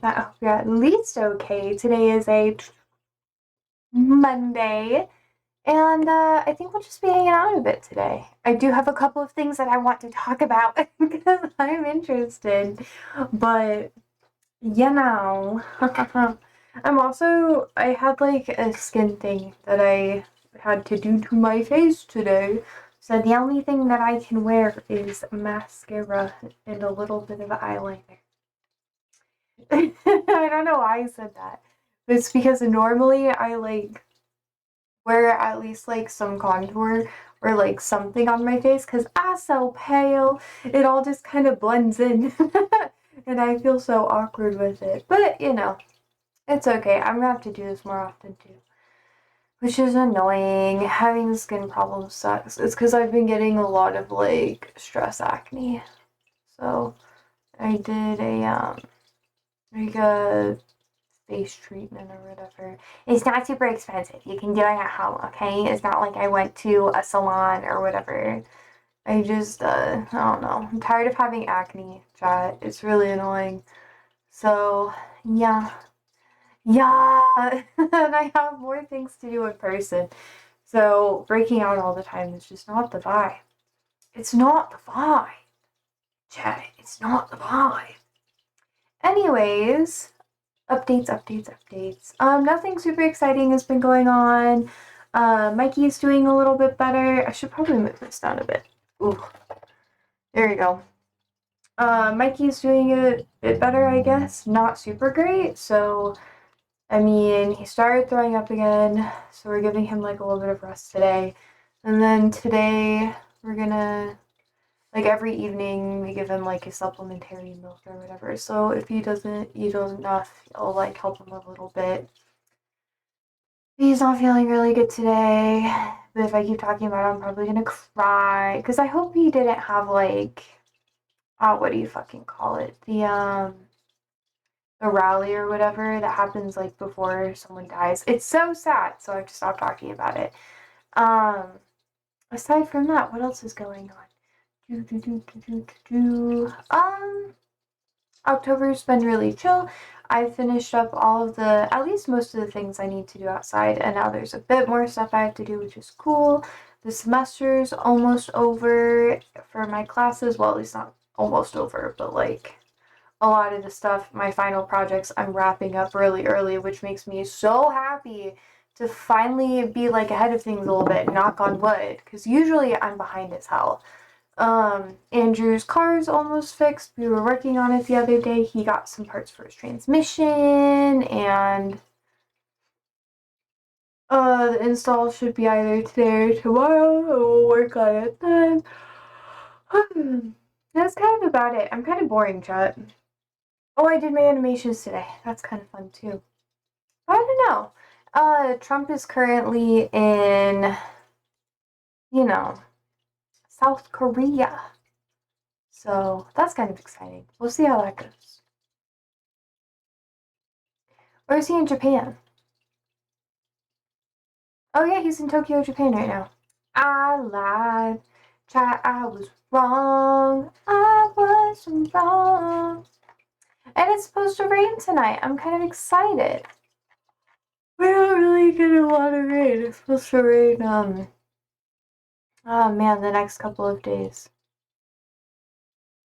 I hope you're at least okay. Today is a Monday, and I think we'll just be hanging out a bit today. I do have a couple of things that I want to talk about because I'm interested, but you know, I had like a skin thing that I had to do to my face today. So the only thing that I can wear is mascara and a little bit of eyeliner. I don't know why I said that. But it's because normally I like wear at least like some contour or like something on my face because I'm so pale. It all just kind of blends in. And I feel so awkward with it. But it's okay. I'm gonna have to do this more often too. Which is annoying. Having skin problems sucks. It's because I've been getting a lot of like stress acne. So I did like a face treatment or whatever. It's not super expensive. You can do it at home, okay? It's not like I went to a salon or whatever. I just, I don't know. I'm tired of having acne, chat. It's really annoying. So, yeah. Yeah! And I have more things to do in person. So, breaking out all the time is just not the vibe. It's not the vibe. Chat, it's not the vibe. Anyways, updates. Nothing super exciting has been going on. Mikey's doing a little bit better. I should probably move this down a bit. Ooh, there you go. Mikey's doing a bit better, I guess. Not super great. So, I mean, he started throwing up again. So we're giving him like a little bit of rest today. And then today we're gonna like every evening we give him like a supplementary milk or whatever. So if he doesn't eat enough, I'll like help him a little bit. He's not feeling really good today, but if I keep talking about it, I'm probably gonna cry. Because I hope he didn't have like, what do you fucking call it? The rally or whatever that happens like before someone dies. It's so sad, so I have to stop talking about it. Um, Aside from that, what else is going on? October's been really chill. I finished up all of at least most of the things I need to do outside, and now there's a bit more stuff I have to do, which is cool. The semester's almost over for my classes. Well, at least not almost over, but like a lot of the stuff, my final projects, I'm wrapping up really early, which makes me so happy to finally be like ahead of things a little bit, knock on wood, because usually I'm behind as hell. Andrew's car is almost fixed. We were working on it the other day. He got some parts for his transmission, and the install should be either today or tomorrow. We'll work on it then. That's kind of about it. I'm kind of boring, chat. Oh, I did my animations today. That's kind of fun too. I don't know. Trump is currently in, you know, South Korea. So that's kind of exciting. We'll see how that goes. Or is he in Japan? Oh yeah, he's in Tokyo, Japan right now. I lied. Chat, I was wrong. I was wrong. And it's supposed to rain tonight. I'm kind of excited. We're not really getting a lot of rain. It's supposed to rain, oh man, the next couple of days.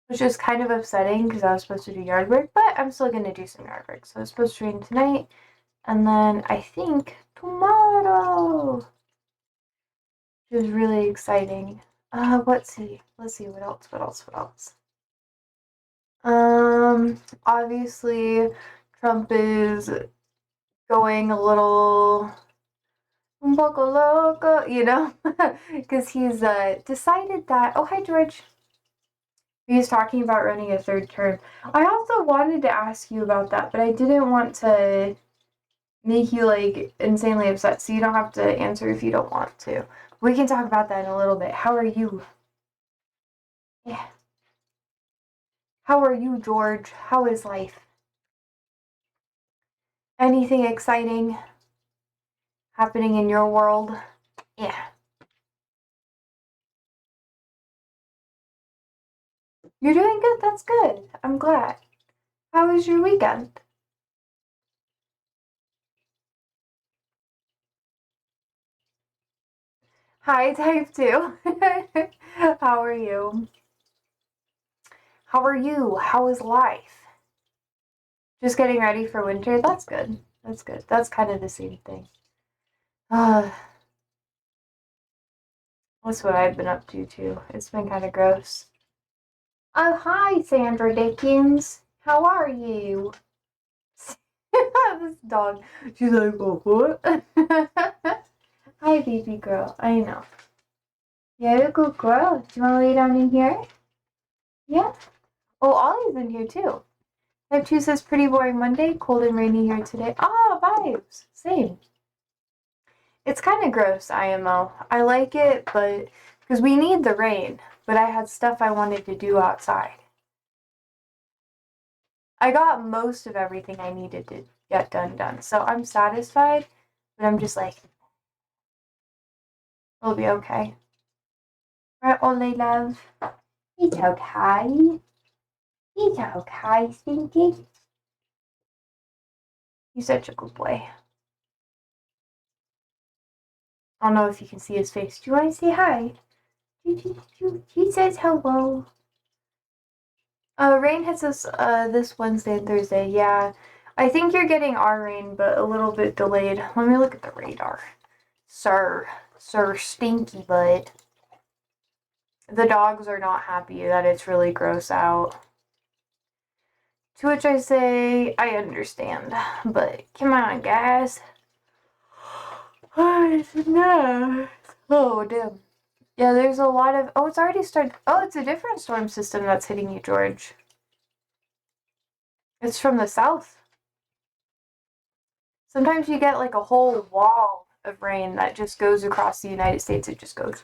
Which is kind of upsetting because I was supposed to do yard work, but I'm still gonna do some yard work. So it's supposed to rain tonight, and then I think tomorrow, which is really exciting. Let's see what else. Obviously, Trump is going a little un poco loco, because he's decided that. Oh, hi George. He's talking about running a third term. I also wanted to ask you about that, but I didn't want to make you like insanely upset, so you don't have to answer if you don't want to. We can talk about that in a little bit. How are you? Yeah. How are you, George? How is life? Anything exciting happening in your world? Yeah. You're doing good. That's good. I'm glad. How was your weekend? Hi, type 2. How are you? How are you? How is life? Just getting ready for winter? That's good. That's good. That's kind of the same thing. Uh, that's what I've been up to, too. It's been kind of gross. Oh, hi, Sandra Dickens. How are you? This dog. She's like, oh, what? Hi, baby girl. I know. You're a good girl. Do you want to lay down in here? Yeah. Oh, Ollie's in here, too. Type 2 says pretty boring Monday, cold and rainy here today. Ah, vibes. Same. It's kind of gross, IMO. I like it, but because we need the rain, but I had stuff I wanted to do outside. I got most of everything I needed to get done. So I'm satisfied, but I'm just like, it'll be okay. Right, Ole love? It's okay. It's okay, Stinky. You're such a good boy. I don't know if you can see his face. Do you want to say hi? He says hello. Rain hits us this Wednesday and Thursday. Yeah, I think you're getting our rain, but a little bit delayed. Let me look at the radar. Sir Stinky Butt. The dogs are not happy that it's really gross out. To which I say, I understand, but come on, guys. No. Oh, damn. Yeah, there's a lot of. Oh, it's already started. Oh, it's a different storm system that's hitting you, George. It's from the south. Sometimes you get like a whole wall of rain that just goes across the United States. It just goes.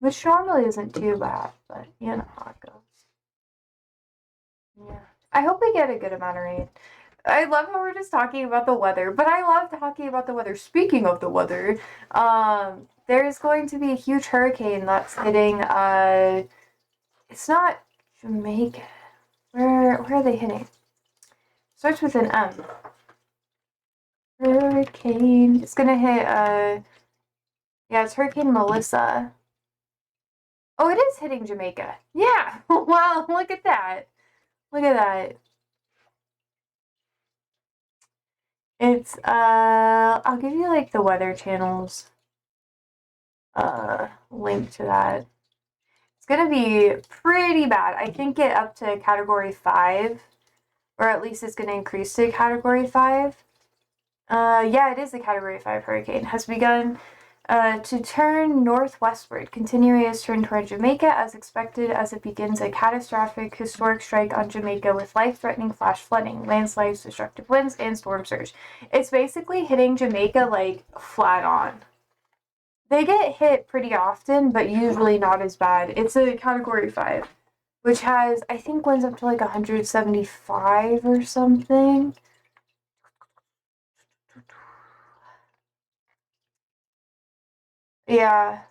Which normally isn't too bad, but you know how it goes. Yeah. I hope we get a good amount of rain. I love how we're just talking about the weather, but I love talking about the weather. Speaking of the weather, there's going to be a huge hurricane that's hitting, it's not Jamaica. Where are they hitting? Starts with an M. Hurricane. It's gonna hit, yeah, it's Hurricane Melissa. Oh, it is hitting Jamaica. Yeah. Wow, look at that. Look at that. It's, I'll give you, like, the Weather Channel's, link to that. It's gonna be pretty bad. I think it up to Category 5, or at least it's gonna increase to Category 5. Yeah, it is a Category 5 hurricane. Has begun to turn northwestward, continuing its turn toward Jamaica as expected as it begins a catastrophic historic strike on Jamaica with life-threatening flash flooding, landslides, destructive winds, and storm surge. It's basically hitting Jamaica like flat on. They get hit pretty often, but usually not as bad. It's a Category 5, which has, I think, winds up to like 175 or something. Yeah.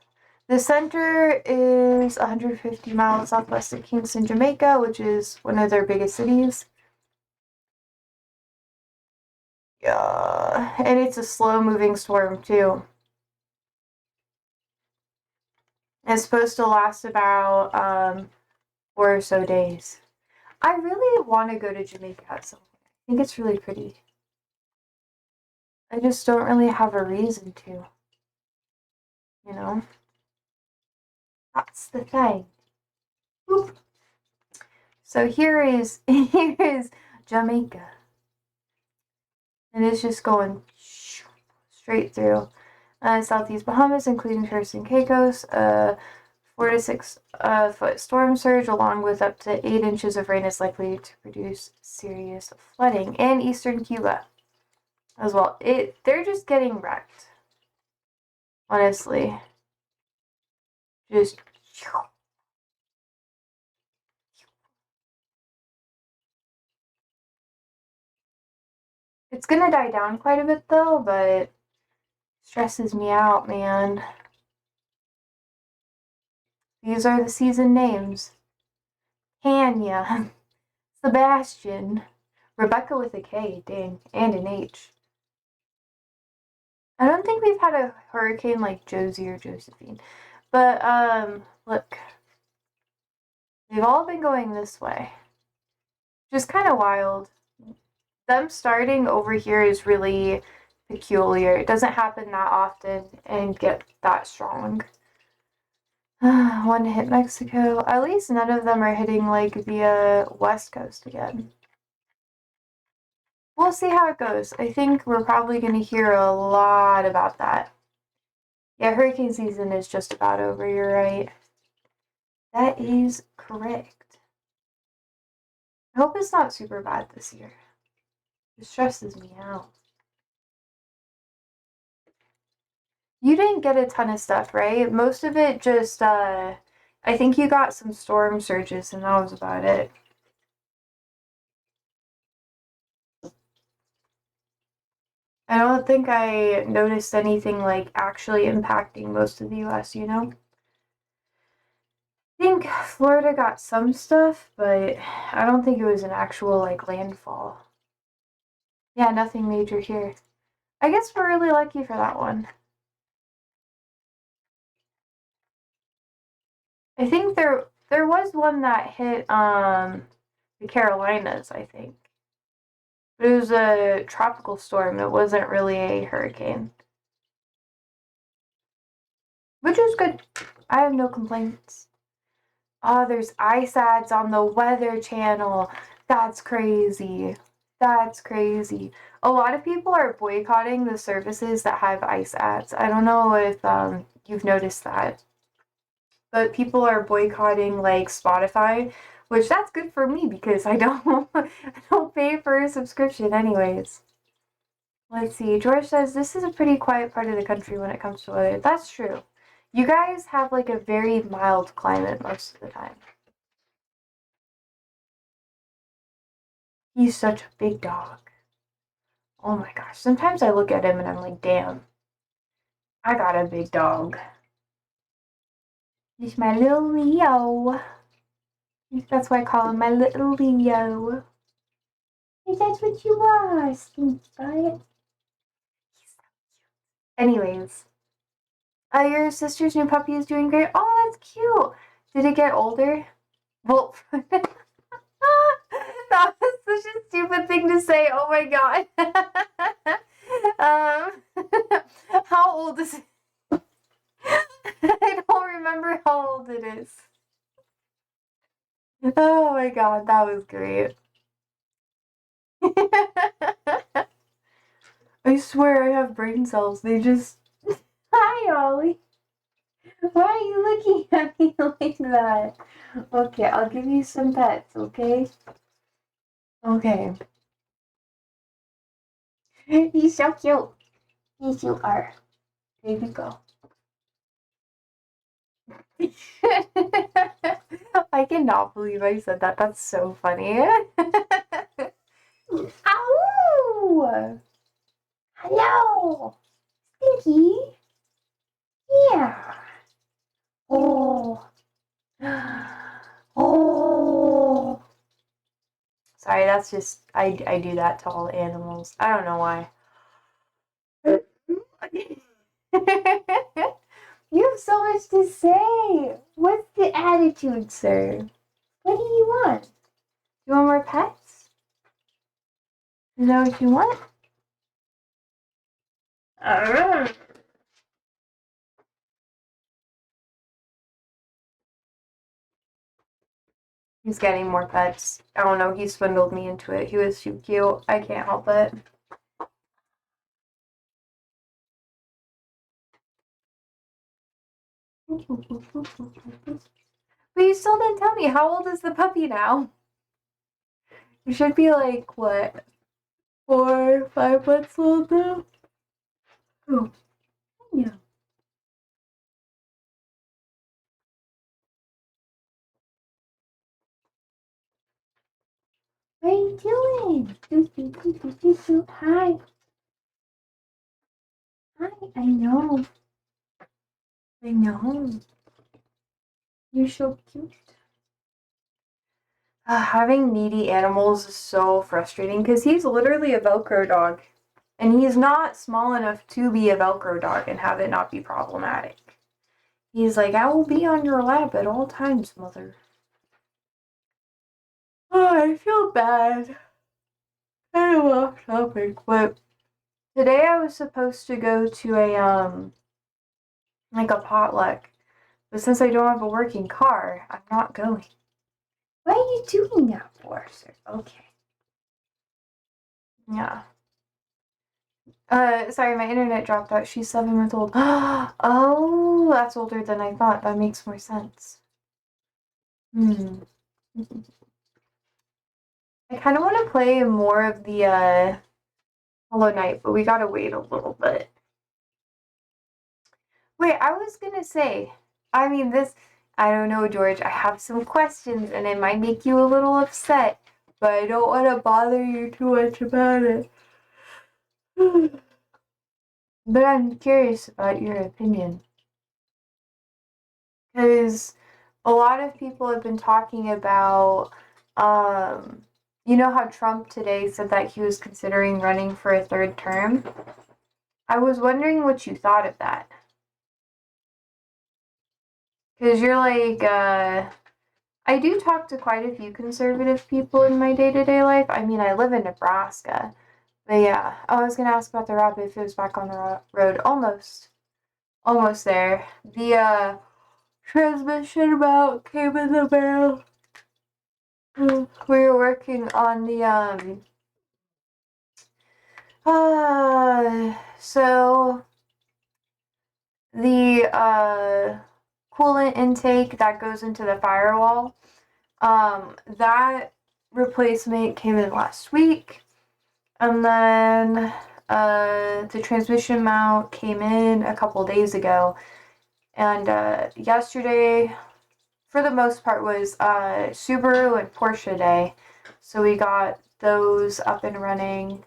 The center is 150 miles southwest of Kingston, Jamaica, which is one of their biggest cities. Yeah. And it's a slow-moving storm, too. It's supposed to last about 4 or so days. I really want to go to Jamaica at some point. I think it's really pretty. I just don't really have a reason to, you know? That's the thing. Oop. So here is Jamaica. And it's just going straight through. Southeast Bahamas, including Turks and Caicos, 4 to 6 foot storm surge, along with up to 8 inches of rain, is likely to produce serious flooding. And eastern Cuba as well. They're just getting wrecked. Honestly. Just. It's gonna die down quite a bit though, but stresses me out, man. These are the season names. Tanya, Sebastian, Rebecca with a K, dang, and an H. I don't think we've had a hurricane like Josie or Josephine. But, look. They've all been going this way. Just kind of wild. Them starting over here is really peculiar. It doesn't happen that often and get that strong. One hit Mexico. At least none of them are hitting like the west coast again. We'll see how it goes. I think we're probably going to hear a lot about that. Yeah, hurricane season is just about over, you're right. That is correct. I hope it's not super bad this year. It stresses me out. You didn't get a ton of stuff, right? Most of it just, I think you got some storm surges and that was about it. I don't think I noticed anything like actually impacting most of the US, you know? I think Florida got some stuff, but I don't think it was an actual like landfall. Yeah, nothing major here. I guess we're really lucky for that one. I think there was one that hit the Carolinas, I think. But it was a tropical storm. It wasn't really a hurricane. Which is good. I have no complaints. Oh, there's ice ads on the Weather Channel. That's crazy. That's crazy. A lot of people are boycotting the services that have ice ads. I don't know if you've noticed that. But people are boycotting like Spotify, which that's good for me because I don't I don't pay for a subscription anyways. Let's see. George says this is a pretty quiet part of the country when it comes to weather. That's true. You guys have like a very mild climate most of the time. He's such a big dog. Oh my gosh. Sometimes I look at him and I'm like, damn, I got a big dog. He's my little Leo. That's why I call him my little Leo. Is that what you are, stink butt? Anyways, your sister's new puppy is doing great. Oh, that's cute. Did it get older? Well, that was such a stupid thing to say. Oh my god. How old is it? I don't remember how old it is. Oh my god, that was great. I swear I have brain cells. They just. Hi, Ollie. Why are you looking at me like that? Okay, I'll give you some pets, okay? Okay. He's so cute. Yes, you are. There you go. I cannot believe I said that. That's so funny. Ow! Hello! Stinky? Yeah. Oh. Oh. Sorry, that's just, I do that to all the animals. I don't know why. You have so much to say. What's the attitude, sir? What do you want? Do you want more pets? Is that what you want? He's getting more pets. I don't know, he swindled me into it. He was too cute. I can't help it. But you still didn't tell me, how old is the puppy now? You should be like, what, 4, 5 months old now? Oh, yeah. What are you doing? Hi. Hi, I know. I know. You're so cute. Having needy animals is so frustrating because he's literally a Velcro dog. And he's not small enough to be a Velcro dog and have it not be problematic. He's like, I will be on your lap at all times, mother. Oh, I feel bad. Kind of off topic, but today I was supposed to go to like a potluck, but since I don't have a working car, I'm not going. What are you doing that for, sir? Okay. Yeah. Sorry, my internet dropped out. She's 7 months old. Oh, that's older than I thought. That makes more sense. Hmm. I kind of want to play more of the Hollow Knight, but we gotta wait a little bit. Wait, I was gonna say, I mean, I don't know, George. I have some questions, and it might make you a little upset, but I don't want to bother you too much about it. But I'm curious about your opinion. Because a lot of people have been talking about, you know how Trump today said that he was considering running for a third term? I was wondering what you thought of that. Because you're like, I do talk to quite a few conservative people in my day-to-day life. I mean, I live in Nebraska. But yeah, I was gonna ask about the rabbit if it was back on the road. Almost. Almost there. The, transmission about came in the mail. We were working on the, so the, coolant intake that goes into the firewall, that replacement came in last week. And then the transmission mount came in a couple days ago. And yesterday, for the most part, was Subaru and Porsche day. So we got those up and running.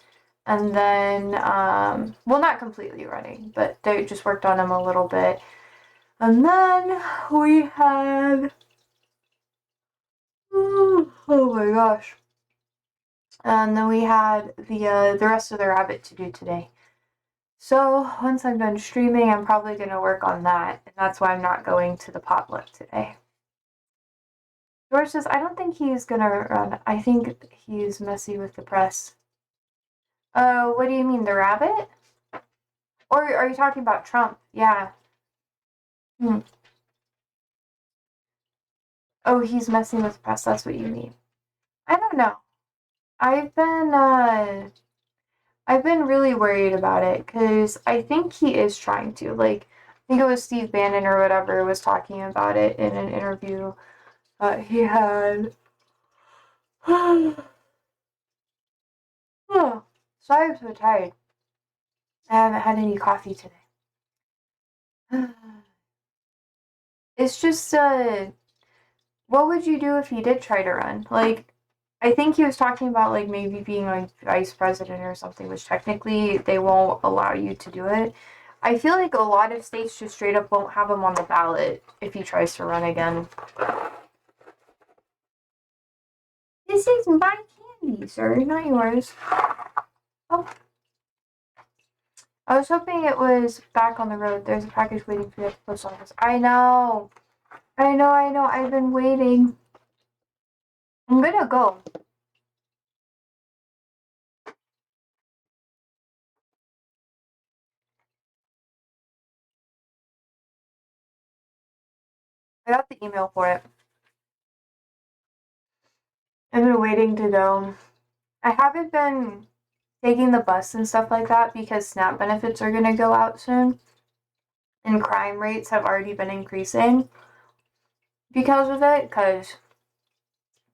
And then, well, not completely running, but they just worked on them a little bit. And then we had, oh my gosh. And then we had the rest of the rabbit to do today. So once I'm done streaming, I'm probably going to work on that. And that's why I'm not going to the potluck today. George says, I don't think he's going to run. I think he's messy with the press. What do you mean, the rabbit? Or are you talking about Trump? Yeah. Oh, he's messing with the press. That's what you mean. I don't know. I've been, I've been really worried about it because I think he is trying to. Like, I think it was Steve Bannon or whatever was talking about it in an interview he had. Oh, sorry, I'm so tired. I haven't had any coffee today. It's just, what would you do if he did try to run? Like, I think he was talking about, like, maybe being, like, vice president or something, which technically they won't allow you to do it. I feel like a lot of states just straight up won't have him on the ballot if he tries to run again. This is my candy, sir, not yours. Oh. I was hoping it was back on the road. There's a package waiting for you at the post office. I know. I've been waiting. I'm gonna go. I got the email for it. I've been waiting to go. I haven't been taking the bus and stuff like that because SNAP benefits are gonna go out soon. And crime rates have already been increasing because of it, because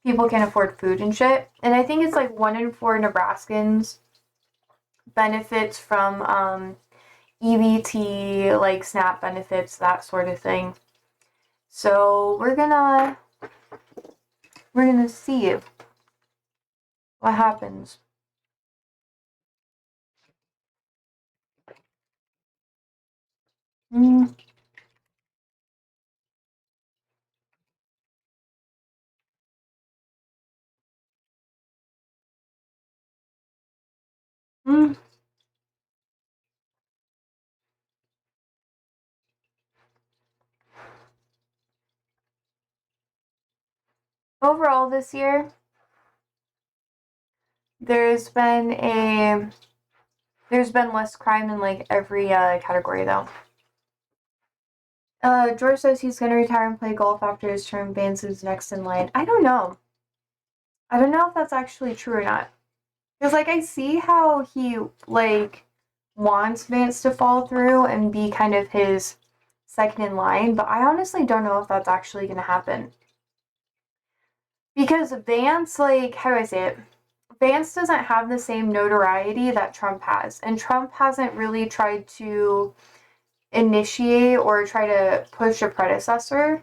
people can't afford food and shit. And I think it's like 1 in 4 Nebraskans benefits from EBT, like SNAP benefits, that sort of thing. So we're gonna see what happens. Mm. Mm. Overall this year, there's been a there's been less crime in like every category though. George says he's gonna retire and play golf after his term. Vance is next in line. I don't know. I don't know if that's actually true or not. Because like I see how he like wants Vance to follow through and be kind of his second in line, but I honestly don't know if that's actually gonna happen. Because Vance, like, how do I say it? Vance doesn't have the same notoriety that Trump has, and Trump hasn't really tried to initiate or try to push a predecessor,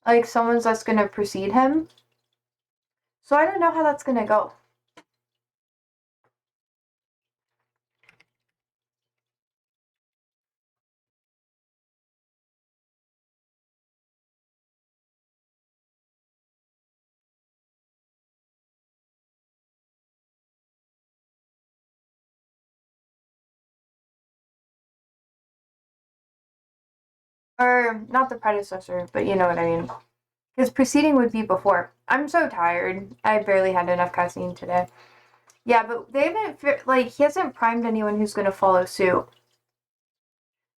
like someone that's going to precede him. So I don't know how that's going to go. Or not the predecessor, but you know what I mean. Because preceding would be before. I'm so tired. I barely had enough caffeine today. Yeah, but they haven't, like, he hasn't primed anyone who's going to follow suit.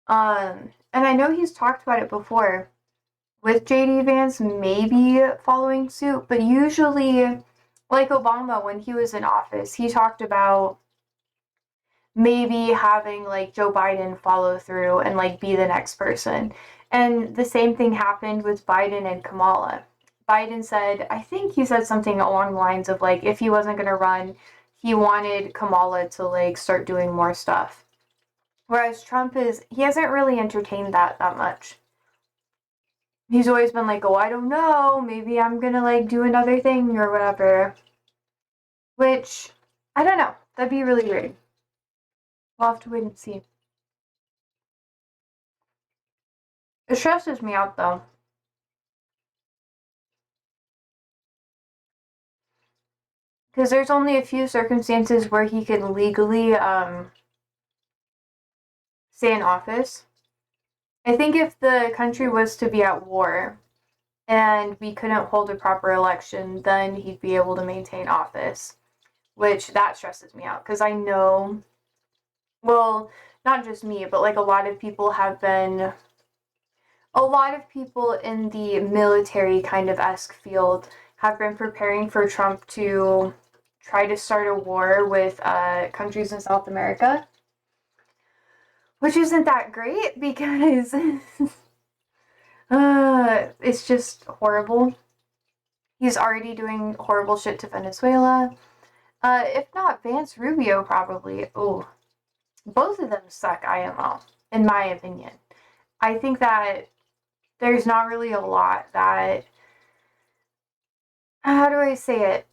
And I know he's talked about it before with JD Vance maybe following suit, but usually, like Obama when he was in office, he talked about maybe having like Joe Biden follow through and like be the next person. And the same thing happened with Biden and Kamala. Biden said, I think he said something along the lines of like, if he wasn't going to run, he wanted Kamala to like start doing more stuff. Whereas Trump he hasn't really entertained that much. He's always been like, oh, I don't know, maybe I'm gonna like do another thing or whatever. Which, I don't know. That'd be really weird. We'll have to wait and see. It stresses me out though. Because there's only a few circumstances where he could legally stay in office. I think if the country was to be at war and we couldn't hold a proper election, then he'd be able to maintain office. Which that stresses me out because I know, well, not just me, but like a lot of people in the military kind of esque field have been preparing for Trump to try to start a war with countries in South America, which isn't that great because it's just horrible. He's already doing horrible shit to Venezuela. If not Vance, Rubio probably. Oh, both of them suck IMO, in my opinion. I think that there's not really a lot that, how do I say it?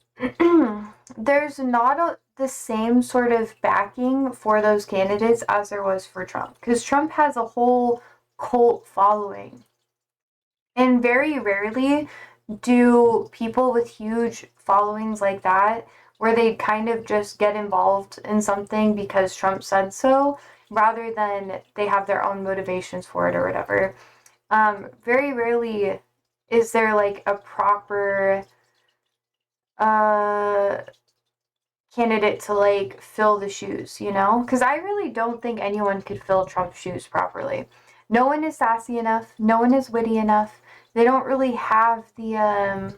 There's not the same sort of backing for those candidates as there was for Trump. Because Trump has a whole cult following. And very rarely do people with huge followings like that, where they kind of just get involved in something because Trump said so, rather than they have their own motivations for it or whatever. Very rarely is there like a proper candidate to like fill the shoes, you know? Because I really don't think anyone could fill Trump's shoes properly. No one is sassy enough. No one is witty enough. They don't really have they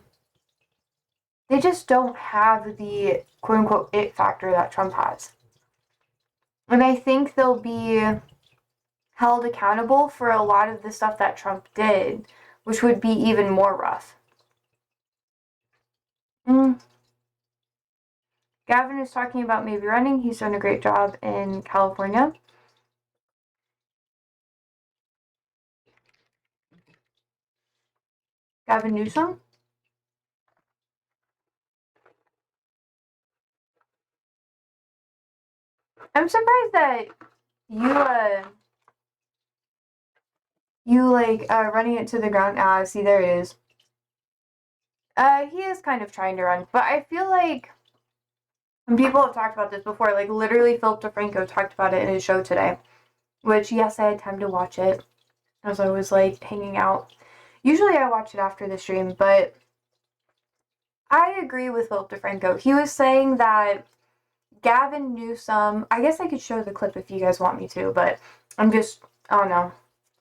just don't have the quote unquote it factor that Trump has. And I think they'll be held accountable for a lot of the stuff that Trump did, which would be even more rough. Gavin is talking about maybe running. He's done a great job in California. Gavin Newsom. I'm surprised that you like running it to the ground. Ah, see, there it is. He is kind of trying to run, but I feel like, and people have talked about this before, like literally Philip DeFranco talked about it in his show today, which yes, I had time to watch it as I was like hanging out. Usually I watch it after the stream, but I agree with Philip DeFranco. He was saying that Gavin Newsom, I guess I could show the clip if you guys want me to, but I'm just, I don't know.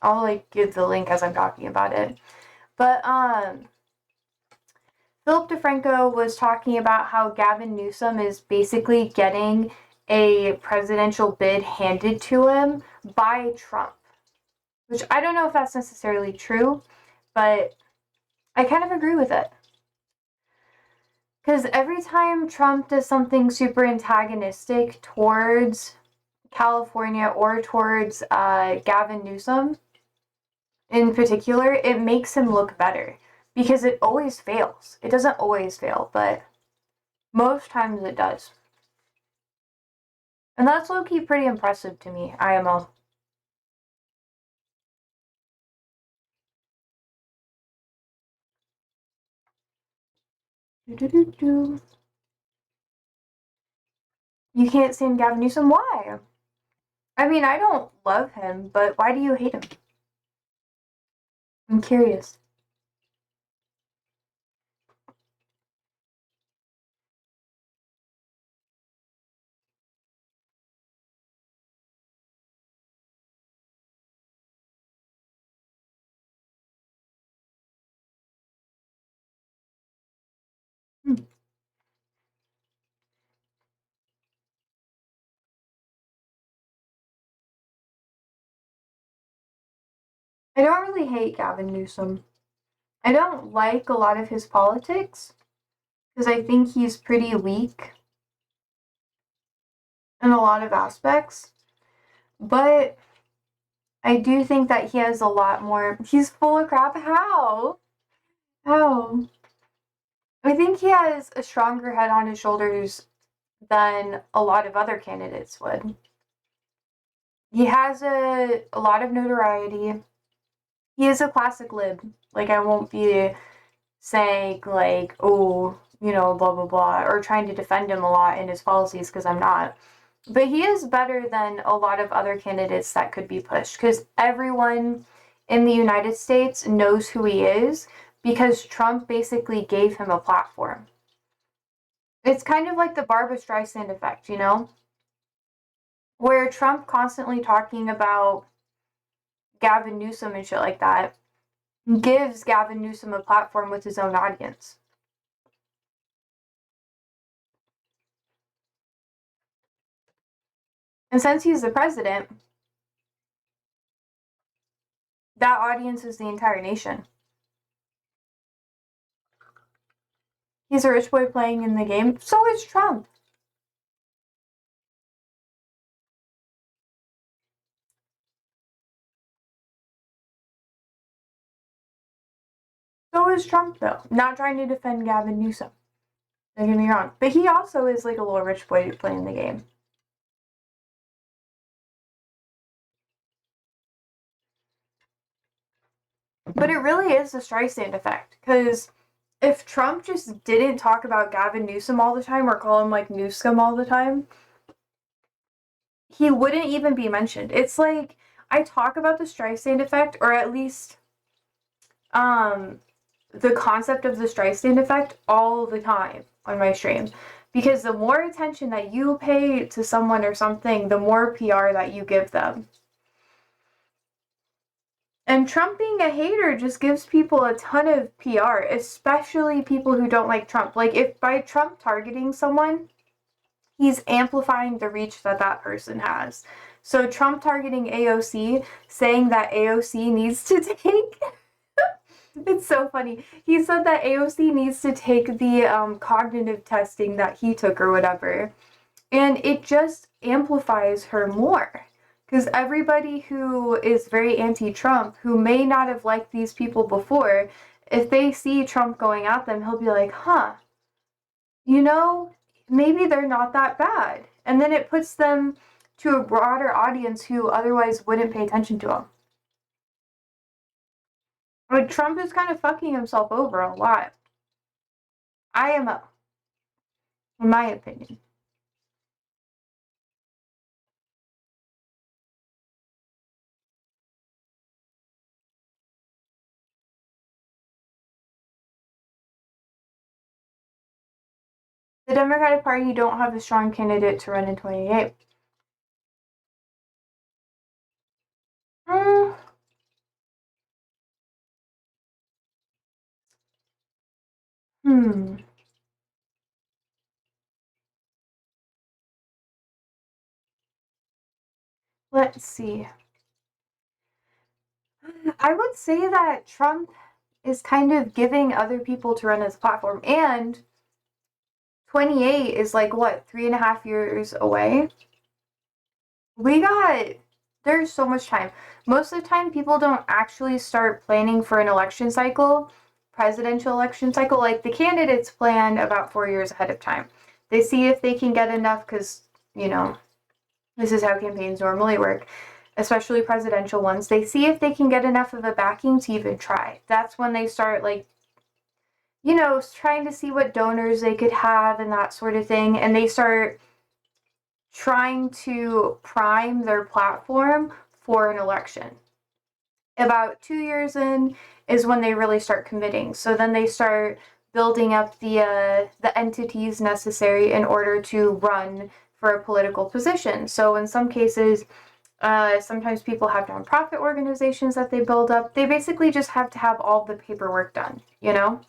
I'll like give the link as I'm talking about it. But Philip DeFranco was talking about how Gavin Newsom is basically getting a presidential bid handed to him by Trump, which I don't know if that's necessarily true, but I kind of agree with it. Because every time Trump does something super antagonistic towards California or towards Gavin Newsom in particular, it makes him look better because it always fails. It doesn't always fail, but most times it does. And that's low-key pretty impressive to me, IMO. You can't stand Gavin Newsom? Why? I mean, I don't love him, but why do you hate him? I'm curious. Hmm. I don't really hate Gavin Newsom. I don't like a lot of his politics because I think he's pretty weak in a lot of aspects. But I do think that he has a lot more. He's full of crap. How? How? I think he has a stronger head on his shoulders than a lot of other candidates would. He has a lot of notoriety. He is a classic lib. Like, I won't be saying, like, oh, you know, blah, blah, blah, or trying to defend him a lot in his policies because I'm not. But he is better than a lot of other candidates that could be pushed because everyone in the United States knows who he is because Trump basically gave him a platform. It's kind of like the Barbra Streisand effect, you know? Where Trump constantly talking about Gavin Newsom and shit like that gives Gavin Newsom a platform with his own audience. And since he's the president, that audience is the entire nation. He's a rich boy playing in the game. So is Trump. So is Trump, though. Not trying to defend Gavin Newsom. Don't get me wrong. But he also is like a little rich boy playing the game. But it really is the Streisand effect. Because if Trump just didn't talk about Gavin Newsom all the time or call him like Newscom all the time, he wouldn't even be mentioned. It's like I talk about the Streisand effect, or at least um the concept of the Streisand effect all the time on my streams. Because the more attention that you pay to someone or something, the more PR that you give them. And Trump being a hater just gives people a ton of PR, especially people who don't like Trump. Like, if by Trump targeting someone, he's amplifying the reach that that person has. So Trump targeting AOC, saying that AOC needs to take it's so funny. He said that AOC needs to take the cognitive testing that he took or whatever. And it just amplifies her more. Because everybody who is very anti-Trump, who may not have liked these people before, if they see Trump going at them, he'll be like, huh, you know, maybe they're not that bad. And then it puts them to a broader audience who otherwise wouldn't pay attention to him. Like, Trump is kind of fucking himself over a lot. IMO, in my opinion. Democratic Party don't have a strong candidate to run in 28. Hmm. Hmm. Let's see. I would say that Trump is kind of giving other people to run his platform, and 28 is like what, 3.5 years away? We got, there's so much time. Most of the time, people don't actually start planning for an election cycle, presidential election cycle. Like the candidates plan about 4 years ahead of time. They see if they can get enough, because, you know, this is how campaigns normally work, especially presidential ones. They see if they can get enough of a backing to even try. That's when they start, like, you know, trying to see what donors they could have and that sort of thing. And they start trying to prime their platform for an election. About 2 years in is when they really start committing. So then they start building up the entities necessary in order to run for a political position. So in some cases, sometimes people have nonprofit organizations that they build up. They basically just have to have all the paperwork done, you know?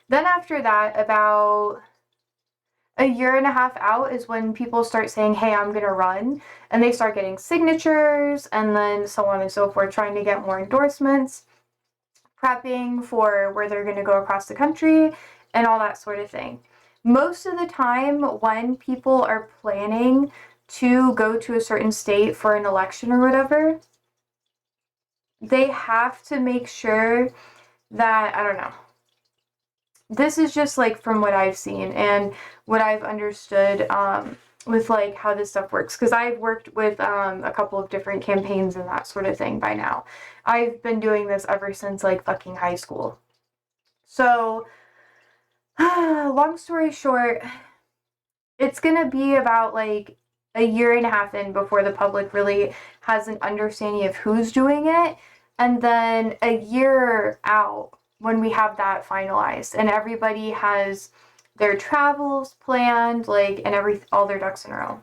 Then after that, about a year and a half out is when people start saying, hey, I'm going to run. And they start getting signatures and then so on and so forth, trying to get more endorsements, prepping for where they're going to go across the country and all that sort of thing. Most of the time, when people are planning to go to a certain state for an election or whatever, they have to make sure that, I don't know, this is just like from what I've seen and what I've understood with like how this stuff works, because I've worked with a couple of different campaigns and that sort of thing by now. I've been doing this ever since like fucking high school. So long story short, it's gonna be about like a year and a half in before the public really has an understanding of who's doing it, and then a year out when we have that finalized and everybody has their travels planned, like, and all their ducks in a row.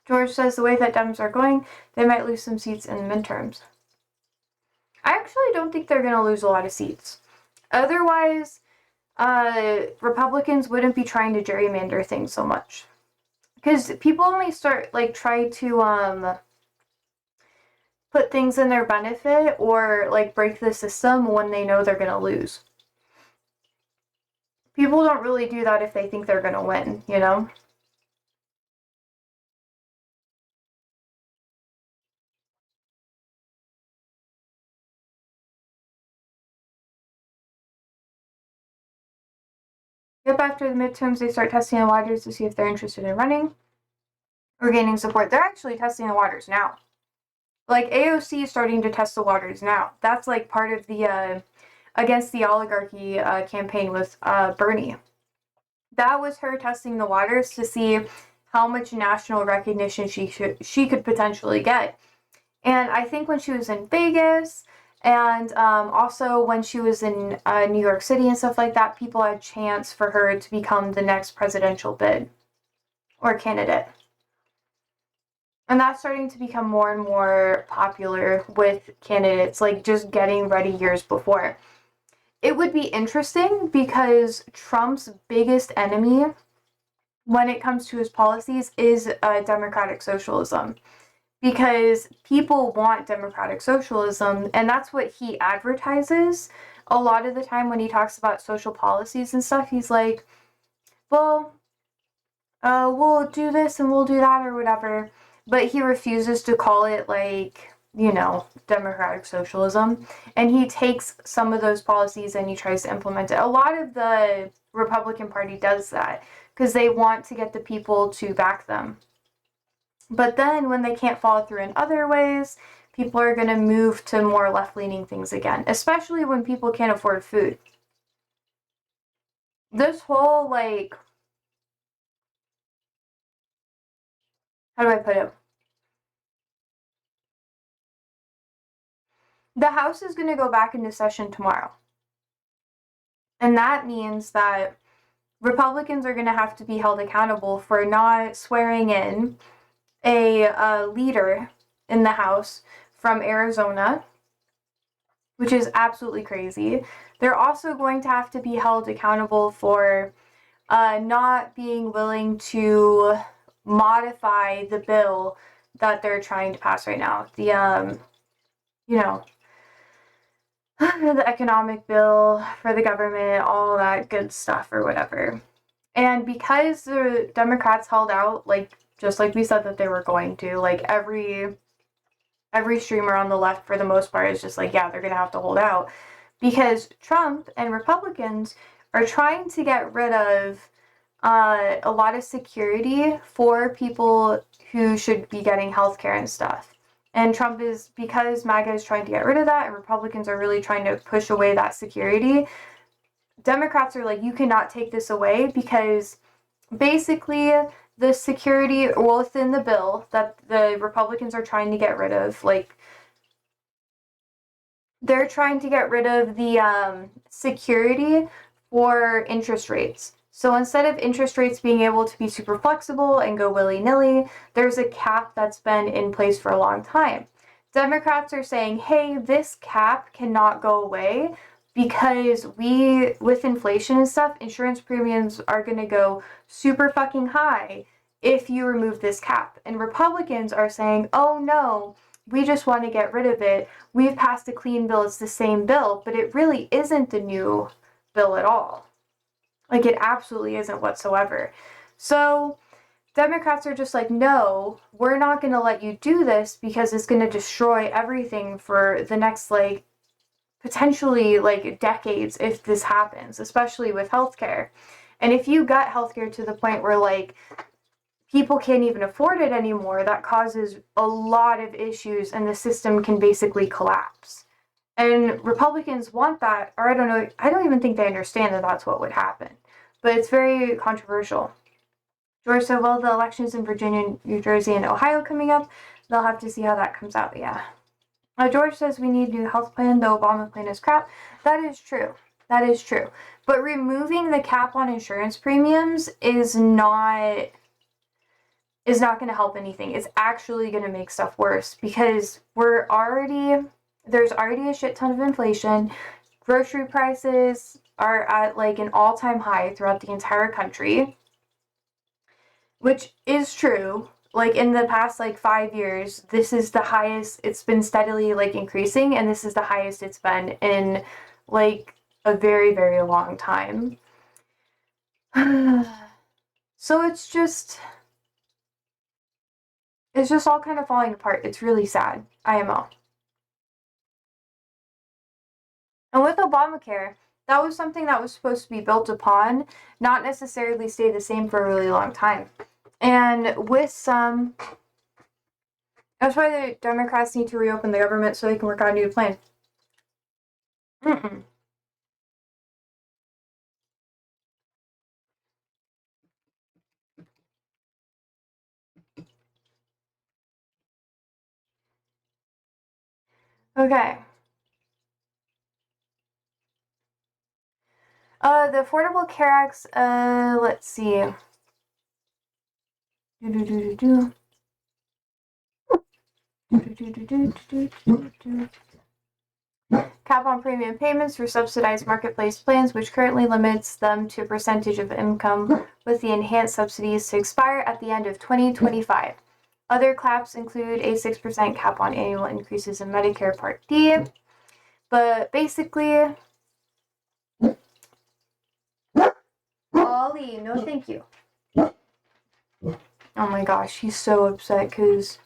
George says the way that Dems are going, they might lose some seats in the midterms. I actually don't think they're going to lose a lot of seats. Otherwise, Republicans wouldn't be trying to gerrymander things so much. Because people only start, like, try to put things in their benefit or, like, break the system when they know they're going to lose. People don't really do that if they think they're going to win, you know? Yep, after the midterms, they start testing the waters to see if they're interested in running or gaining support. They're actually testing the waters now. Like, AOC is starting to test the waters now. That's, like, part of the, against the oligarchy campaign with Bernie. That was her testing the waters to see how much national recognition she could potentially get. And I think when she was in Vegas and also when she was in New York City and stuff like that, people had a chance for her to become the next presidential bid or candidate. And that's starting to become more and more popular with candidates, like just getting ready years before. It would be interesting because Trump's biggest enemy when it comes to his policies is democratic socialism. Because people want democratic socialism, and that's what he advertises. A lot of the time when he talks about social policies and stuff, he's like, well, we'll do this and we'll do that or whatever. But he refuses to call it, like, you know, democratic socialism. And he takes some of those policies and he tries to implement it. A lot of the Republican Party does that because they want to get the people to back them. But then when they can't follow through in other ways, people are going to move to more left-leaning things again, especially when people can't afford food. This whole, like, how do I put it? The House is going to go back into session tomorrow. And that means that Republicans are going to have to be held accountable for not swearing in a leader in the House from Arizona, which is absolutely crazy. They're also going to have to be held accountable for not being willing to modify the bill that they're trying to pass right now. The, the economic bill for the government, all that good stuff or whatever. And because the Democrats held out, like, just like we said that they were going to, like, every streamer on the left for the most part is just like, yeah, they're gonna have to hold out, because Trump and Republicans are trying to get rid of a lot of security for people who should be getting healthcare and stuff. And Trump is, because MAGA is trying to get rid of that and Republicans are really trying to push away that security, Democrats are like, you cannot take this away, because basically the security within the bill that the Republicans are trying to get rid of, like, they're trying to get rid of the security for interest rates. So instead of interest rates being able to be super flexible and go willy-nilly, there's a cap that's been in place for a long time. Democrats are saying, hey, this cap cannot go away, because with inflation and stuff, insurance premiums are going to go super fucking high if you remove this cap. And Republicans are saying, oh no, we just want to get rid of it. We've passed a clean bill. It's the same bill, but it really isn't the new bill at all. Like, it absolutely isn't whatsoever. So Democrats are just like, no, we're not going to let you do this, because it's going to destroy everything for the next, like, potentially, like, decades if this happens, especially with healthcare. And if you got healthcare to the point where, like, people can't even afford it anymore, that causes a lot of issues and the system can basically collapse. And Republicans want that, or I don't know, I don't even think they understand that that's what would happen. But it's very controversial. George said, well, the elections in Virginia, New Jersey, and Ohio coming up, they'll have to see how that comes out, yeah. George says we need a new health plan. The Obama plan is crap. That is true. That is true. But removing the cap on insurance premiums is not going to help anything. It's actually going to make stuff worse, because there's already a shit ton of inflation. Grocery prices are at, like, an all-time high throughout the entire country, which is true. Like, in the past, like, 5 years, this is the highest. It's been steadily, like, increasing, and this is the highest it's been in, like, a very, very long time. So it's just all kind of falling apart. It's really sad. IMO. And with Obamacare, that was something that was supposed to be built upon, not necessarily stay the same for a really long time. And with some, that's why the Democrats need to reopen the government so they can work on a new plan. Okay. The Affordable Care Act, let's see. Cap on premium payments for subsidized marketplace plans, which currently limits them to a percentage of income, with the enhanced subsidies to expire at the end of 2025. Other caps include a 6% cap on annual increases in Medicare Part D. But basically, Ollie, no thank you. Oh my gosh, he's so upset because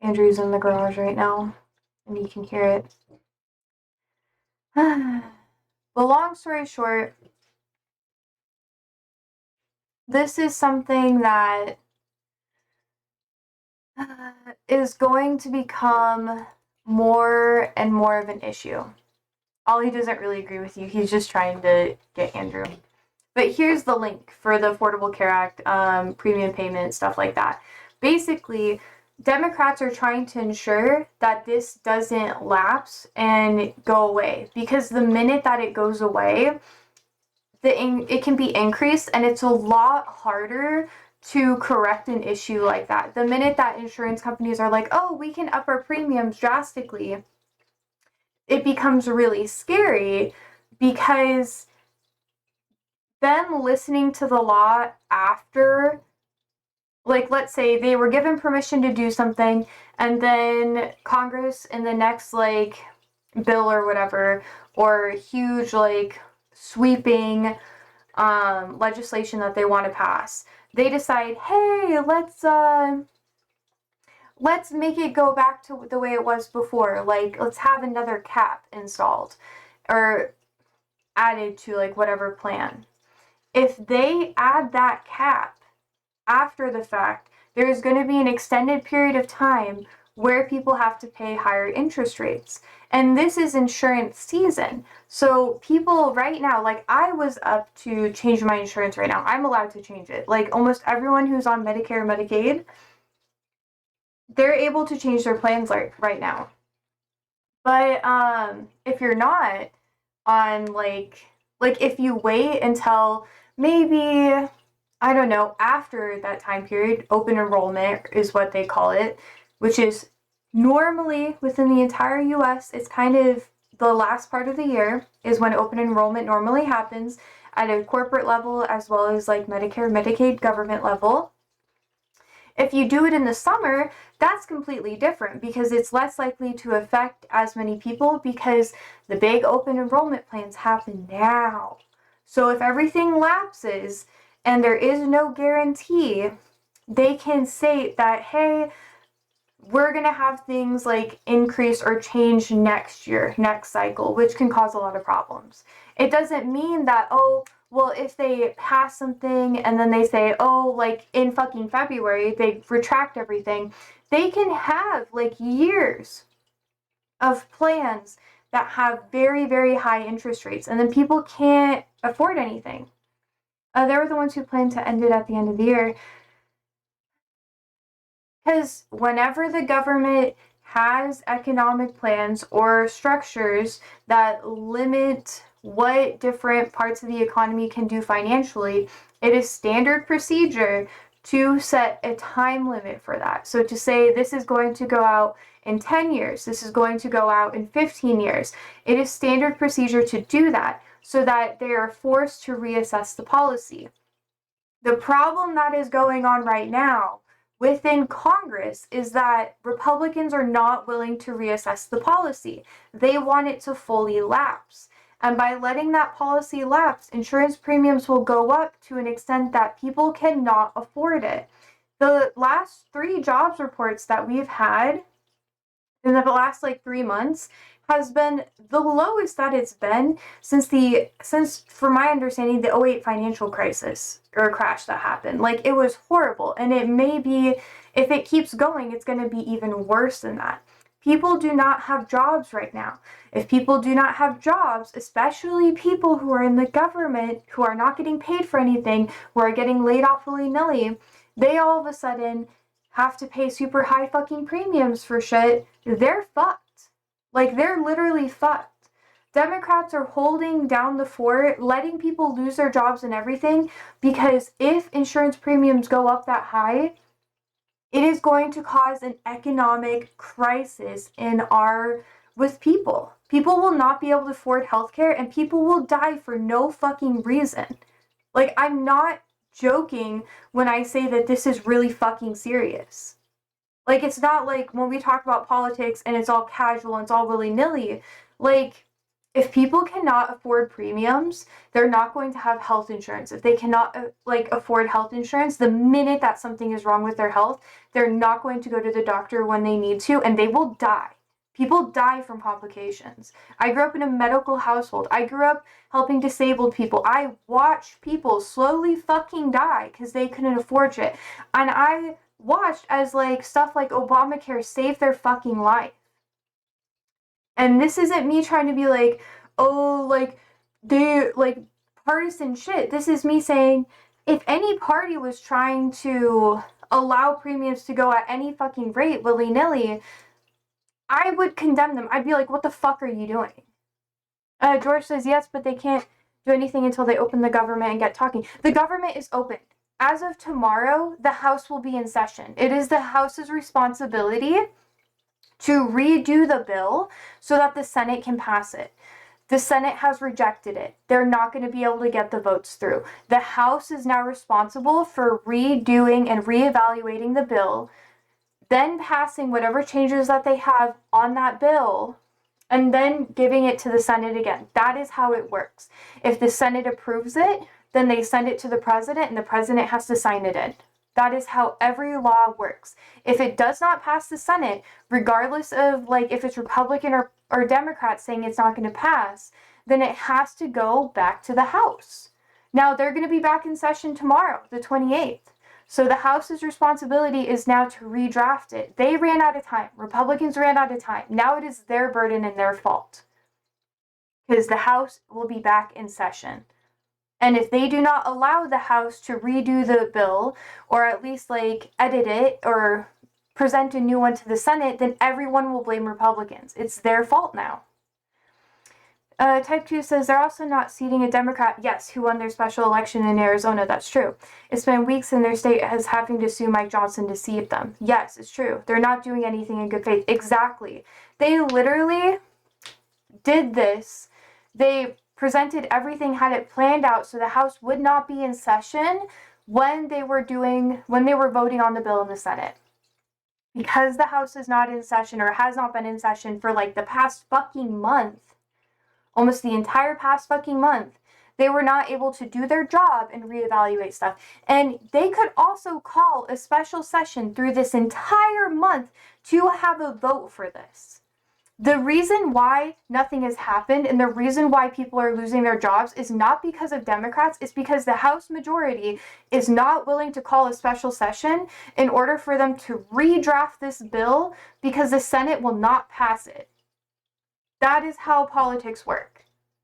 Andrew's in the garage right now and he can hear it. But long story short, this is something that is going to become more and more of an issue. Ollie doesn't really agree with you. He's just trying to get Andrew. But here's the link for the Affordable Care Act, premium payment, stuff like that. Basically, Democrats are trying to ensure that this doesn't lapse and go away. Because the minute that it goes away, it can be increased, and it's a lot harder to correct an issue like that. The minute that insurance companies are like, oh, we can up our premiums drastically, it becomes really scary, because them listening to the law after, like, let's say they were given permission to do something, and then Congress in the next, like, bill or whatever, or huge, like, sweeping legislation that they want to pass, they decide, hey, let's make it go back to the way it was before. Like, let's have another cap installed or added to, like, whatever plan. If they add that cap after the fact, there's going to be an extended period of time where people have to pay higher interest rates. And this is insurance season. So people right now, like, I was up to change my insurance right now. I'm allowed to change it. Like, almost everyone who's on Medicare and Medicaid, they're able to change their plans right now. But if you're not on, like if you wait until maybe, I don't know, after that time period, open enrollment is what they call it, which is normally within the entire US, it's kind of the last part of the year is when open enrollment normally happens at a corporate level, as well as like Medicare, Medicaid, government level. If you do it in the summer, that's completely different, because it's less likely to affect as many people, because the big open enrollment plans happen now. So if everything lapses and there is no guarantee, they can say that, hey, we're going to have things like increase or change next year, next cycle, which can cause a lot of problems. It doesn't mean that, oh, well, if they pass something and then they say, oh, like in fucking February, they retract everything, they can have like years of plans that have very, very high interest rates, and then people can't afford anything. They were the ones who planned to end it at the end of the year. Because whenever the government has economic plans or structures that limit what different parts of the economy can do financially, it is standard procedure to set a time limit for that. So to say this is going to go out in 10 years, this is going to go out in 15 years, it is standard procedure to do that so that they are forced to reassess the policy. The problem that is going on right now within Congress is that Republicans are not willing to reassess the policy. They want it to fully lapse. And by letting that policy lapse, insurance premiums will go up to an extent that people cannot afford it. The last 3 jobs reports that we've had in the last like 3 months has been the lowest that it's been since from my understanding, the 2008 financial crisis or crash that happened. Like, it was horrible, and it may be, if it keeps going, it's going to be even worse than that. People do not have jobs right now. If people do not have jobs, especially people who are in the government, who are not getting paid for anything, who are getting laid off willy-nilly, they all of a sudden have to pay super high fucking premiums for shit. They're fucked. Like, they're literally fucked. Democrats are holding down the fort, letting people lose their jobs and everything, because if insurance premiums go up that high, it is going to cause an economic crisis with people. People will not be able to afford healthcare, and people will die for no fucking reason. Like, I'm not joking when I say that this is really fucking serious. Like, it's not like when we talk about politics and it's all casual and it's all willy-nilly. Like, if people cannot afford premiums, they're not going to have health insurance. If they cannot, afford health insurance, the minute that something is wrong with their health, they're not going to go to the doctor when they need to, and they will die. People die from complications. I grew up in a medical household. I grew up helping disabled people. I watched people slowly fucking die because they couldn't afford it. And I watched as stuff like Obamacare saved their fucking life. And this isn't me trying to be partisan shit. This is me saying, if any party was trying to allow premiums to go at any fucking rate willy-nilly, I would condemn them. I'd be like, what the fuck are you doing? George says, yes, but they can't do anything until they open the government and get talking. The government is open. As of tomorrow, the House will be in session. It is the House's responsibility to redo the bill so that the Senate can pass it. The Senate has rejected it. They're not going to be able to get the votes through. The House is now responsible for redoing and reevaluating the bill, then passing whatever changes that they have on that bill, and then giving it to the Senate again. That is how it works. If the Senate approves it, then they send it to the president, and the president has to sign it in. That is how every law works. If it does not pass the Senate, regardless of like if it's Republican or Democrat saying it's not going to pass, then it has to go back to the House. Now, they're going to be back in session tomorrow, the 28th. So the House's responsibility is now to redraft it. They ran out of time. Republicans ran out of time. Now it is their burden and their fault, because the House will be back in session. And if they do not allow the House to redo the bill, or at least like edit it or present a new one to the Senate, then everyone will blame Republicans. It's their fault now. Type 2 says they're also not seating a Democrat, yes, who won their special election in Arizona. That's true. It's been weeks and their state is having to sue Mike Johnson to seat them. Yes, it's true. They're not doing anything in good faith. Exactly. They literally did this. They presented everything, had it planned out so the House would not be in session when they were voting on the bill in the Senate. Because the House is not in session, or has not been in session for like the past fucking month, almost the entire past fucking month, they were not able to do their job and reevaluate stuff. And they could also call a special session through this entire month to have a vote for this. The reason why nothing has happened and the reason why people are losing their jobs is not because of Democrats. It's because the House majority is not willing to call a special session in order for them to redraft this bill, because the Senate will not pass it. That is how politics work.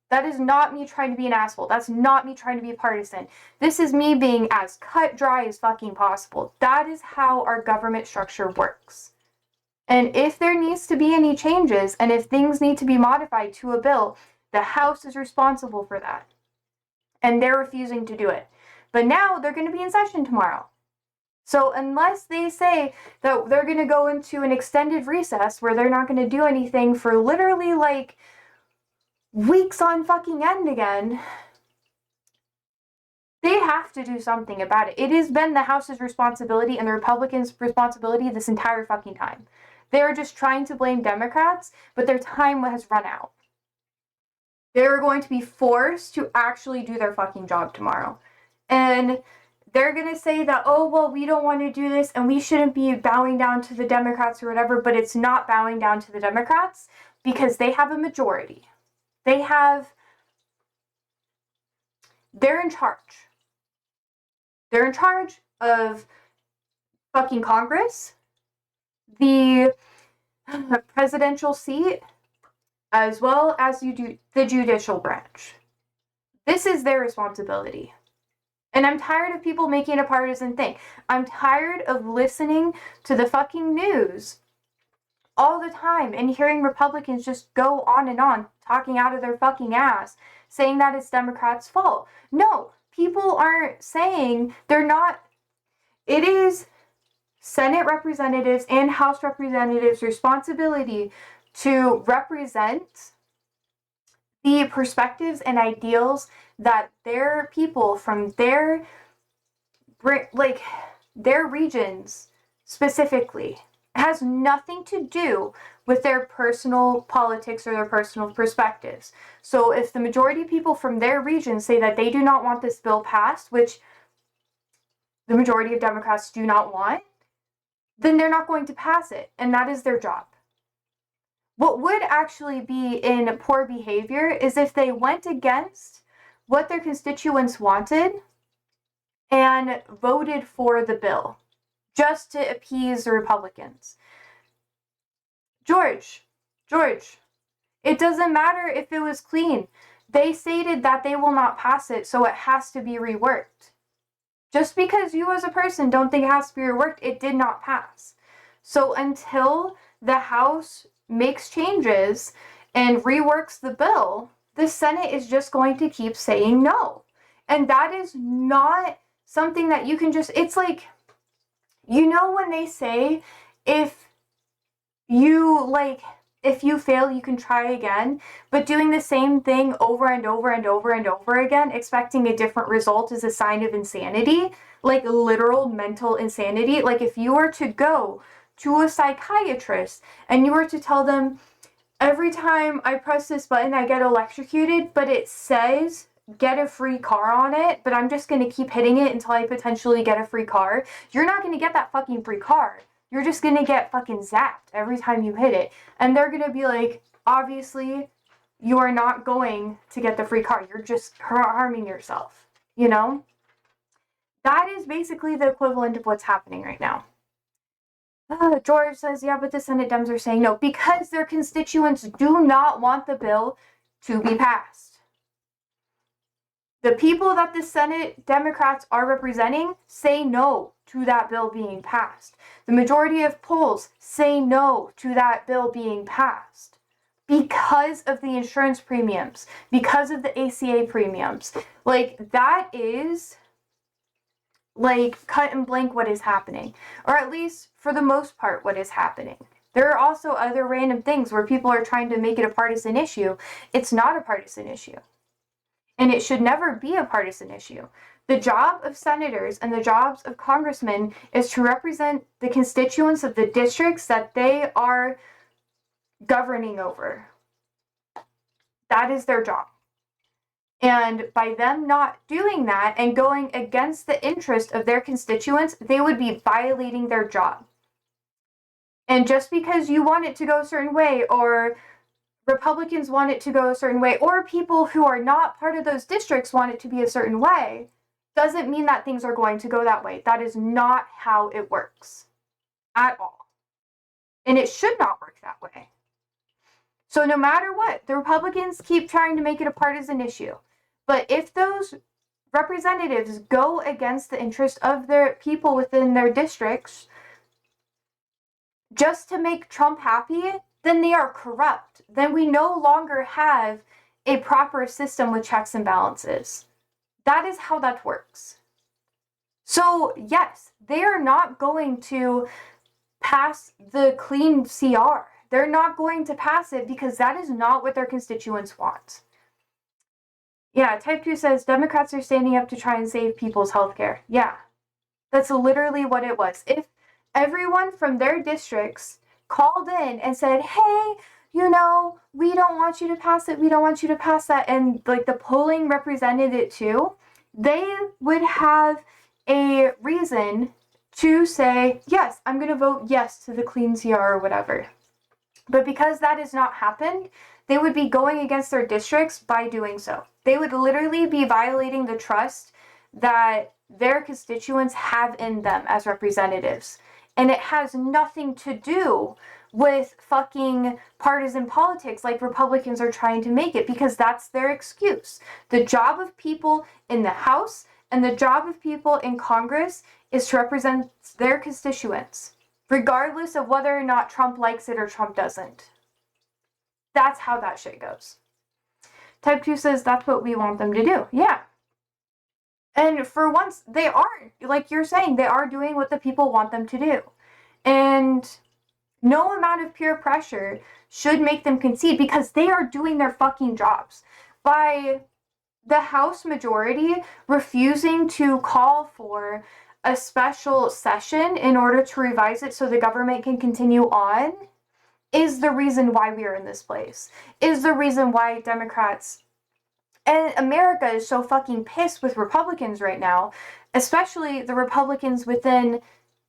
That is not me trying to be an asshole. That's not me trying to be partisan. This is me being as cut dry as fucking possible. That is how our government structure works. And if there needs to be any changes, and if things need to be modified to a bill, the House is responsible for that. And they're refusing to do it. But now they're going to be in session tomorrow. So unless they say that they're going to go into an extended recess where they're not going to do anything for literally like weeks on fucking end again, they have to do something about it. It has been the House's responsibility and the Republicans' responsibility this entire fucking time. They're just trying to blame Democrats, but their time has run out. They're going to be forced to actually do their fucking job tomorrow. And they're going to say that, oh, well, we don't want to do this and we shouldn't be bowing down to the Democrats or whatever, but it's not bowing down to the Democrats because they have a majority. They're in charge. They're in charge of fucking Congress, the presidential seat, as well as the judicial branch. This is their responsibility. And I'm tired of people making it a partisan thing. I'm tired of listening to the fucking news all the time and hearing Republicans just go on and on, talking out of their fucking ass, saying that it's Democrats' fault. No, people aren't saying they're not. It is Senate representatives and House representatives' responsibility to represent the perspectives and ideals that their people from their regions specifically, has nothing to do with their personal politics or their personal perspectives. So if the majority of people from their region say that they do not want this bill passed, which the majority of Democrats do not want, then they're not going to pass it, and that is their job. What would actually be in poor behavior is if they went against what their constituents wanted and voted for the bill just to appease the Republicans. George, it doesn't matter if it was clean. They stated that they will not pass it, so it has to be reworked. Just because you as a person don't think it has to be reworked, it did not pass. So until the House makes changes and reworks the bill, the Senate is just going to keep saying no. And that is not something that you can just, it's like, you know, when they say, if you fail, you can try again, but doing the same thing over and over and over and over again, expecting a different result, is a sign of insanity, like literal mental insanity. Like if you were to go to a psychiatrist and you were to tell them, every time I press this button, I get electrocuted, but it says get a free car on it, but I'm just going to keep hitting it until I potentially get a free car, you're not going to get that fucking free car. You're just going to get fucking zapped every time you hit it. And they're going to be like, obviously, you are not going to get the free car. You're just harming yourself, you know? That is basically the equivalent of what's happening right now. George says, yeah, but the Senate Dems are saying no because their constituents do not want the bill to be passed. The people that the Senate Democrats are representing say no to that bill being passed. The majority of polls say no to that bill being passed because of the insurance premiums, because of the ACA premiums. Like, that is, like, cut and blank what is happening. Or at least, for the most part, what is happening. There are also other random things where people are trying to make it a partisan issue. It's not a partisan issue. And it should never be a partisan issue. The job of senators and the jobs of congressmen is to represent the constituents of the districts that they are governing over. That is their job. And by them not doing that and going against the interest of their constituents, they would be violating their job. And just because you want it to go a certain way, or Republicans want it to go a certain way, or people who are not part of those districts want it to be a certain way, doesn't mean that things are going to go that way. That is not how it works at all. And it should not work that way. So no matter what, the Republicans keep trying to make it a partisan issue. But if those representatives go against the interest of their people within their districts just to make Trump happy, then they are corrupt. Then we no longer have a proper system with checks and balances. That is how that works. So yes, they are not going to pass the clean CR. They're not going to pass it because that is not what their constituents want. Yeah, Type 2 says Democrats are standing up to try and save people's health care. Yeah, that's literally what it was. If everyone from their districts called in and said, hey, you know, we don't want you to pass it, we don't want you to pass that, and like the polling represented it too, they would have a reason to say, yes, I'm going to vote yes to the clean CR or whatever. But because that has not happened, they would be going against their districts by doing so. They would literally be violating the trust that their constituents have in them as representatives. And it has nothing to do with fucking partisan politics like Republicans are trying to make it, because that's their excuse. The job of people in the House and the job of people in Congress is to represent their constituents, regardless of whether or not Trump likes it or Trump doesn't. That's how that shit goes. Type 2 says that's what we want them to do. Yeah. And for once, they are, like you're saying, they are doing what the people want them to do. And no amount of peer pressure should make them concede, because they are doing their fucking jobs. By the House majority refusing to call for a special session in order to revise it so the government can continue on, is the reason why we are in this place. Is the reason why Democrats and America is so fucking pissed with Republicans right now, especially the Republicans within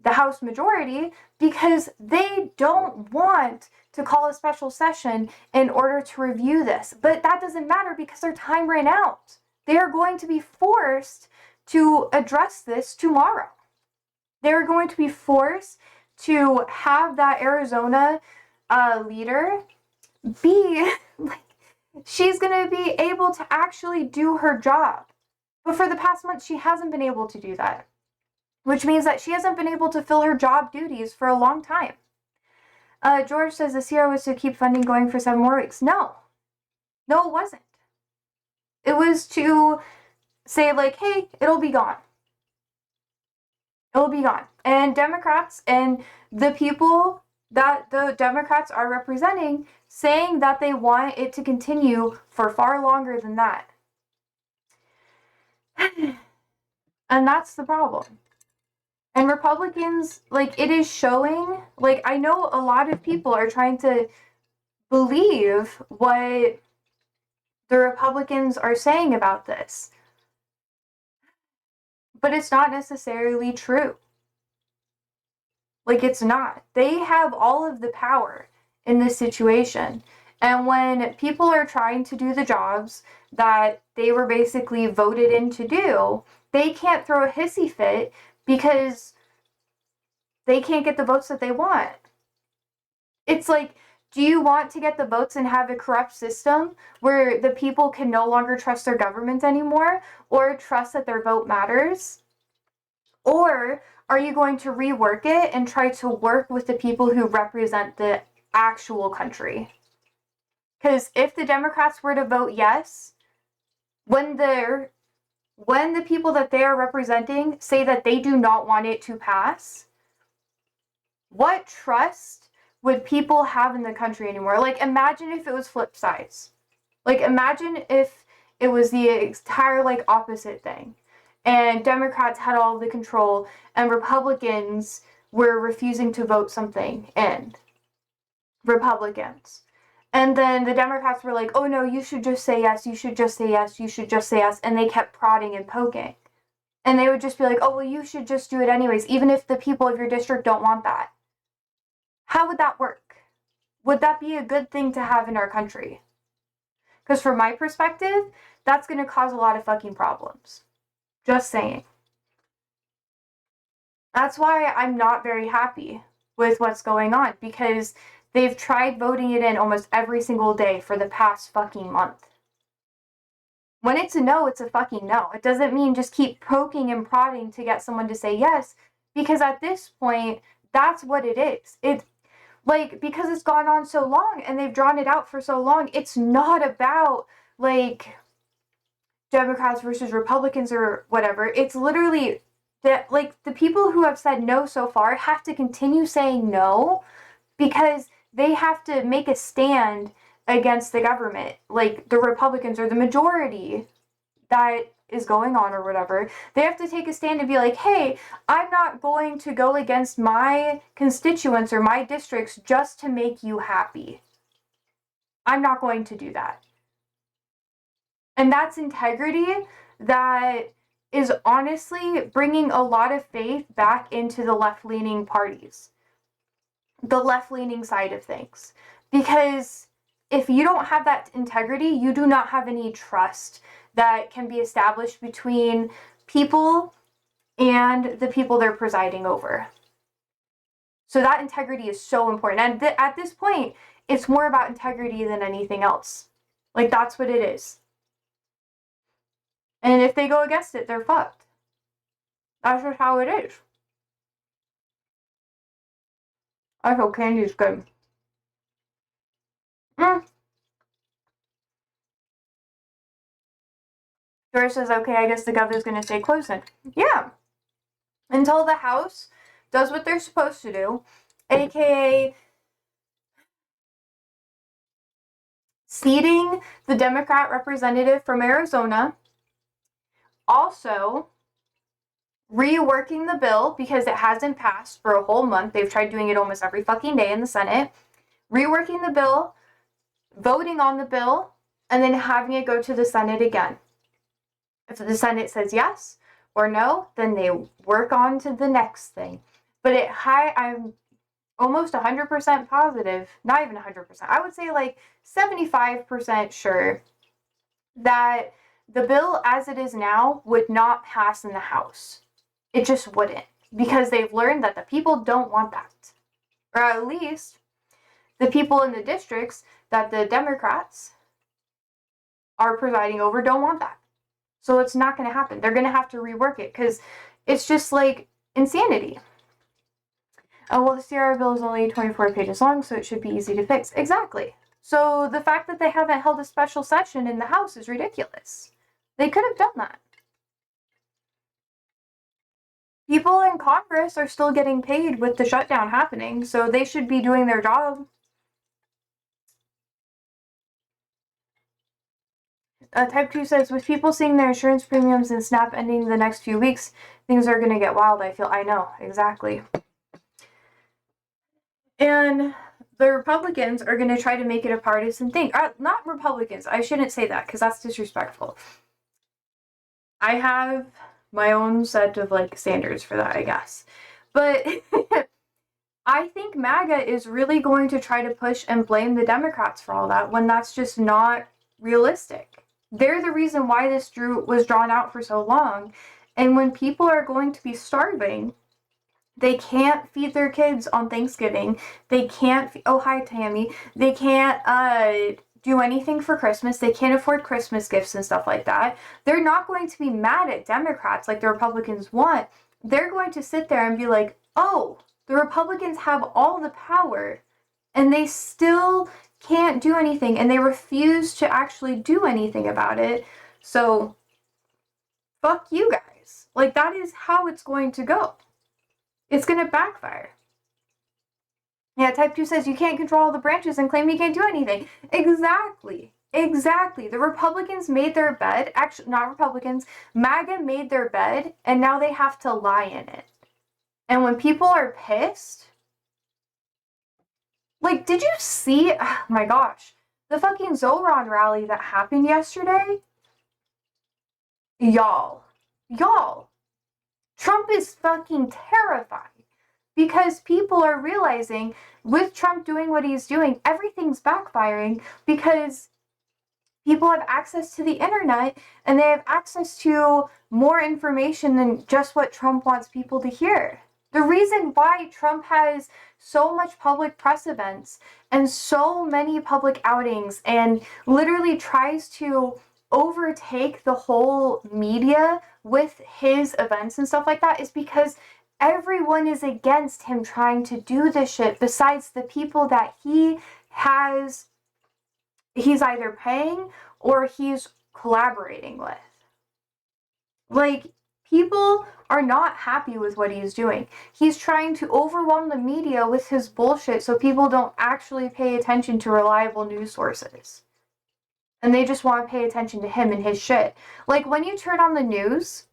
the House majority, because they don't want to call a special session in order to review this. But that doesn't matter because their time ran out. They are going to be forced to address this tomorrow. They're going to be forced to have that Arizona leader be like, she's going to be able to actually do her job. But for the past month, she hasn't been able to do that, which means that she hasn't been able to fill her job duties for a long time. George says the CR was to keep funding going for 7 more weeks. No, it wasn't. It was to say, like, hey, it'll be gone. It'll be gone. And Democrats and the people that the Democrats are representing saying that they want it to continue for far longer than that. And that's the problem. And Republicans, like, it is showing, like, I know a lot of people are trying to believe what the Republicans are saying about this. But it's not necessarily true. Like, it's not. They have all of the power in this situation. And when people are trying to do the jobs that they were basically voted in to do, they can't throw a hissy fit because they can't get the votes that they want. It's like, do you want to get the votes and have a corrupt system where the people can no longer trust their government anymore or trust that their vote matters? Or are you going to rework it and try to work with the people who represent the actual country? Because if the Democrats were to vote yes, when the people that they are representing say that they do not want it to pass, what trust would people have in the country anymore? Like, imagine if it was flip sides. Like, imagine if it was the entire, like, opposite thing. And Democrats had all the control, and Republicans were refusing to vote something in. Republicans. And then the Democrats were like, oh no, you should just say yes, you should just say yes, you should just say yes. And they kept prodding and poking. And they would just be like, oh, well, you should just do it anyways, even if the people of your district don't want that. How would that work? Would that be a good thing to have in our country? Because from my perspective, that's going to cause a lot of fucking problems. Just saying. That's why I'm not very happy with what's going on, because they've tried voting it in almost every single day for the past fucking month. When it's a no, it's a fucking no. It doesn't mean just keep poking and prodding to get someone to say yes, because at this point, that's what it is. It's like, because it's gone on so long and they've drawn it out for so long, it's not about, like, Democrats versus Republicans or whatever. It's literally that, like, the people who have said no so far have to continue saying no because they have to make a stand against the government. Like, the Republicans or the majority that is going on or whatever, they have to take a stand and be like, hey, I'm not going to go against my constituents or my districts just to make you happy. I'm not going to do that. And that's integrity that is honestly bringing a lot of faith back into the left-leaning parties, the left-leaning side of things. Because if you don't have that integrity, you do not have any trust that can be established between people and the people they're presiding over. So that integrity is so important. And at this point, it's more about integrity than anything else. Like, that's what it is. And if they go against it, they're fucked. That's just how it is. I hope candy's good. Doris says, okay, I guess the governor's going to stay closed then. Yeah. Until the House does what they're supposed to do, aka seating the Democrat representative from Arizona, also reworking the bill because it hasn't passed for a whole month. They've tried doing it almost every fucking day in the Senate. Reworking the bill, voting on the bill, and then having it go to the Senate again. If the Senate says yes or no, then they work on to the next thing. But I'm almost 100% positive, not even 100%, I would say like 75% sure that the bill as it is now would not pass in the House. It just wouldn't, because they've learned that the people don't want that. Or at least the people in the districts that the Democrats are presiding over don't want that. So it's not going to happen. They're going to have to rework it because it's just like insanity. Oh, well, the CR bill is only 24 pages long, so it should be easy to fix. Exactly. So the fact that they haven't held a special session in the House is ridiculous. They could have done that. People in Congress are still getting paid with the shutdown happening, so they should be doing their job. Type 2 says, with people seeing their insurance premiums and SNAP ending the next few weeks, things are going to get wild, I feel. I know, exactly. And the Republicans are going to try to make it a partisan thing. Not Republicans. I shouldn't say that because that's disrespectful. I have my own set of, like, standards for that, I guess. But I think MAGA is really going to try to push and blame the Democrats for all that when that's just not realistic. They're the reason why this was drawn out for so long. And when people are going to be starving, they can't feed their kids on Thanksgiving. They can't, oh, hi, Tammy. They can't do anything for Christmas. They can't afford Christmas gifts and stuff like that. They're not going to be mad at Democrats like the Republicans want. They're going to sit there and be like, oh, the Republicans have all the power and they still can't do anything, and they refuse to actually do anything about it. So, fuck you guys. Like, that is how it's going to go. It's going to backfire. Yeah, Type 2 says you can't control all the branches and claim you can't do anything. Exactly. Exactly. The Republicans made their bed. Actually, not Republicans. MAGA made their bed, and now they have to lie in it. And when people are pissed, like, did you see, oh my gosh, the fucking Zoran rally that happened yesterday? Y'all, Trump is fucking terrified because people are realizing with Trump doing what he's doing, everything's backfiring because people have access to the internet and they have access to more information than just what Trump wants people to hear. The reason why Trump has so much public press events and so many public outings and literally tries to overtake the whole media with his events and stuff like that is because everyone is against him trying to do this shit besides the people that he's either paying or he's collaborating with. Like, people are not happy with what he's doing. He's trying to overwhelm the media with his bullshit so people don't actually pay attention to reliable news sources. And they just want to pay attention to him and his shit. Like, when you turn on the news,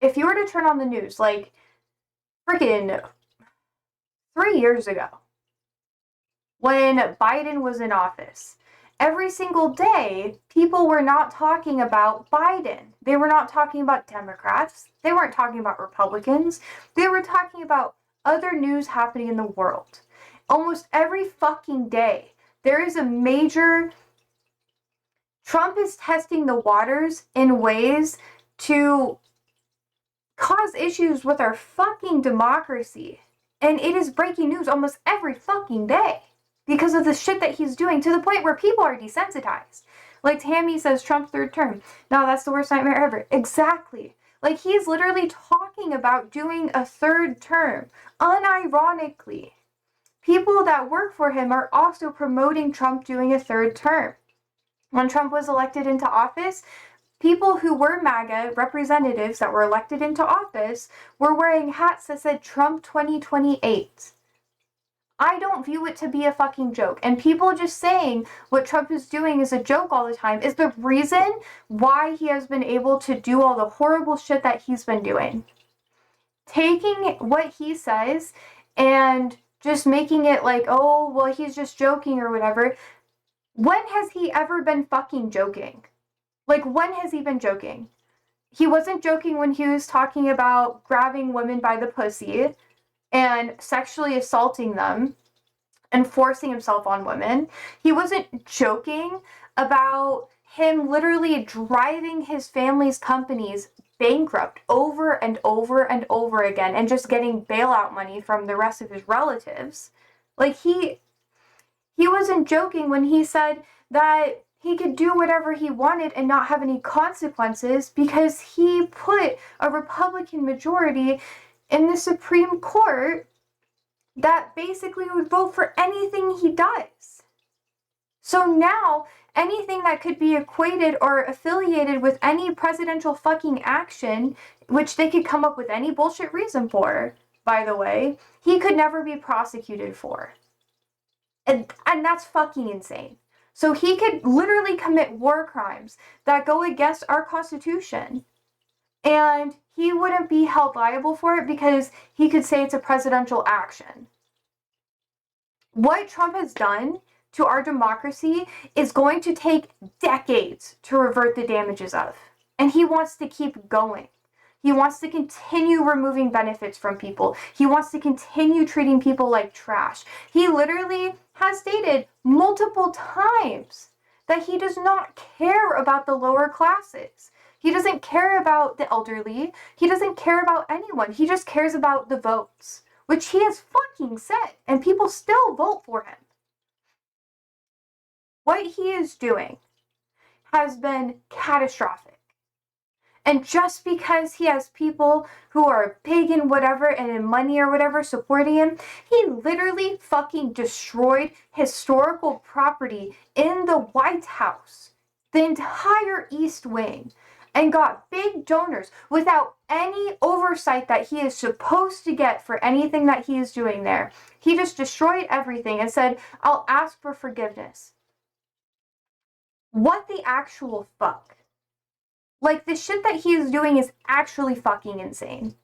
if you were to turn on the news, like, freaking 3 years ago, when Biden was in office, every single day, people were not talking about Biden. They were not talking about Democrats. They weren't talking about Republicans. They were talking about other news happening in the world. Almost every fucking day, there is a major... Trump is testing the waters in ways to cause issues with our fucking democracy. And it is breaking news almost every fucking day because of the shit that he's doing, to the point where people are desensitized. Like Tammy says, Trump third term. No, that's the worst nightmare ever. Exactly. Like, he's literally talking about doing a third term. Unironically, people that work for him are also promoting Trump doing a third term. When Trump was elected into office, people who were MAGA representatives that were elected into office were wearing hats that said Trump 2028. I don't view it to be a fucking joke. And people just saying what Trump is doing is a joke all the time is the reason why he has been able to do all the horrible shit that he's been doing. Taking what he says and just making it like, oh, well, he's just joking or whatever. When has he ever been fucking joking? Like, when has he been joking? He wasn't joking when he was talking about grabbing women by the pussy and sexually assaulting them and forcing himself on women. He wasn't joking about him literally driving his family's companies bankrupt over and over and over again and just getting bailout money from the rest of his relatives. Like, he wasn't joking when he said that he could do whatever he wanted and not have any consequences because he put a Republican majority in the Supreme Court that basically would vote for anything he does. So now, anything that could be equated or affiliated with any presidential fucking action, which they could come up with any bullshit reason for, by the way, he could never be prosecuted for. And that's fucking insane. So he could literally commit war crimes that go against our Constitution, and he wouldn't be held liable for it because he could say it's a presidential action. What Trump has done to our democracy is going to take decades to revert the damages of. And he wants to keep going. He wants to continue removing benefits from people. He wants to continue treating people like trash. He literally has stated multiple times that he does not care about the lower classes. He doesn't care about the elderly. He doesn't care about anyone. He just cares about the votes, which he has fucking said, and people still vote for him. What he is doing has been catastrophic. And just because he has people who are big in whatever and in money or whatever supporting him, he literally fucking destroyed historical property in the White House, the entire East Wing, and got big donors without any oversight that he is supposed to get for anything that he is doing there. He just destroyed everything and said, I'll ask for forgiveness. What the actual fuck? Like, the shit that he is doing is actually fucking insane.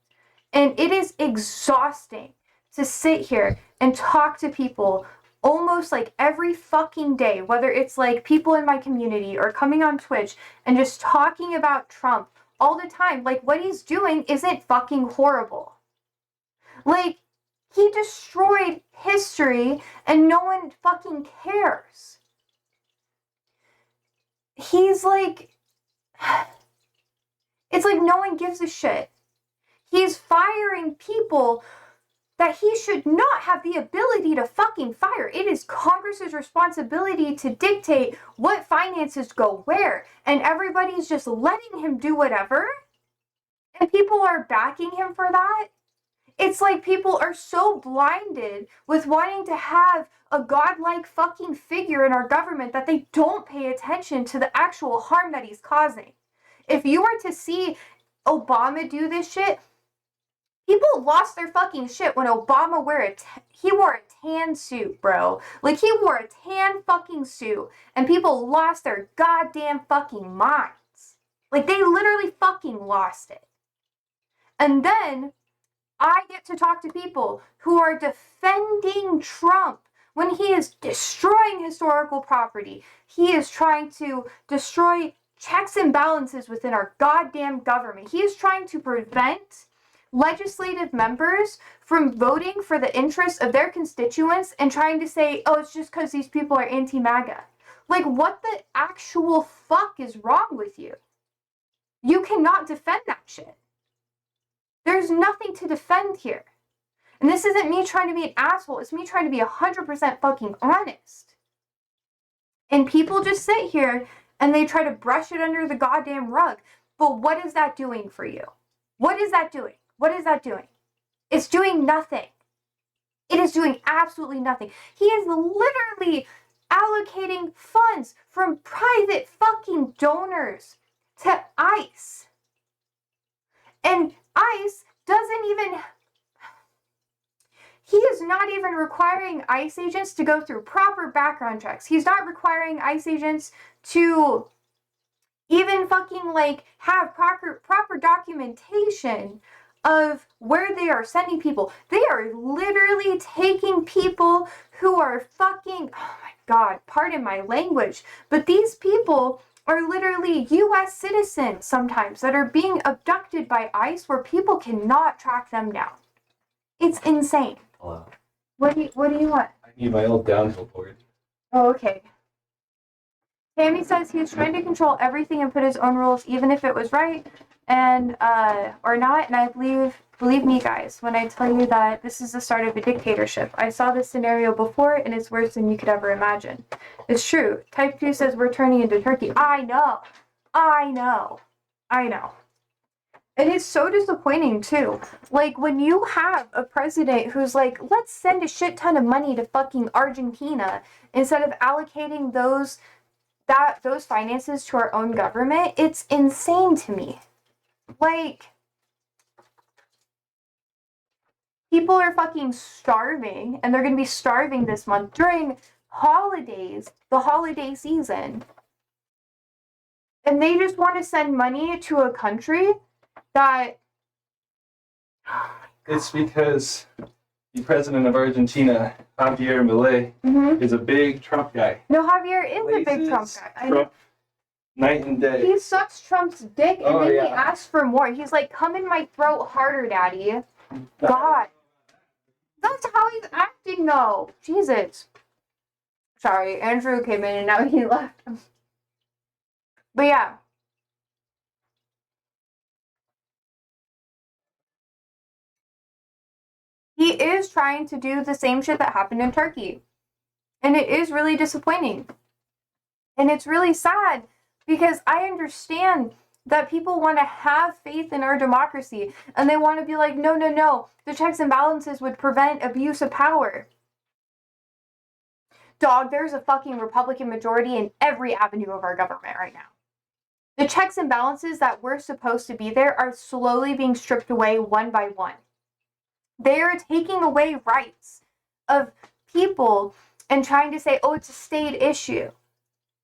And it is exhausting to sit here and talk to people almost like every fucking day, whether it's like people in my community or coming on Twitch and just talking about Trump all the time. Like, what he's doing isn't fucking horrible. Like, he destroyed history and no one fucking cares. He's like... It's like no one gives a shit. He's firing people that he should not have the ability to fucking fire. It is Congress's responsibility to dictate what finances go where. And everybody's just letting him do whatever. And people are backing him for that. It's like people are so blinded with wanting to have a godlike fucking figure in our government that they don't pay attention to the actual harm that he's causing. If you were to see Obama do this shit, people lost their fucking shit when Obama he wore a tan suit, bro. Like, he wore a tan fucking suit, and people lost their goddamn fucking minds. Like, they literally fucking lost it. And then I get to talk to people who are defending Trump when he is destroying historical property. He is trying to destroy checks and balances within our goddamn government. He is trying to prevent legislative members from voting for the interests of their constituents and trying to say, oh, it's just because these people are anti-MAGA. Like, what the actual fuck is wrong with you? You cannot defend that shit. There's nothing to defend here. And this isn't me trying to be an asshole. It's me trying to be 100% fucking honest. And people just sit here and they try to brush it under the goddamn rug. But what is that doing for you? What is that doing? What is that doing? It's doing nothing. It is doing absolutely nothing. He is literally allocating funds from private fucking donors to ICE. And ICE doesn't even... He is not even requiring ICE agents to go through proper background checks. He's not requiring ICE agents to even fucking, like, have proper documentation of where they are sending people. They are literally taking people who are fucking, oh my god, pardon my language, but these people are literally U.S. citizens sometimes that are being abducted by ICE where people cannot track them down. It's insane. Hello. What do you want? I need my old downhill board. Oh, okay. Tammy says he was trying to control everything and put his own rules, even if it was right and or not. And I believe me, guys, when I tell you that this is the start of a dictatorship. I saw this scenario before, and it's worse than you could ever imagine. It's true. Type 2 says we're turning into Turkey. I know. And it's so disappointing too. Like when you have a president who's like, let's send a shit ton of money to fucking Argentina instead of allocating those finances to our own government, it's insane to me. Like, people are fucking starving, and they're gonna be starving this month during holidays, the holiday season. And they just want to send money to a country that... It's because the president of Argentina, Javier Milei, is a big Trump guy. No, Javier is a big Trump guy. Trump night and day. He sucks Trump's dick, and then he asks for more. He's like, come in my throat harder, daddy. God. That's how he's acting, though. Jesus. Sorry, Andrew came in and now he left. But yeah. He is trying to do the same shit that happened in Turkey. And it is really disappointing. And it's really sad because I understand that people want to have faith in our democracy and they want to be like, no, no, no, the checks and balances would prevent abuse of power. Dog, there's a fucking Republican majority in every avenue of our government right now. The checks and balances that were supposed to be there are slowly being stripped away one by one. They are taking away rights of people and trying to say, oh, it's a state issue.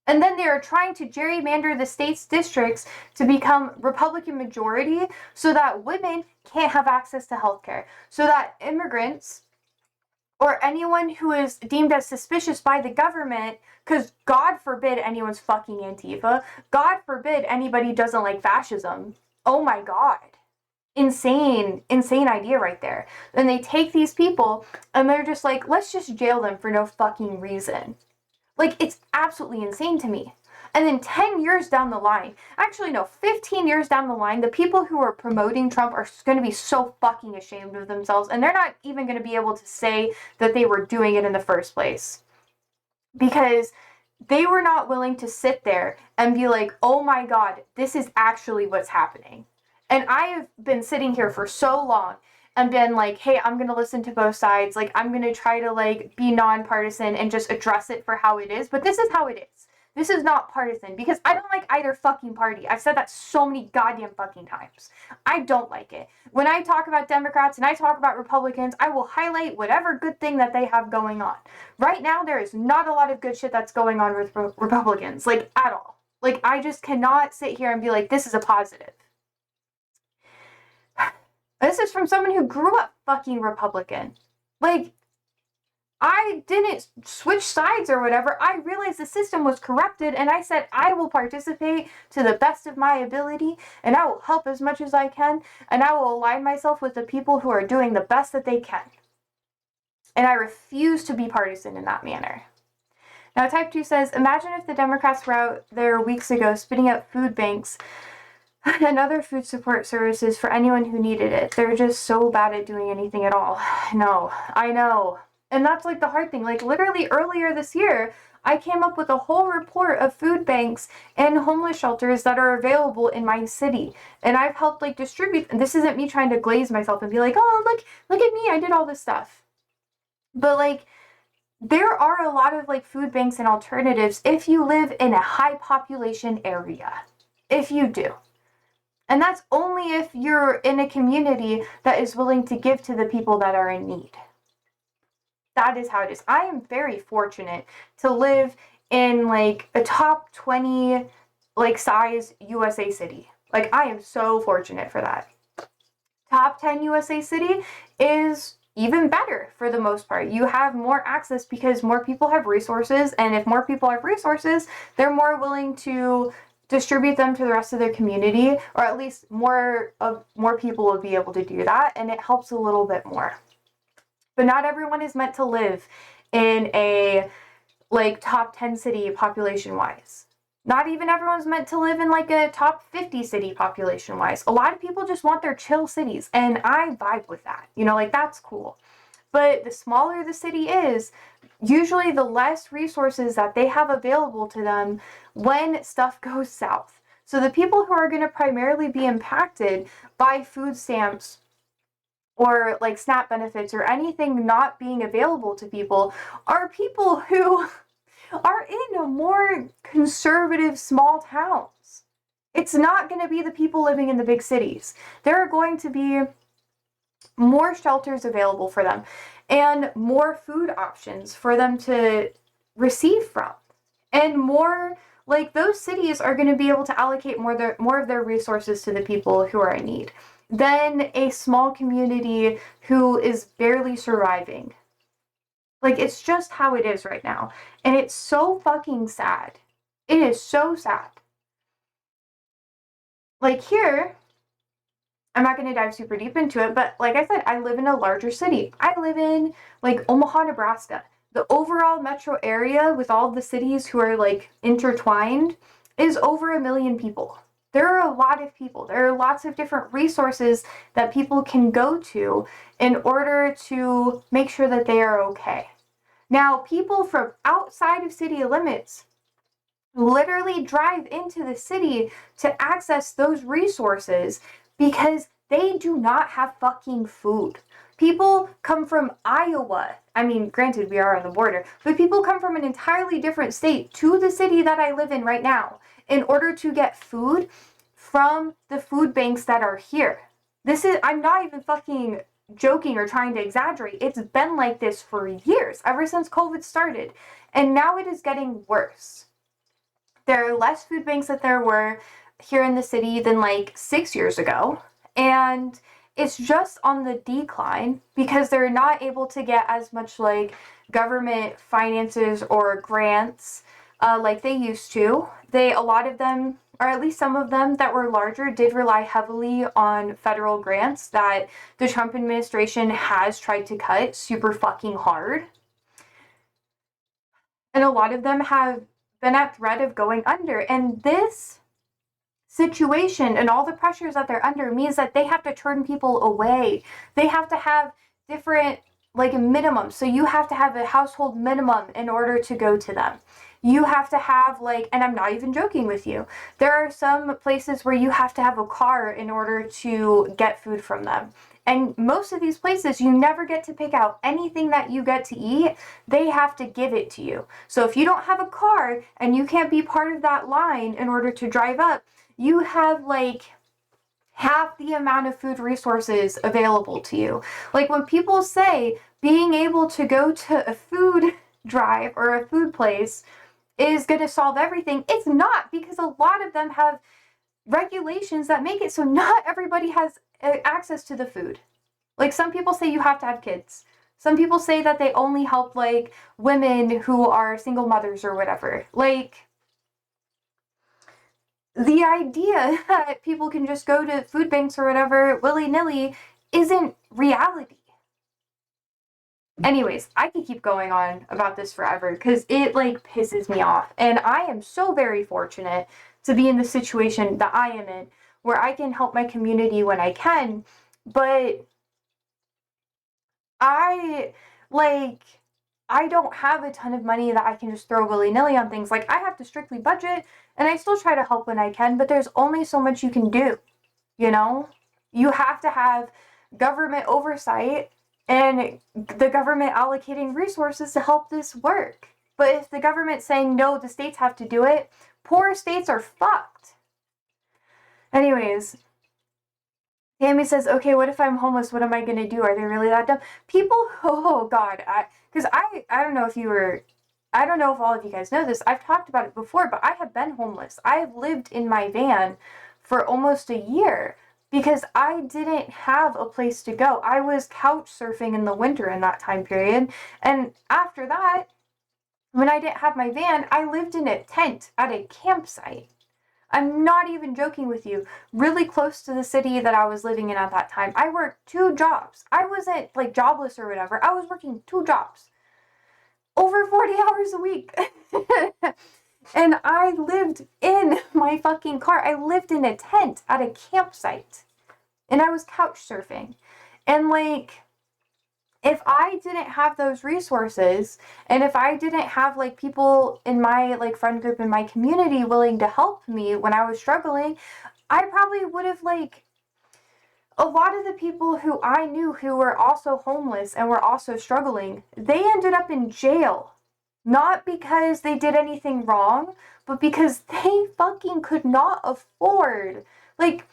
And then they are trying to gerrymander the state's districts to become Republican majority so that women can't have access to healthcare, so that immigrants or anyone who is deemed as suspicious by the government, because God forbid anyone's fucking Antifa, God forbid anybody doesn't like fascism. Oh my God. Insane idea right there. Then they take these people and they're just like, let's just jail them for no fucking reason. Like, it's absolutely insane to me. And then 10 years down the line, actually no, 15 years down the line, the people who are promoting Trump are going to be so fucking ashamed of themselves, and they're not even going to be able to say that they were doing it in the first place. Because they were not willing to sit there and be like, oh my God, this is actually what's happening. And I have been sitting here for so long and been like, hey, I'm going to listen to both sides. Like, I'm going to try to, like, be nonpartisan and just address it for how it is. But this is how it is. This is not partisan because I don't like either fucking party. I've said that so many goddamn fucking times. I don't like it. When I talk about Democrats and I talk about Republicans, I will highlight whatever good thing that they have going on. Right now, there is not a lot of good shit that's going on with Republicans, like, at all. Like, I just cannot sit here and be like, this is a positive. This is from someone who grew up fucking Republican. Like, I didn't switch sides or whatever. I realized the system was corrupted, and I said I will participate to the best of my ability, and I will help as much as I can, and I will align myself with the people who are doing the best that they can. And I refuse to be partisan in that manner. Now, Type 2 says, imagine if the Democrats were out there weeks ago spitting up food banks and other food support services for anyone who needed it. They're just so bad at doing anything at all. No, I know. And that's like the hard thing. Like literally earlier this year, I came up with a whole report of food banks and homeless shelters that are available in my city. And I've helped like distribute, and this isn't me trying to glaze myself and be like, oh, look at me, I did all this stuff. But like, there are a lot of like food banks and alternatives if you live in a high population area. If you do. And that's only if you're in a community that is willing to give to the people that are in need. That is how it is. I am very fortunate to live in like a top 20 like size USA city. Like, I am so fortunate for that. Top 10 USA city is even better for the most part. You have more access because more people have resources, and if more people have resources, they're more willing to distribute them to the rest of their community, or at least more people will be able to do that, and it helps a little bit more. But not everyone is meant to live in a like top 10 city population wise. Not even everyone's meant to live in like a top 50 city population wise. A lot of people just want their chill cities, and I vibe with that. You know, like, that's cool. But the smaller the city is, usually the less resources that they have available to them when stuff goes south. So the people who are going to primarily be impacted by food stamps or like SNAP benefits or anything not being available to people are people who are in a more conservative small towns. It's not going to be the people living in the big cities. There are going to be more shelters available for them and more food options for them to receive from. And more, like, those cities are going to be able to allocate more of their resources to the people who are in need than a small community who is barely surviving. Like, it's just how it is right now. And it's so fucking sad. It is so sad. Like, here, I'm not going to dive super deep into it, but like I said, I live in a larger city. I live in, like, Omaha, Nebraska. The overall metro area with all the cities who are, like, intertwined is over 1 million people. There are a lot of people. There are lots of different resources that people can go to in order to make sure that they are okay. Now, people from outside of city limits literally drive into the city to access those resources because they do not have fucking food. People come from Iowa. I mean, granted, we are on the border, but people come from an entirely different state to the city that I live in right now in order to get food from the food banks that are here. I'm not even fucking joking or trying to exaggerate. It's been like this for years, ever since COVID started. And now it is getting worse. There are less food banks that there were here in the city than like 6 years ago. And it's just on the decline because they're not able to get as much like government finances or grants like they used to. A lot of them, or at least some of them that were larger, did rely heavily on federal grants that the Trump administration has tried to cut super fucking hard. And a lot of them have been at threat of going under. And this situation and all the pressures that they're under means that they have to turn people away. They have to have different, like, minimums. So you have to have a household minimum in order to go to them. You have to have, like, and I'm not even joking with you, there are some places where you have to have a car in order to get food from them. And most of these places, you never get to pick out anything that you get to eat. They have to give it to you. So if you don't have a car and you can't be part of that line in order to drive up, you have like half the amount of food resources available to you. Like when people say being able to go to a food drive or a food place is going to solve everything, it's not, because a lot of them have regulations that make it so not everybody has access to the food. Like some people say you have to have kids. Some people say that they only help like women who are single mothers or whatever. Like the idea that people can just go to food banks or whatever willy-nilly isn't reality. Anyways, I could keep going on about this forever because it like pisses me off. And I am so very fortunate to be in the situation that I am in where I can help my community when I can. But I don't have a ton of money that I can just throw willy-nilly on things. Like I have to strictly budget and I still try to help when I can, but there's only so much you can do, you know? You have to have government oversight and the government allocating resources to help this work. But if the government's saying, no, the states have to do it, poor states are fucked. Anyways, Tammy says, okay, what if I'm homeless? What am I going to do? Are they really that dumb? People, oh God, I don't know if all of you guys know this. I've talked about it before, but I have been homeless. I've lived in my van for almost a year because I didn't have a place to go. I was couch surfing in the winter in that time period. And after that, when I didn't have my van, I lived in a tent at a campsite. I'm not even joking with you. Really close to the city that I was living in at that time. I worked 2 jobs. I wasn't like jobless or whatever. I was working 2 jobs. Over 40 hours a week. And I lived in my fucking car. I lived in a tent at a campsite. And I was couch surfing. And like, if I didn't have those resources, and if I didn't have like people in my like friend group in my community willing to help me when I was struggling, I probably would have like a lot of the people who I knew who were also homeless and were also struggling, they ended up in jail. Not because they did anything wrong, but because they fucking could not afford, like,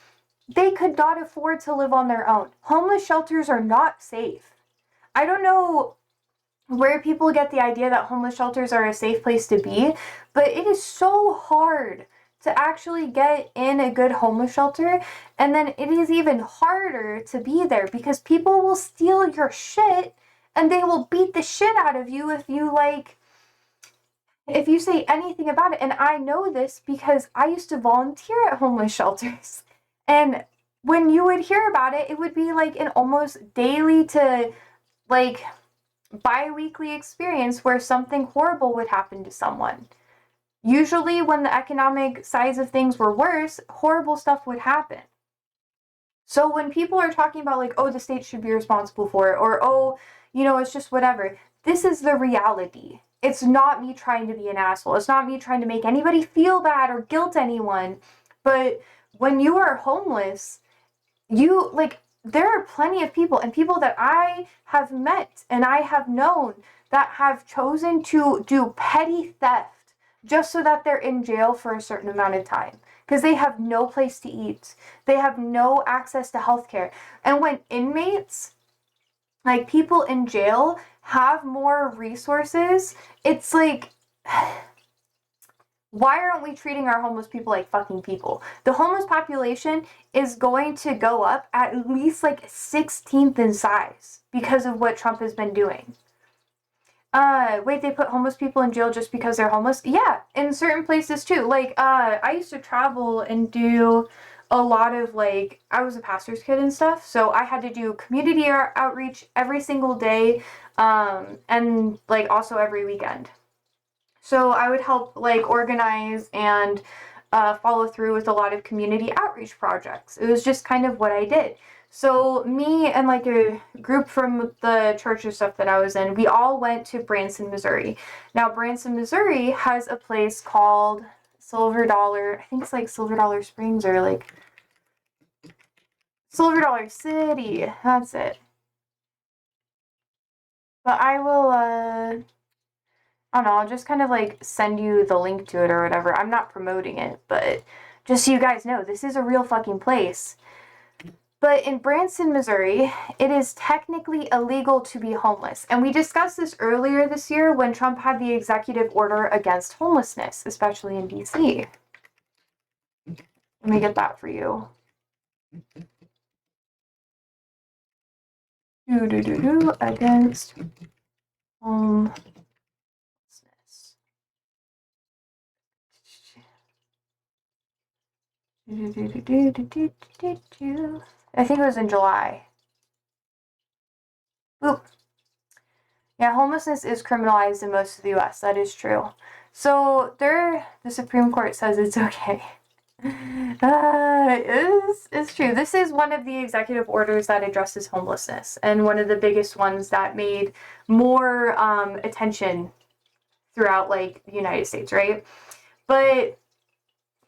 they could not afford to live on their own. Homeless shelters are not safe. I don't know where people get the idea that homeless shelters are a safe place to be, but it is so hard to actually get in a good homeless shelter, and then it is even harder to be there because people will steal your shit and they will beat the shit out of you if you say anything about it. And I know this because I used to volunteer at homeless shelters, and when you would hear about it, it would be like an almost daily to like bi-weekly experience where something horrible would happen to someone. Usually when the economic sides of things were worse, horrible stuff would happen. So when people are talking about like, oh, the state should be responsible for it, or oh, it's just whatever, this is the reality. It's not me trying to be an asshole. It's not me trying to make anybody feel bad or guilt anyone. But when you are homeless, there are plenty of people and people that I have met and I have known that have chosen to do petty theft just so that they're in jail for a certain amount of time because they have no place to eat. They have no access to healthcare. And when inmates, like people in jail, have more resources, it's like, why aren't we treating our homeless people like fucking people? The homeless population is going to go up at least like 16th in size because of what Trump has been doing. Wait, they put homeless people in jail just because they're homeless? Yeah, in certain places too. Like, I used to travel and do a lot of like, I was a pastor's kid and stuff, so I had to do community outreach every single day, and like also every weekend. So I would help like organize and follow through with a lot of community outreach projects. It was just kind of what I did. So me and like a group from the church and stuff that I was in, we all went to Branson, Missouri. Now Branson, Missouri has a place called Silver Dollar. I think it's like Silver Dollar Springs or like Silver Dollar City. That's it. But I will I don't know, I'll just kind of like send you the link to it or whatever. I'm not promoting it, but just so you guys know, this is a real fucking place. But in Branson, Missouri, it is technically illegal to be homeless. And we discussed this earlier this year when Trump had the executive order against homelessness, especially in DC. Let me get that for you. Against homelessness. I think it was in July. Boop. Yeah, homelessness is criminalized in most of the US. That is true. So the Supreme Court says it's okay. It's true. This is one of the executive orders that addresses homelessness, and one of the biggest ones that made more attention throughout like the United States, right? But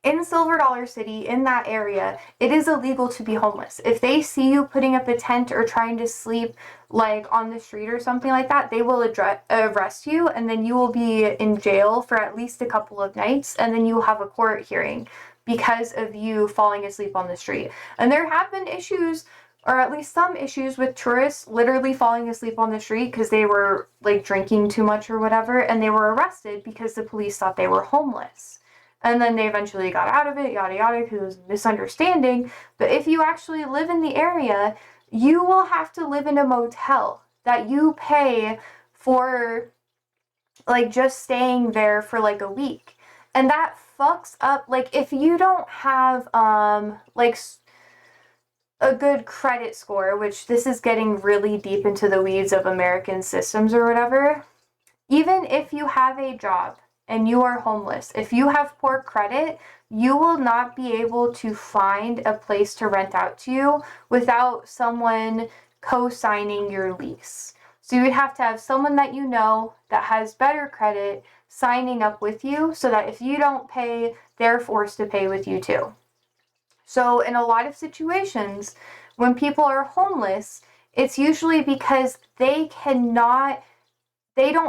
in Silver Dollar City, in that area, it is illegal to be homeless. If they see you putting up a tent or trying to sleep like on the street or something like that, they will arrest you, and then you will be in jail for at least a couple of nights, and then you will have a court hearing because of you falling asleep on the street. And there have been issues, or at least some issues, with tourists literally falling asleep on the street because they were like drinking too much or whatever, and they were arrested because the police thought they were homeless. And then they eventually got out of it, yada yada, because it was a misunderstanding. But if you actually live in the area, you will have to live in a motel that you pay for, like, just staying there for like a week. And that fucks up, like, if you don't have like a good credit score, which this is getting really deep into the weeds of American systems or whatever. Even if you have a job and you are homeless, if you have poor credit, you will not be able to find a place to rent out to you without someone co-signing your lease. So you would have to have someone that you know that has better credit signing up with you so that if you don't pay, they're forced to pay with you too. So in a lot of situations, when people are homeless, it's usually because they don't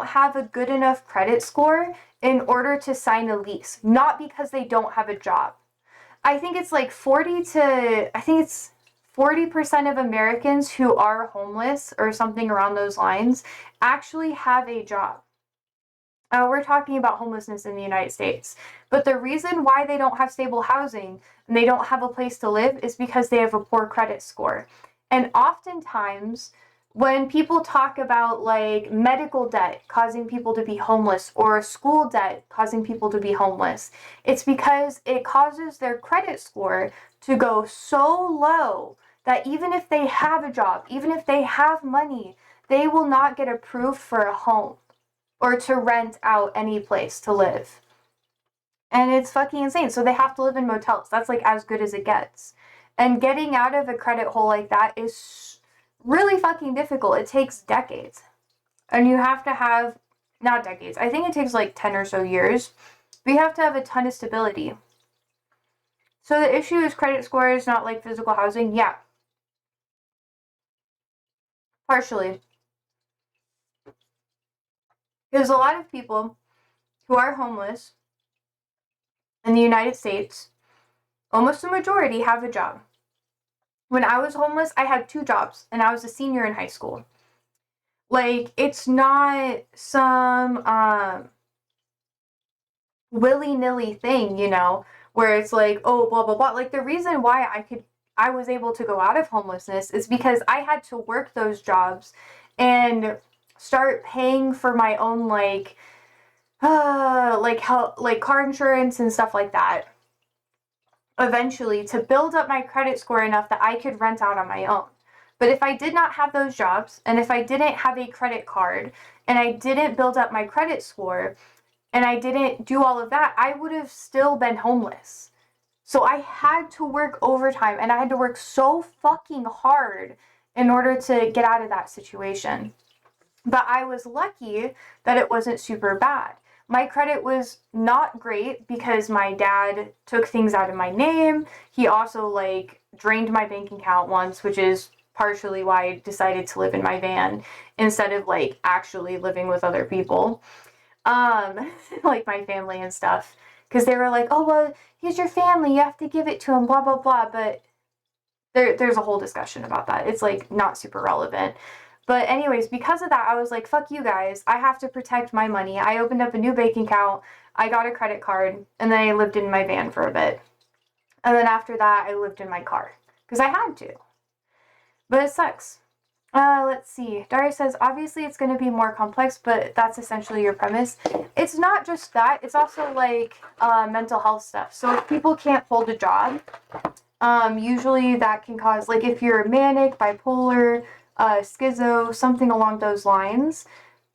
have a good enough credit score in order to sign a lease, not because they don't have a job. I think it's like 40% of Americans who are homeless or something around those lines actually have a job. We're talking about homelessness in the United States. But the reason why they don't have stable housing and they don't have a place to live is because they have a poor credit score. And oftentimes, when people talk about like medical debt causing people to be homeless or school debt causing people to be homeless, it's because it causes their credit score to go so low that even if they have a job, even if they have money, they will not get approved for a home or to rent out any place to live. And it's fucking insane. So they have to live in motels. That's like as good as it gets. And getting out of a credit hole like that is really fucking difficult. It takes decades. And you have to have, not decades, I think it takes like 10 or so years. But you have to have a ton of stability. So the issue is credit scores, not like physical housing. Yeah. Partially. Because a lot of people who are homeless in the United States, almost the majority have a job. When I was homeless, I had 2 jobs, and I was a senior in high school. Like, it's not some willy-nilly thing, you know, where it's like, oh, blah, blah, blah. Like, the reason why I was able to go out of homelessness is because I had to work those jobs and start paying for my own, like car insurance and stuff like that. Eventually, to build up my credit score enough that I could rent out on my own. But if I did not have those jobs, and if I didn't have a credit card, and I didn't build up my credit score, and I didn't do all of that, I would have still been homeless. So I had to work overtime, and I had to work so fucking hard in order to get out of that situation. But I was lucky that it wasn't super bad. My credit was not great because my dad took things out of my name. He also like drained my bank account once, which is partially why I decided to live in my van instead of like actually living with other people. Like my family and stuff. Because they were like, oh, well, he's your family. You have to give it to him, blah, blah, blah. But there's a whole discussion about that. It's like not super relevant. But anyways, because of that, I was like, fuck you guys. I have to protect my money. I opened up a new bank account. I got a credit card. And then I lived in my van for a bit. And then after that, I lived in my car. Because I had to. But it sucks. Let's see. Daria says, obviously it's going to be more complex, but that's essentially your premise. It's not just that. It's also like mental health stuff. So if people can't hold a job, usually that can cause, like if you're manic, bipolar, schizo, something along those lines,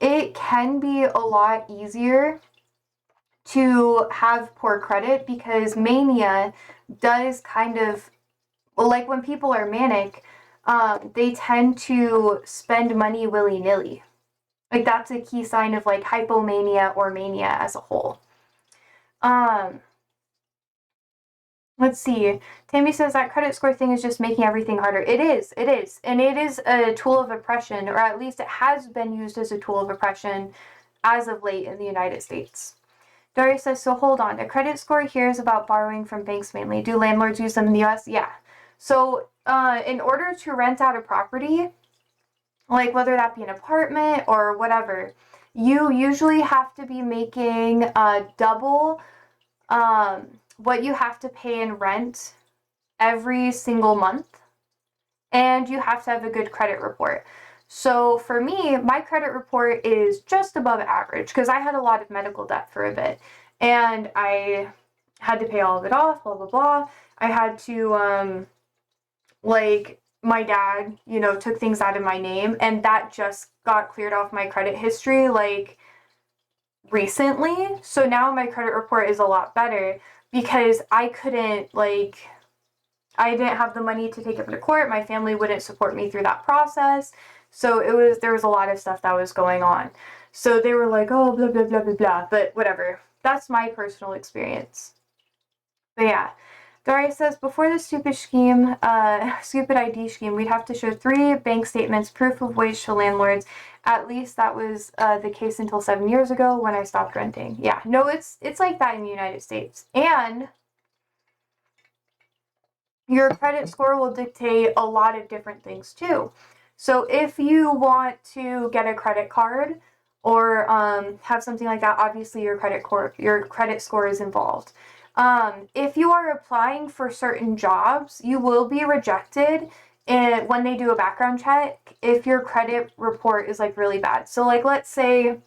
it can be a lot easier to have poor credit because mania does kind of, like when people are manic, they tend to spend money willy-nilly. Like that's a key sign of like hypomania or mania as a whole. Let's see. Tammy says that credit score thing is just making everything harder. It is. And it is a tool of oppression, or at least it has been used as a tool of oppression as of late in the United States. Daria says, so hold on. A credit score here is about borrowing from banks mainly. Do landlords use them in the US? Yeah. So in order to rent out a property, like whether that be an apartment or whatever, you usually have to be making double what you have to pay in rent every single month, and you have to have a good credit report. So for me, my credit report is just above average because I had a lot of medical debt for a bit, and I had to pay all of it off, blah, blah, blah. I had to, like, my dad, you know, took things out of my name, and that just got cleared off my credit history, like, recently. So now my credit report is a lot better because I couldn't, like, I didn't have the money to take it to court. My family wouldn't support me through that process. So there was a lot of stuff that was going on. So they were like, oh, blah, blah, blah, blah, blah. But whatever. That's my personal experience. But yeah. Daria says, before the stupid ID scheme, we'd have to show 3 bank statements, proof of wage to landlords. At least that was the case until 7 years ago when I stopped renting. Yeah, no, it's like that in the United States. And your credit score will dictate a lot of different things too. So if you want to get a credit card or have something like that, obviously your credit score is involved. If you are applying for certain jobs, you will be rejected when they do a background check if your credit report is like really bad. So like, let's say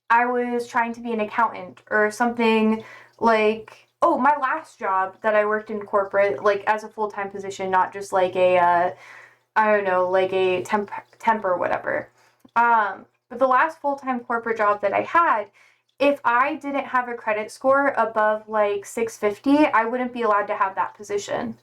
I was trying to be an accountant or something like, oh, my last job that I worked in corporate, like as a full-time position, not just like a, I don't know, like a temp or whatever. But the last full-time corporate job that I had, if I didn't have a credit score above like 650, I wouldn't be allowed to have that position.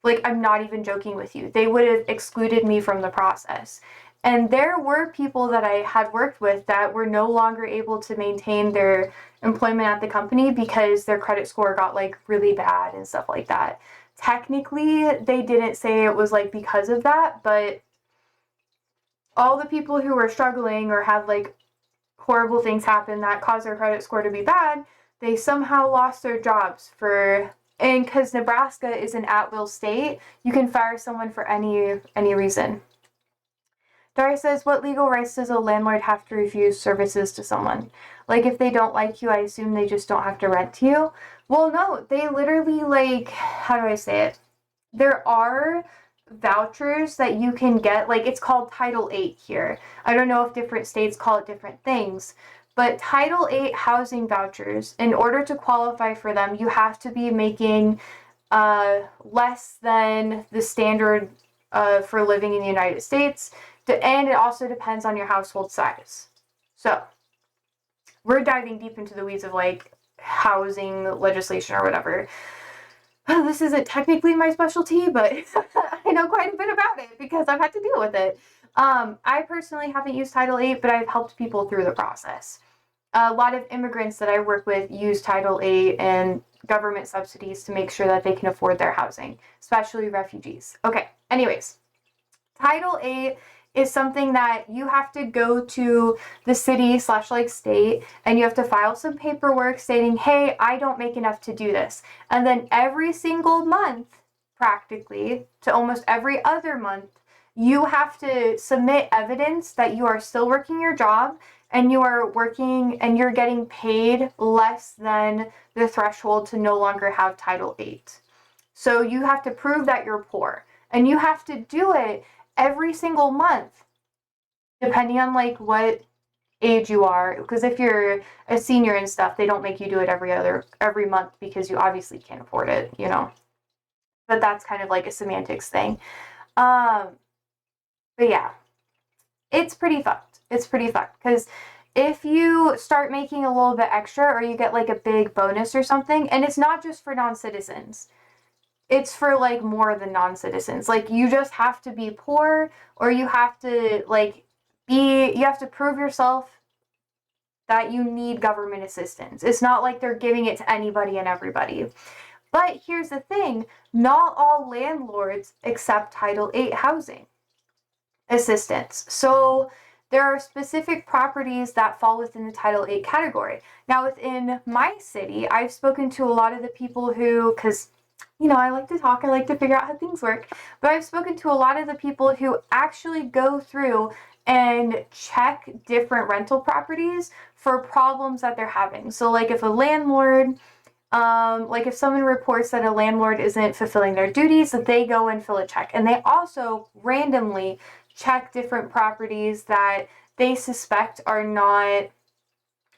Like, I'm not even joking with you. They would have excluded me from the process. And there were people that I had worked with that were no longer able to maintain their employment at the company because their credit score got like really bad and stuff like that. Technically, they didn't say it was like because of that, but all the people who were struggling or had like horrible things happen that caused their credit score to be bad, they somehow lost their jobs and because Nebraska is an at-will state, you can fire someone for any reason. Daria says, what legal rights does a landlord have to refuse services to someone? Like, if they don't like you, I assume they just don't have to rent to you? Well, no, they literally, like, how do I say it? There are vouchers that you can get, like, it's called Title 8 here. I don't know if different states call it different things, but Title 8 housing vouchers, in order to qualify for them, you have to be making less than the standard for living in the United States, and it also depends on your household size. So, we're diving deep into the weeds of like housing legislation or whatever. This isn't technically my specialty, but I know quite a bit about it because I've had to deal with it. I personally haven't used Title 8, but I've helped people through the process. A lot of immigrants that I work with use Title 8 and government subsidies to make sure that they can afford their housing, especially refugees. Okay, anyways, Title 8 is something that you have to go to the city / like state and you have to file some paperwork stating, hey, I don't make enough to do this. And then every single month, practically, to almost every other month, you have to submit evidence that you are still working your job and you are working and you're getting paid less than the threshold to no longer have Title 8. So you have to prove that you're poor. And you have to do it every single month, depending on like what age you are. Because if you're a senior and stuff, they don't make you do it every month because you obviously can't afford it, you know. But that's kind of like a semantics thing. But yeah, it's pretty fucked. It's pretty fucked because if you start making a little bit extra or you get like a big bonus or something, and it's not just for non-citizens, it's for like more than non-citizens. Like, you just have to be poor, or you have to like you have to prove yourself that you need government assistance. It's not like they're giving it to anybody and everybody. But here's the thing, not all landlords accept Title 8 housing assistance. So there are specific properties that fall within the Title 8 category. Now, within my city, I've spoken to a lot of the people who, because you know, I like to talk, I like to figure out how things work, but I've spoken to a lot of the people who actually go through and check different rental properties for problems that they're having. So like if a landlord, like if someone reports that a landlord isn't fulfilling their duties, that they go and fill a check. And they also randomly check different properties that they suspect are not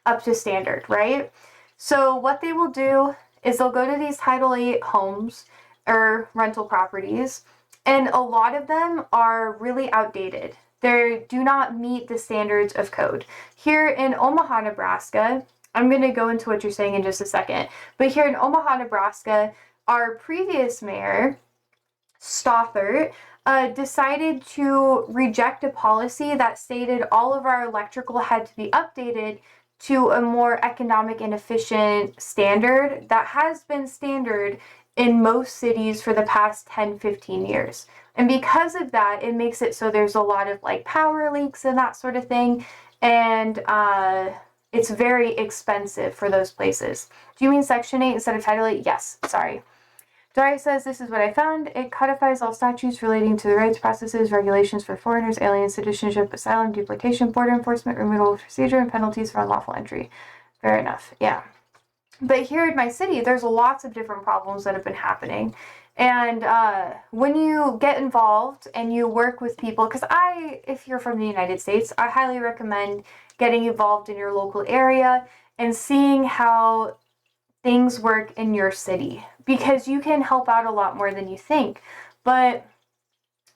up to standard, right? So what they will do is they'll go to these Title 8 homes or rental properties, and a lot of them are really outdated. They do not meet the standards of code. Here in Omaha, Nebraska, I'm going to go into what you're saying in just a second, but here in Omaha, Nebraska, our previous mayor, Stothert, decided to reject a policy that stated all of our electrical had to be updated to a more economic and efficient standard that has been standard in most cities for the past 10-15 years. And because of that, it makes it so there's a lot of like power leaks and that sort of thing. And it's very expensive for those places. Do you mean Section 8 instead of Title 8? Yes, sorry. Daria says, this is what I found. It codifies all statutes relating to the rights, processes, regulations for foreigners, aliens, citizenship, asylum, duplication, border enforcement, removal procedure, and penalties for unlawful entry. Fair enough, yeah. But here in my city, there's lots of different problems that have been happening. And when you get involved and you work with people, because if you're from the United States, I highly recommend getting involved in your local area and seeing how things work in your city, because you can help out a lot more than you think. But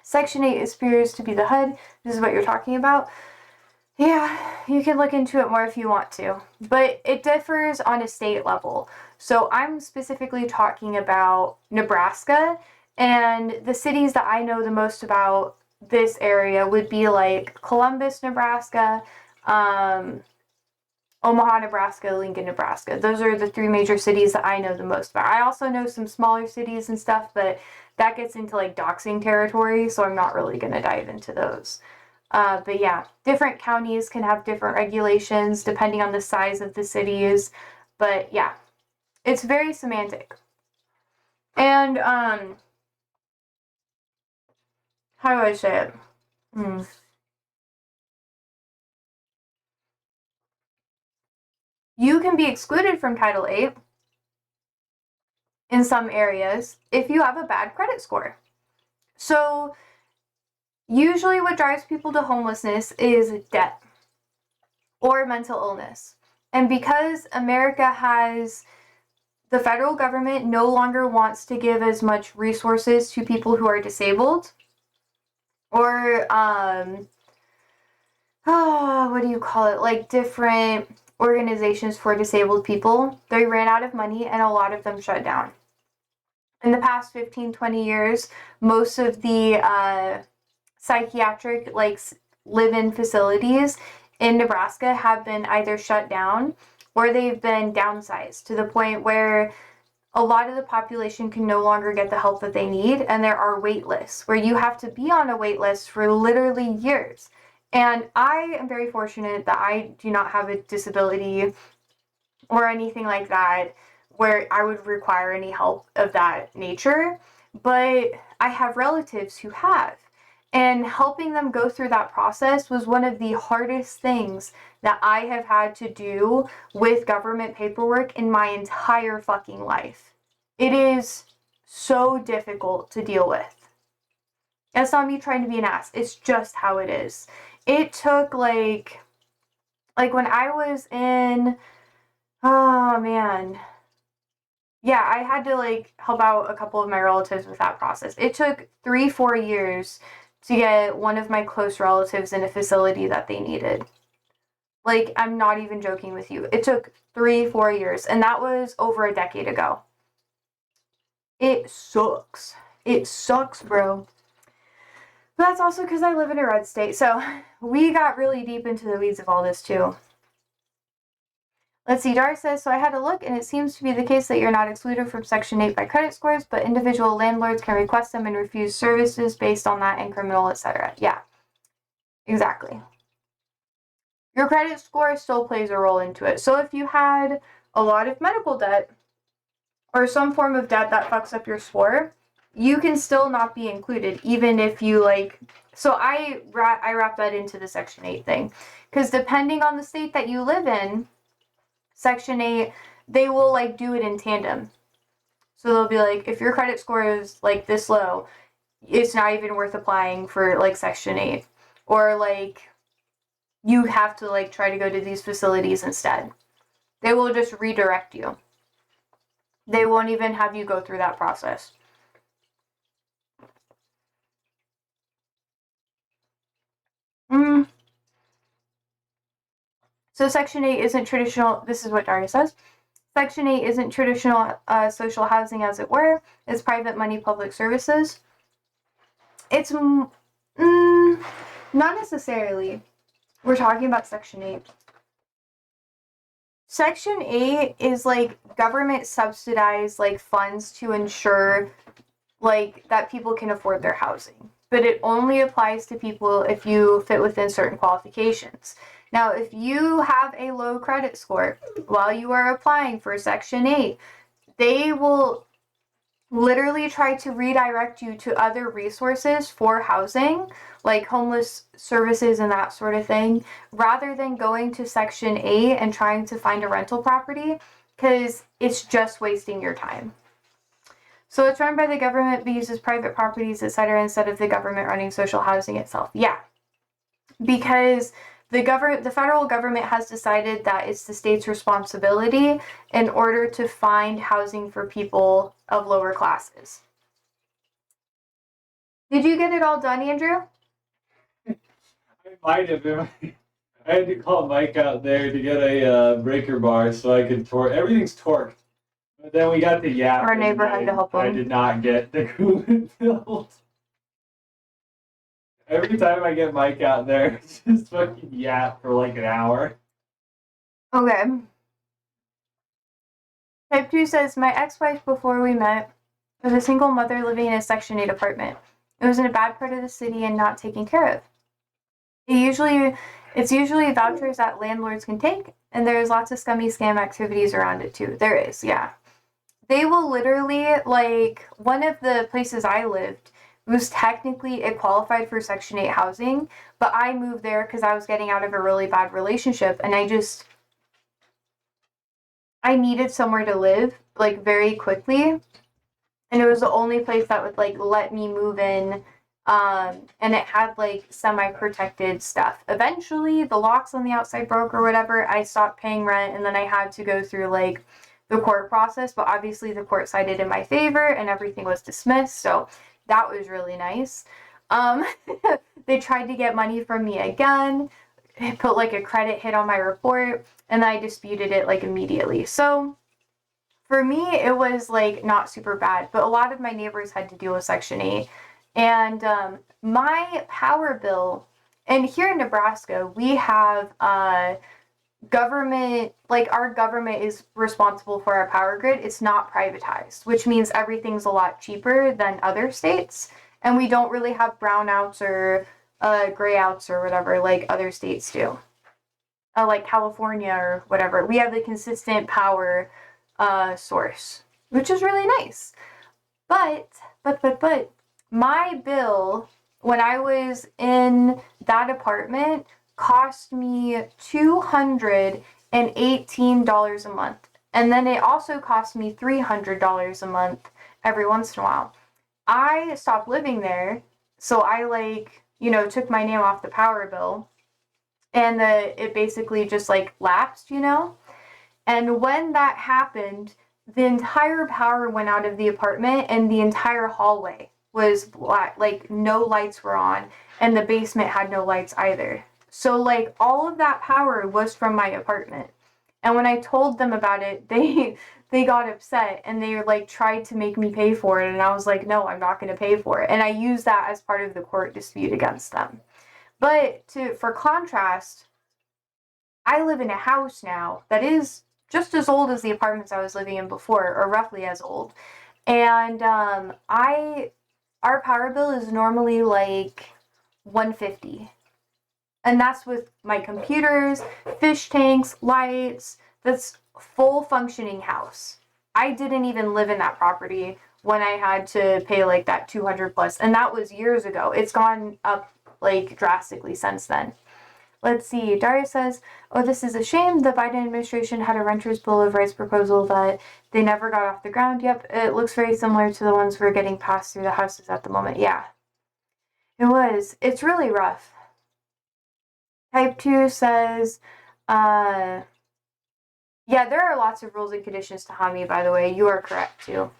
Section 8 appears to be the HUD. This is what you're talking about. Yeah, you can look into it more if you want to, but it differs on a state level. So I'm specifically talking about Nebraska, and the cities that I know the most about this area would be like Columbus, Nebraska, Omaha, Nebraska, Lincoln, Nebraska. Those are the three major cities that I know the most about. I also know some smaller cities and stuff, but that gets into like doxing territory, so I'm not really going to dive into those. But yeah, different counties can have different regulations depending on the size of the cities. But yeah, it's very semantic. And how do I say it? You can be excluded from Title 8 in some areas if you have a bad credit score. So usually what drives people to homelessness is debt or mental illness. And because America has, the federal government no longer wants to give as much resources to people who are disabled, or what do you call it? Like different organizations for disabled people. They ran out of money and a lot of them shut down. In the past 15-20 years, most of the psychiatric like live-in facilities in Nebraska have been either shut down or they've been downsized to the point where a lot of the population can no longer get the help that they need, and there are wait lists where you have to be on a wait list for literally years. And I am very fortunate that I do not have a disability or anything like that where I would require any help of that nature, but I have relatives who have. And helping them go through that process was one of the hardest things that I have had to do with government paperwork in my entire fucking life. It is so difficult to deal with. That's not me trying to be an ass. It's just how it is. It took like when I was in, oh man. Yeah, I had to like help out a couple of my relatives with that process. It took 3-4 years to get one of my close relatives in a facility that they needed. Like, I'm not even joking with you. It took 3-4 years, and that was over a decade ago. It sucks. It sucks, bro. But that's also because I live in a red state, so we got really deep into the weeds of all this, too. Let's see, Dar says, so I had a look, and it seems to be the case that you're not excluded from Section 8 by credit scores, but individual landlords can request them and refuse services based on that and criminal, etc. Yeah, exactly. Your credit score still plays a role into it. So if you had a lot of medical debt or some form of debt that fucks up your score, you can still not be included, even if you like. So I wrap that into the Section 8 thing, because depending on the state that you live in, Section 8, they will like do it in tandem. So they'll be like, if your credit score is like this low, it's not even worth applying for like Section 8. Or like, you have to like try to go to these facilities instead. They will just redirect you. They won't even have you go through that process. So Section 8 isn't traditional. This is what Daria says. Section 8 isn't traditional social housing, as it were. It's private money public services. It's not necessarily. We're talking about Section 8. Section 8 is like government subsidized like funds to ensure like that people can afford their housing. But it only applies to people if you fit within certain qualifications. Now, if you have a low credit score while you are applying for Section 8, they will literally try to redirect you to other resources for housing, like homeless services and that sort of thing, rather than going to Section 8 and trying to find a rental property, because it's just wasting your time. So it's run by the government but uses private properties, etc., instead of the government running social housing itself. Yeah, because the federal government has decided that it's the state's responsibility in order to find housing for people of lower classes. Did you get it all done, Andrew? I might have been. I had to call Mike out there to get a breaker bar so I could torque. Everything's torqued. But then we got the yap. Our neighbor had to help him. I did not get the coolant filled. Every time I get Mike out there, it's just fucking yap for like an hour. Okay. Type 2 says, my ex-wife before we met was a single mother living in a Section 8 apartment. It was in a bad part of the city and not taken care of. It's usually vouchers that landlords can take, and there's lots of scummy scam activities around it too. There is, yeah. They will literally, like, one of the places I lived was technically, it qualified for Section 8 housing, but I moved there because I was getting out of a really bad relationship, and I needed somewhere to live, like, very quickly, and it was the only place that would, like, let me move in, and it had, like, semi-protected stuff. Eventually, the locks on the outside broke or whatever, I stopped paying rent, and then I had to go through, like, the court process, but obviously the court sided in my favor, and everything was dismissed, so that was really nice. They tried to get money from me again, put, like, a credit hit on my report, and I disputed it, like, immediately. So for me, it was, like, not super bad, but a lot of my neighbors had to deal with Section 8. And my power bill, and here in Nebraska, we have government, like, our government is responsible for our power grid. It's not privatized, which means everything's a lot cheaper than other states. And we don't really have brownouts or grayouts or whatever like other states do. Like California or whatever. We have the consistent power source, which is really nice. But my bill when I was in that apartment cost me $218 a month. And then it also cost me $300 a month every once in a while. I stopped living there, so I, like, you know, took my name off the power bill, and it basically just, like, lapsed, you know? And when that happened, the entire power went out of the apartment, and the entire hallway was black, like, no lights were on, and the basement had no lights either. So, like, all of that power was from my apartment. And when I told them about it, they got upset, and they, like, tried to make me pay for it, and I was like, no, I'm not going to pay for it. And I used that as part of the court dispute against them. But for contrast, I live in a house now that is just as old as the apartments I was living in before, or roughly as old. And our power bill is normally like $150. And that's with my computers, fish tanks, lights. That's full functioning house. I didn't even live in that property when I had to pay like that $200 plus, and that was years ago. It's gone up like drastically since then. Let's see. Daria says, oh, this is a shame. The Biden administration had a renter's bill of rights proposal that they never got off the ground. Yep, it looks very similar to the ones we're getting passed through the houses at the moment. Yeah, it was. It's really rough. Type 2 says, yeah, there are lots of rules and conditions to Hami, by the way. You are correct, too.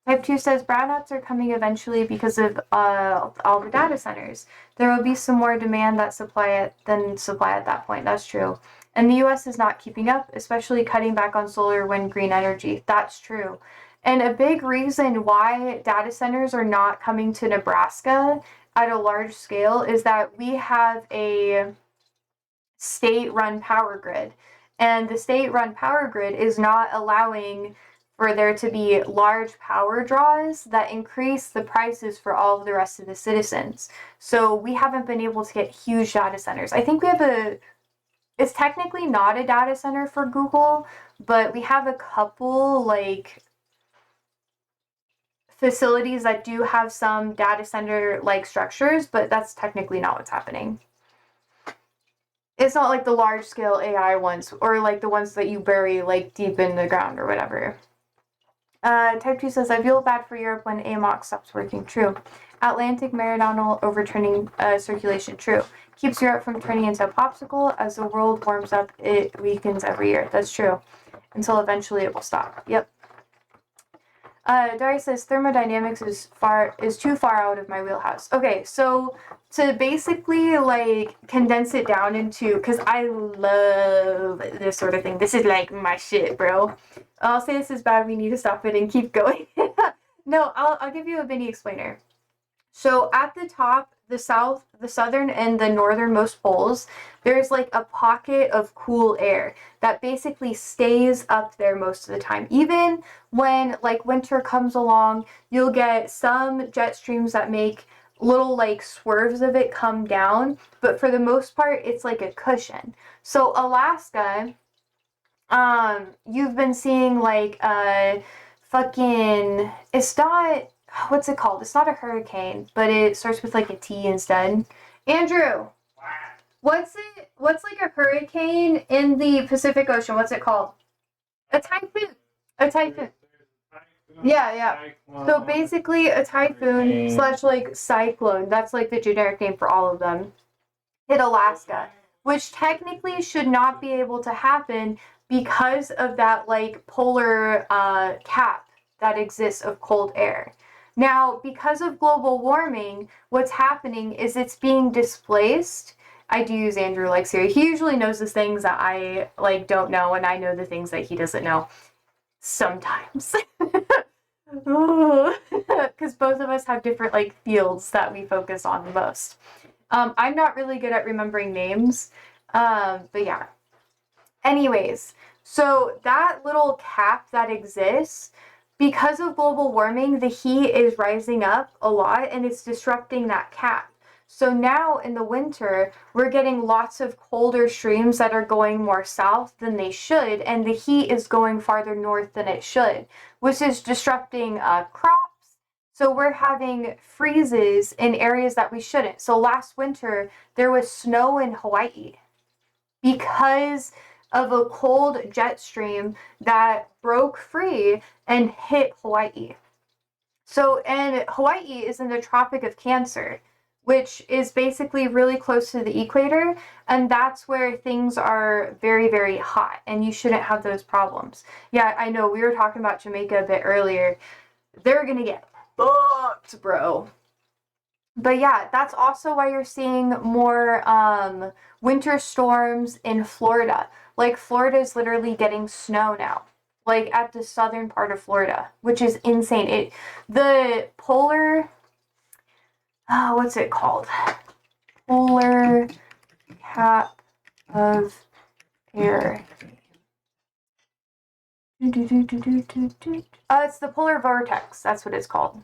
Type 2 says, brownouts are coming eventually because of all the data centers. There will be some more demand than supply at that point. That's true. And the U.S. is not keeping up, especially cutting back on solar, wind, green energy. That's true. And a big reason why data centers are not coming to Nebraska at a large scale is that we have a state-run power grid, and the state-run power grid is not allowing for there to be large power draws that increase the prices for all of the rest of the citizens. So we haven't been able to get huge data centers. I think we have it's technically not a data center for Google, but we have a couple like facilities that do have some data center like structures, but that's technically not what's happening. It's not like the large scale AI ones or like the ones that you bury like deep in the ground or whatever. Type 2 says, I feel bad for Europe when AMOC stops working. True. Atlantic Meridional overturning circulation. True. Keeps Europe from turning into a popsicle. As the world warms up, it weakens every year. That's true. Until eventually it will stop. Yep. Dari says, thermodynamics is too far out of my wheelhouse. Okay, so to basically like condense it down into, because I love this sort of thing. This is like my shit, bro. I'll say this is bad. We need to stop it and keep going. No, I'll give you a mini explainer. So at the top, the southern and the northernmost poles, there's like a pocket of cool air that basically stays up there most of the time. Even when like winter comes along, you'll get some jet streams that make little like swerves of it come down, but for the most part, it's like a cushion. So Alaska, you've been seeing like fucking, it's not, what's it called? It's not a hurricane, but it starts with like a T instead. Andrew, what's like a hurricane in the Pacific Ocean? What's it called? A typhoon. A typhoon. Yeah, yeah. So basically a typhoon slash like cyclone, that's like the generic name for all of them, hit Alaska, which technically should not be able to happen because of that like polar cap that exists of cold air. Now, because of global warming, what's happening is it's being displaced. I do use Andrew like Siri. He usually knows the things that I like don't know, and I know the things that he doesn't know. Sometimes. Because both of us have different like fields that we focus on the most. I'm not really good at remembering names, but yeah. Anyways, so that little cap that exists, because of global warming, the heat is rising up a lot and it's disrupting that cap. So now in the winter, we're getting lots of colder streams that are going more south than they should, and the heat is going farther north than it should, which is disrupting crops. So we're having freezes in areas that we shouldn't. So last winter, there was snow in Hawaii because of a cold jet stream that broke free and hit Hawaii. So, and Hawaii is in the Tropic of Cancer, which is basically really close to the equator, and that's where things are very, very hot, and you shouldn't have those problems. Yeah, I know, we were talking about Jamaica a bit earlier. They're gonna get fucked, bro. But yeah, that's also why you're seeing more winter storms in Florida. Like, Florida is literally getting snow now. Like, at the southern part of Florida, which is insane. The polar, what's it called? Polar cap of air. It's the polar vortex. That's what it's called.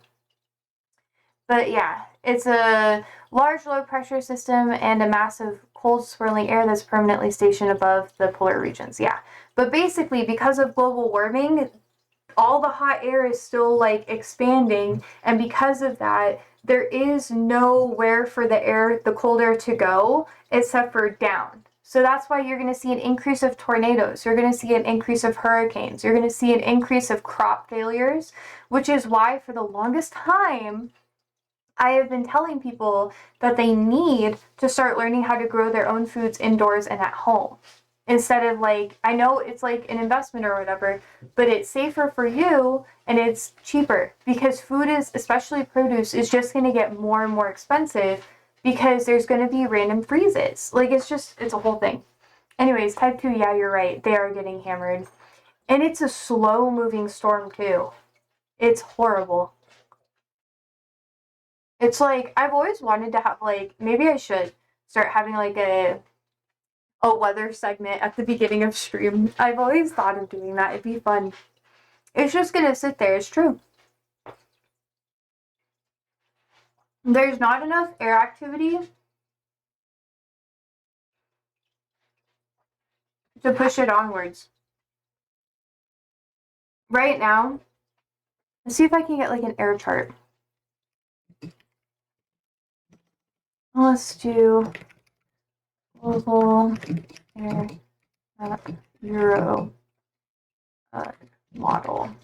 But yeah, it's a large low pressure system and a massive cold swirling air that's permanently stationed above the polar regions. Yeah. But basically, because of global warming, all the hot air is still like expanding, and because of that, there is nowhere for the cold air to go except for down. So that's why you're going to see an increase of tornadoes. You're going to see an increase of hurricanes. You're going to see an increase of crop failures, which is why for the longest time, I have been telling people that they need to start learning how to grow their own foods indoors and at home. Instead of like, I know it's like an investment or whatever, but it's safer for you and it's cheaper because food is, especially produce, is just going to get more and more expensive because there's going to be random freezes. Like, it's a whole thing. Anyways, type 2, yeah, you're right. They are getting hammered. And it's a slow moving storm too. It's horrible. It's like I've always wanted to have like maybe I should start having like a weather segment at the beginning of stream. I've always thought of doing that. It'd be fun. It's just gonna sit there. It's true. There's not enough air activity to push it onwards. Right now, let's see if I can get like an air chart. Let's do global air Euro model.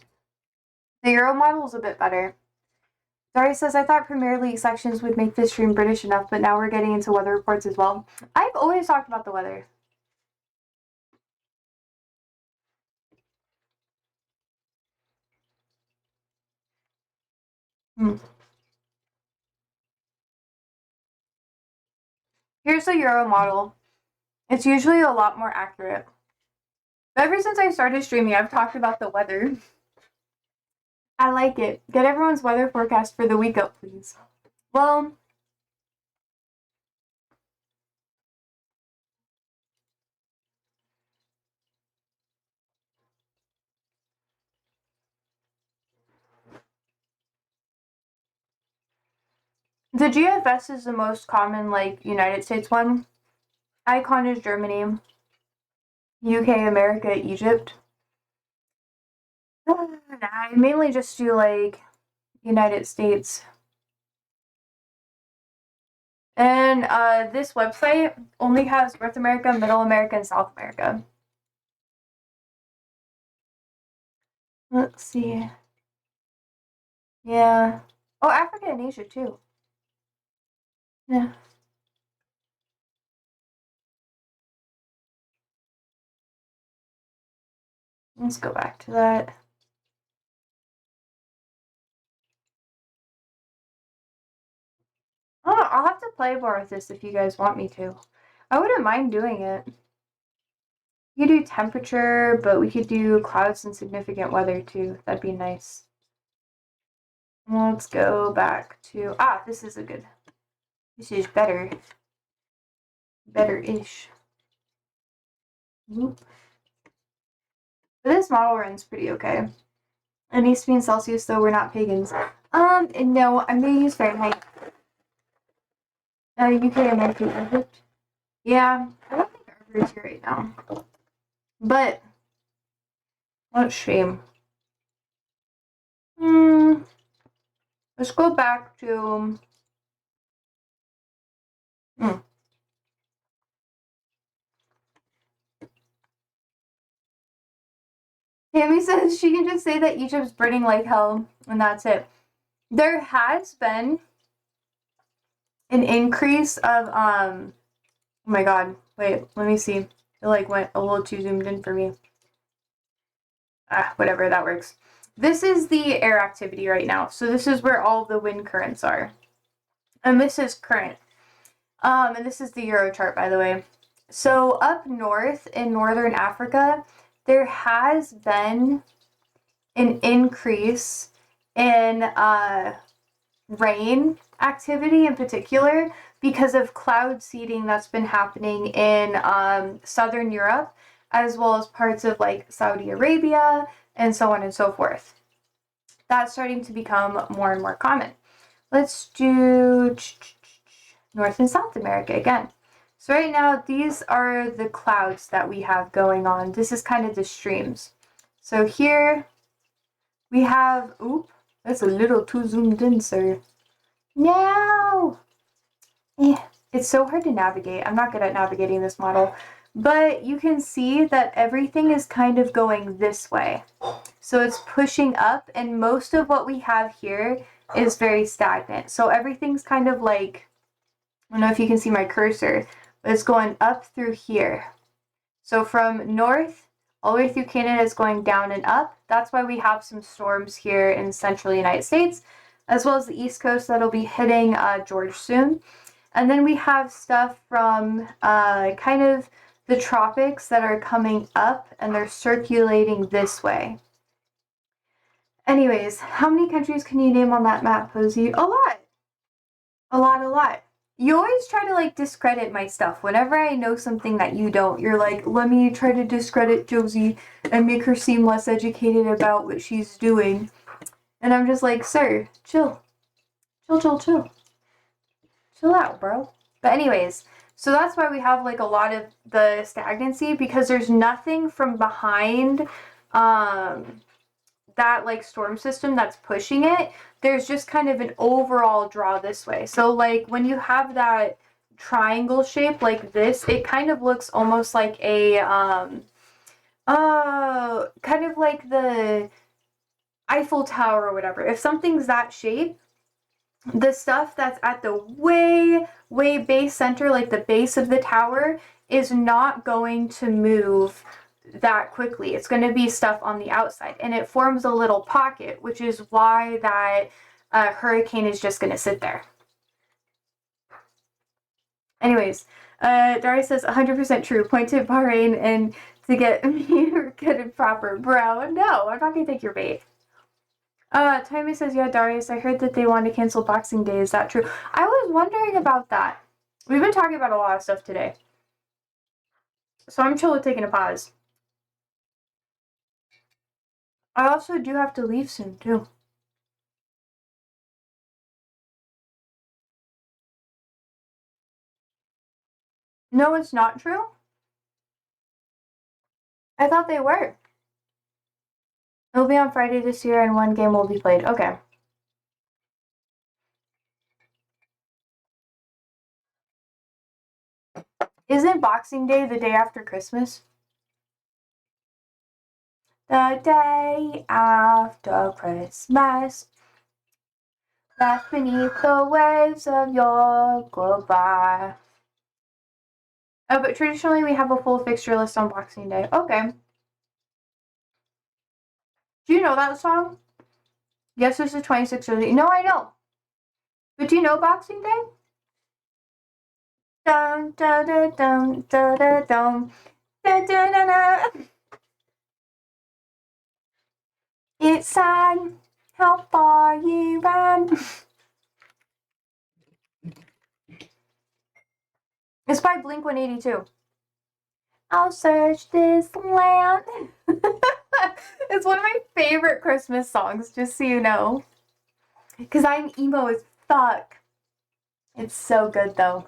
The Euro model is a bit better. Dari says, I thought Premier League sections would make this stream British enough, but now we're getting into weather reports as well. I've always talked about the weather. Here's the Euro model. It's usually a lot more accurate. But ever since I started streaming, I've talked about the weather. I like it. Get everyone's weather forecast for the week up, please. Well, the GFS is the most common, like, United States one. Icon is Germany. UK, America, Egypt. I mainly just do, like, United States. And this website only has North America, Middle America, and South America. Let's see. Yeah. Oh, Africa and Asia, too. Yeah. Let's go back to that. Oh, I'll have to play more with this if you guys want me to. I wouldn't mind doing it. You could do temperature, but we could do clouds and significant weather too. That'd be nice. Let's go back to... this is a good... This is better. Better-ish. Whoop. But this model runs pretty okay. It needs to be in Celsius, though we're not pagans. No, I'm gonna use Fahrenheit. UK, America, Egypt. Yeah, I don't think Arbor is here right now. But, what a shame. Let's go back to... Tammy says she can just say that Egypt's burning like hell, and that's it. There has been an increase of, oh my god, wait, let me see. It, like, went a little too zoomed in for me. Whatever, that works. This is the air activity right now. So this is where all the wind currents are. And this is current. And this is the Euro chart, by the way. So up north in northern Africa, there has been an increase in rain activity in particular because of cloud seeding that's been happening in southern Europe, as well as parts of like Saudi Arabia and so on and so forth. That's starting to become more and more common. Let's do North and South America again. So right now, these are the clouds that we have going on. This is kind of the streams. So here we have, that's a little too zoomed in, sir. No! It's so hard to navigate. I'm not good at navigating this model. But you can see that everything is kind of going this way. So it's pushing up, and most of what we have here is very stagnant. So everything's kind of like, I don't know if you can see my cursor, but it's going up through here. So from north all the way through Canada is going down and up. That's why we have some storms here in central United States, as well as the East Coast that'll be hitting Georgia soon. And then we have stuff from kind of the tropics that are coming up, and they're circulating this way. Anyways, how many countries can you name on that map, Posey? A lot! A lot. You always try to like discredit my stuff. Whenever I know something that you don't, you're like, let me try to discredit Josie and make her seem less educated about what she's doing. And I'm just like, sir, chill. Chill. Chill out, bro. But anyways, so that's why we have like a lot of the stagnancy, because there's nothing from behind that like storm system that's pushing it. There's just kind of an overall draw this way. So like when you have that triangle shape like this, it kind of looks almost like a kind of like the Eiffel Tower or whatever. If something's that shape, the stuff that's at the way base center, like the base of the tower, is not going to move that quickly. It's going to be stuff on the outside, and it forms a little pocket, which is why that hurricane is just going to sit there. Anyways, Darius says 100% true. Point to Bahrain and to get me good and proper. Bro, no, I'm not going to take your bait. Timmy says, yeah, Darius, I heard that they want to cancel Boxing Day. Is that true? I was wondering about that. We've been talking about a lot of stuff today. So I'm chill with taking a pause. I also do have to leave soon, too. No, it's not true? I thought they were. It'll be on Friday this year and one game will be played. Okay. Isn't Boxing Day the day after Christmas? The day after Christmas, left beneath the waves of your goodbye. Oh, but traditionally we have a full fixture list on Boxing Day. Okay. Do you know that song? Yes, this is 26 early. No, I don't. But do you know Boxing Day? Dum da da dum da da dum da da da da. It's sad how far you ran. It's by Blink 182. I'll search this land. It's one of my favorite Christmas songs, just so you know. Because I'm emo as fuck. It's so good, though.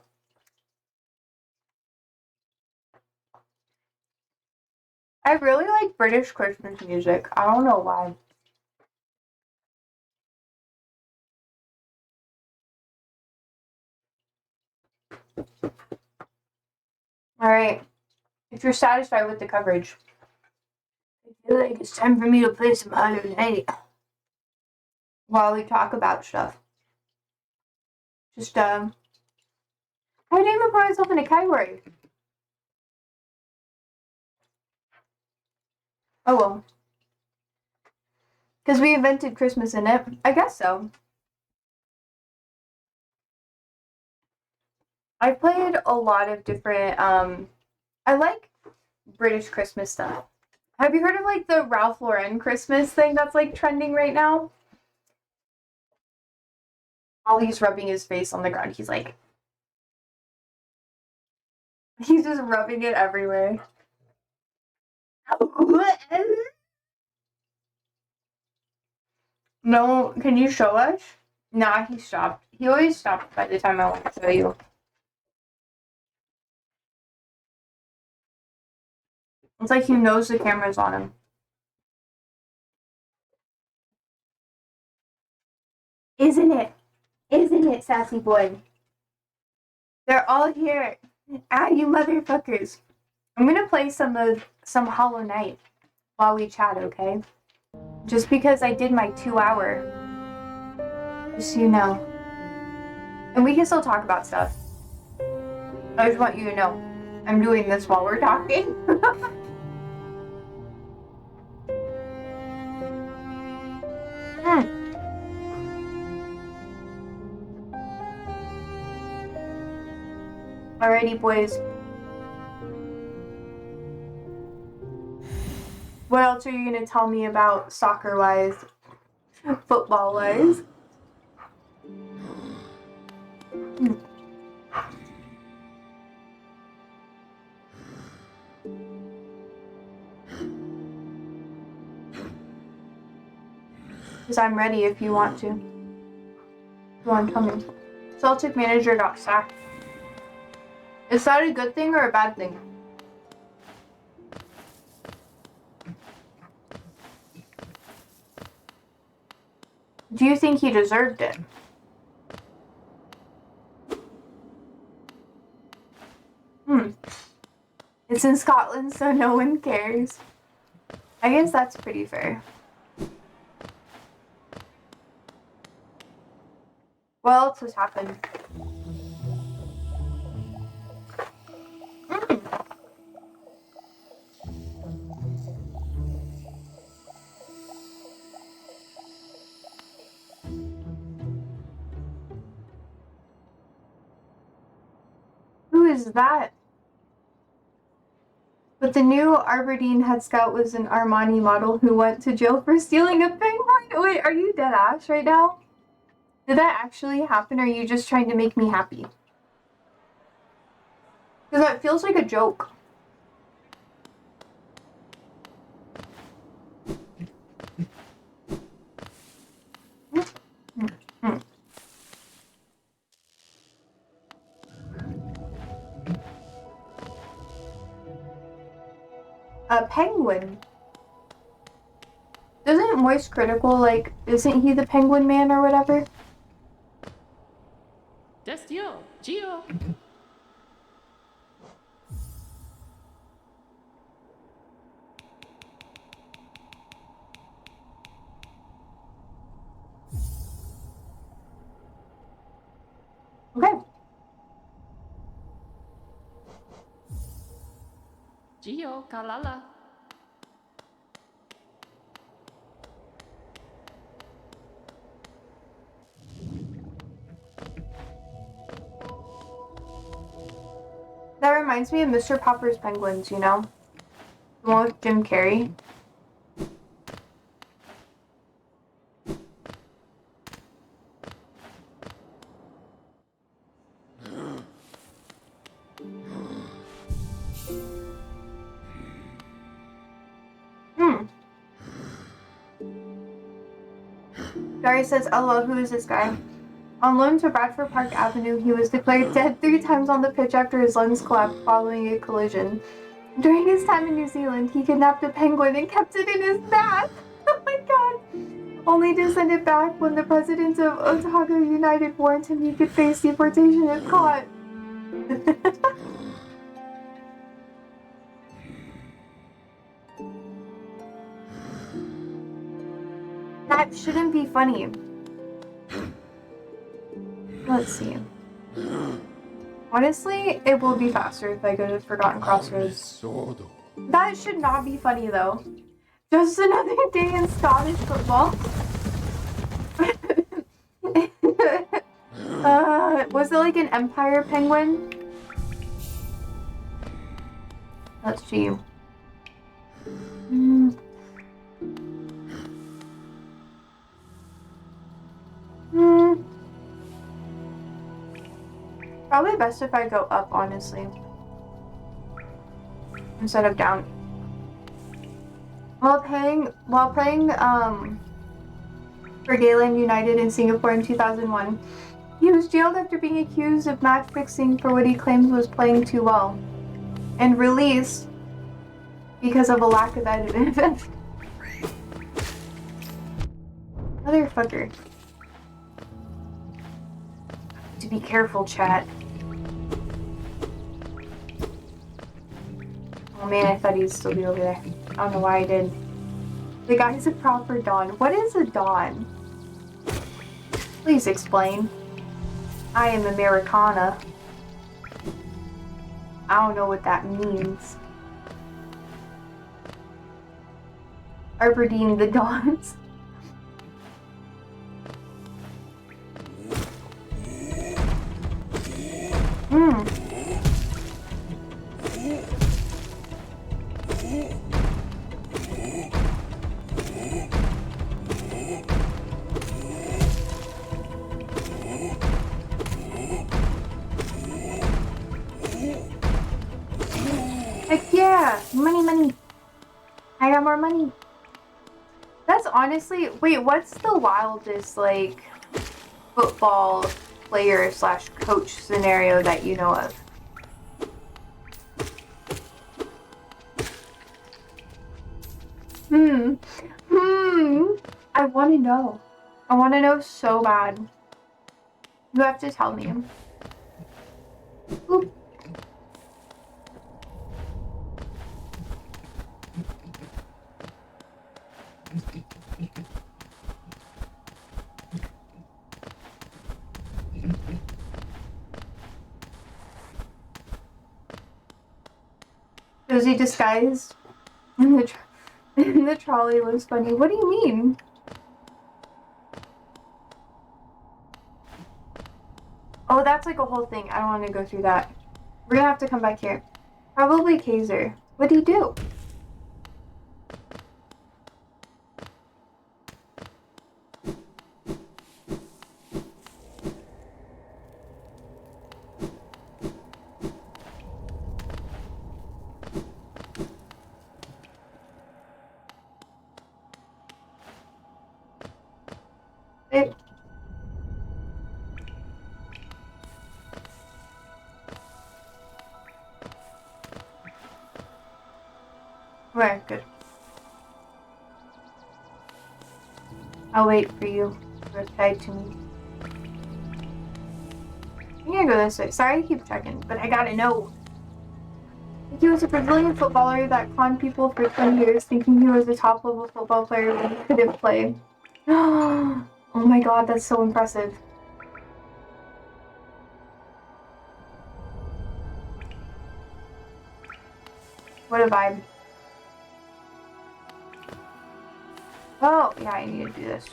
I really like British Christmas music. I don't know why. Alright. If you're satisfied with the coverage, I feel like it's time for me to play some Hollow Knight while we talk about stuff. Just, I didn't even put myself in a category. Oh well. Because we invented Christmas in it. I guess so. I've played a lot of different, I like British Christmas stuff. Have you heard of, like, the Ralph Lauren Christmas thing that's, like, trending right now? Ollie's rubbing his face on the ground. He's like, he's just rubbing it everywhere. No, can you show us? Nah, he stopped. He always stopped by the time I want to show you. It's like he knows the camera's on him. Isn't it? Isn't it, sassy boy? They're all here. Ah, you motherfuckers. I'm gonna play some Hollow Knight while we chat, okay? Just because I did my 2 hour. Just so you know. And we can still talk about stuff. I just want you to know. I'm doing this while we're talking. Alrighty, boys. What else are you gonna tell me about soccer-wise, football-wise? Hmm. Because I'm ready if you want to. If you want to tell me. Celtic manager got sacked. Is that a good thing or a bad thing? Do you think he deserved it? It's in Scotland, so no one cares. I guess that's pretty fair. What else has happened? Who is that? But the new Aberdeen head scout was an Armani model who went to jail for stealing a penguin. Wait, are you dead ass right now? Did that actually happen, or are you just trying to make me happy? Because that feels like a joke. A penguin? Doesn't Moist Critical, like, isn't he the penguin man or whatever? That's Gio. Okay. Gio, Kalala. That reminds me of Mr. Popper's Penguins, you know? The one with Jim Carrey. Gary says, LOL, who is this guy? On loan to Bradford Park Avenue, he was declared dead 3 times on the pitch after his lungs collapsed following a collision. During his time in New Zealand, he kidnapped a penguin and kept it in his bath. Oh my god. Only to send it back when the president of Otago United warned him he could face deportation if caught. That shouldn't be funny. Let's see. Honestly, it will be faster if I go to Forgotten Crossroads. That should not be funny though. Just another day in Scottish football. Was it like an Empire penguin? Let's see. Probably best if I go up, honestly, instead of down. While playing for Geylang United in Singapore in 2001, he was jailed after being accused of match fixing for what he claims was playing too well, and released because of a lack of evidence. Motherfucker. To be careful, chat. Oh man, I thought he'd still be over there. I don't know why I did. The guy's a proper Don. What is a Don? Please explain. I am Americana. I don't know what that means. Aberdeen the Dons. I got more money. That's honestly, wait, what's the wildest, like, football player slash coach scenario that you know of? I want to know. I want to know so bad. You have to tell me. Oop. Was he disguised in the in the trolley? Was funny. What do you mean? Oh, that's like a whole thing. I don't want to go through that. We're gonna have to come back here. Probably Kaiser. What'd he do? It, right, good. I'll wait for you to reply to me. I'm gonna go this way. Sorry to keep checking, but I gotta know. He was a Brazilian footballer that conned people for 20 years, thinking he was a top-level football player when he couldn't play. Oh my god, that's so impressive. What a vibe. Oh, yeah, I need to do this.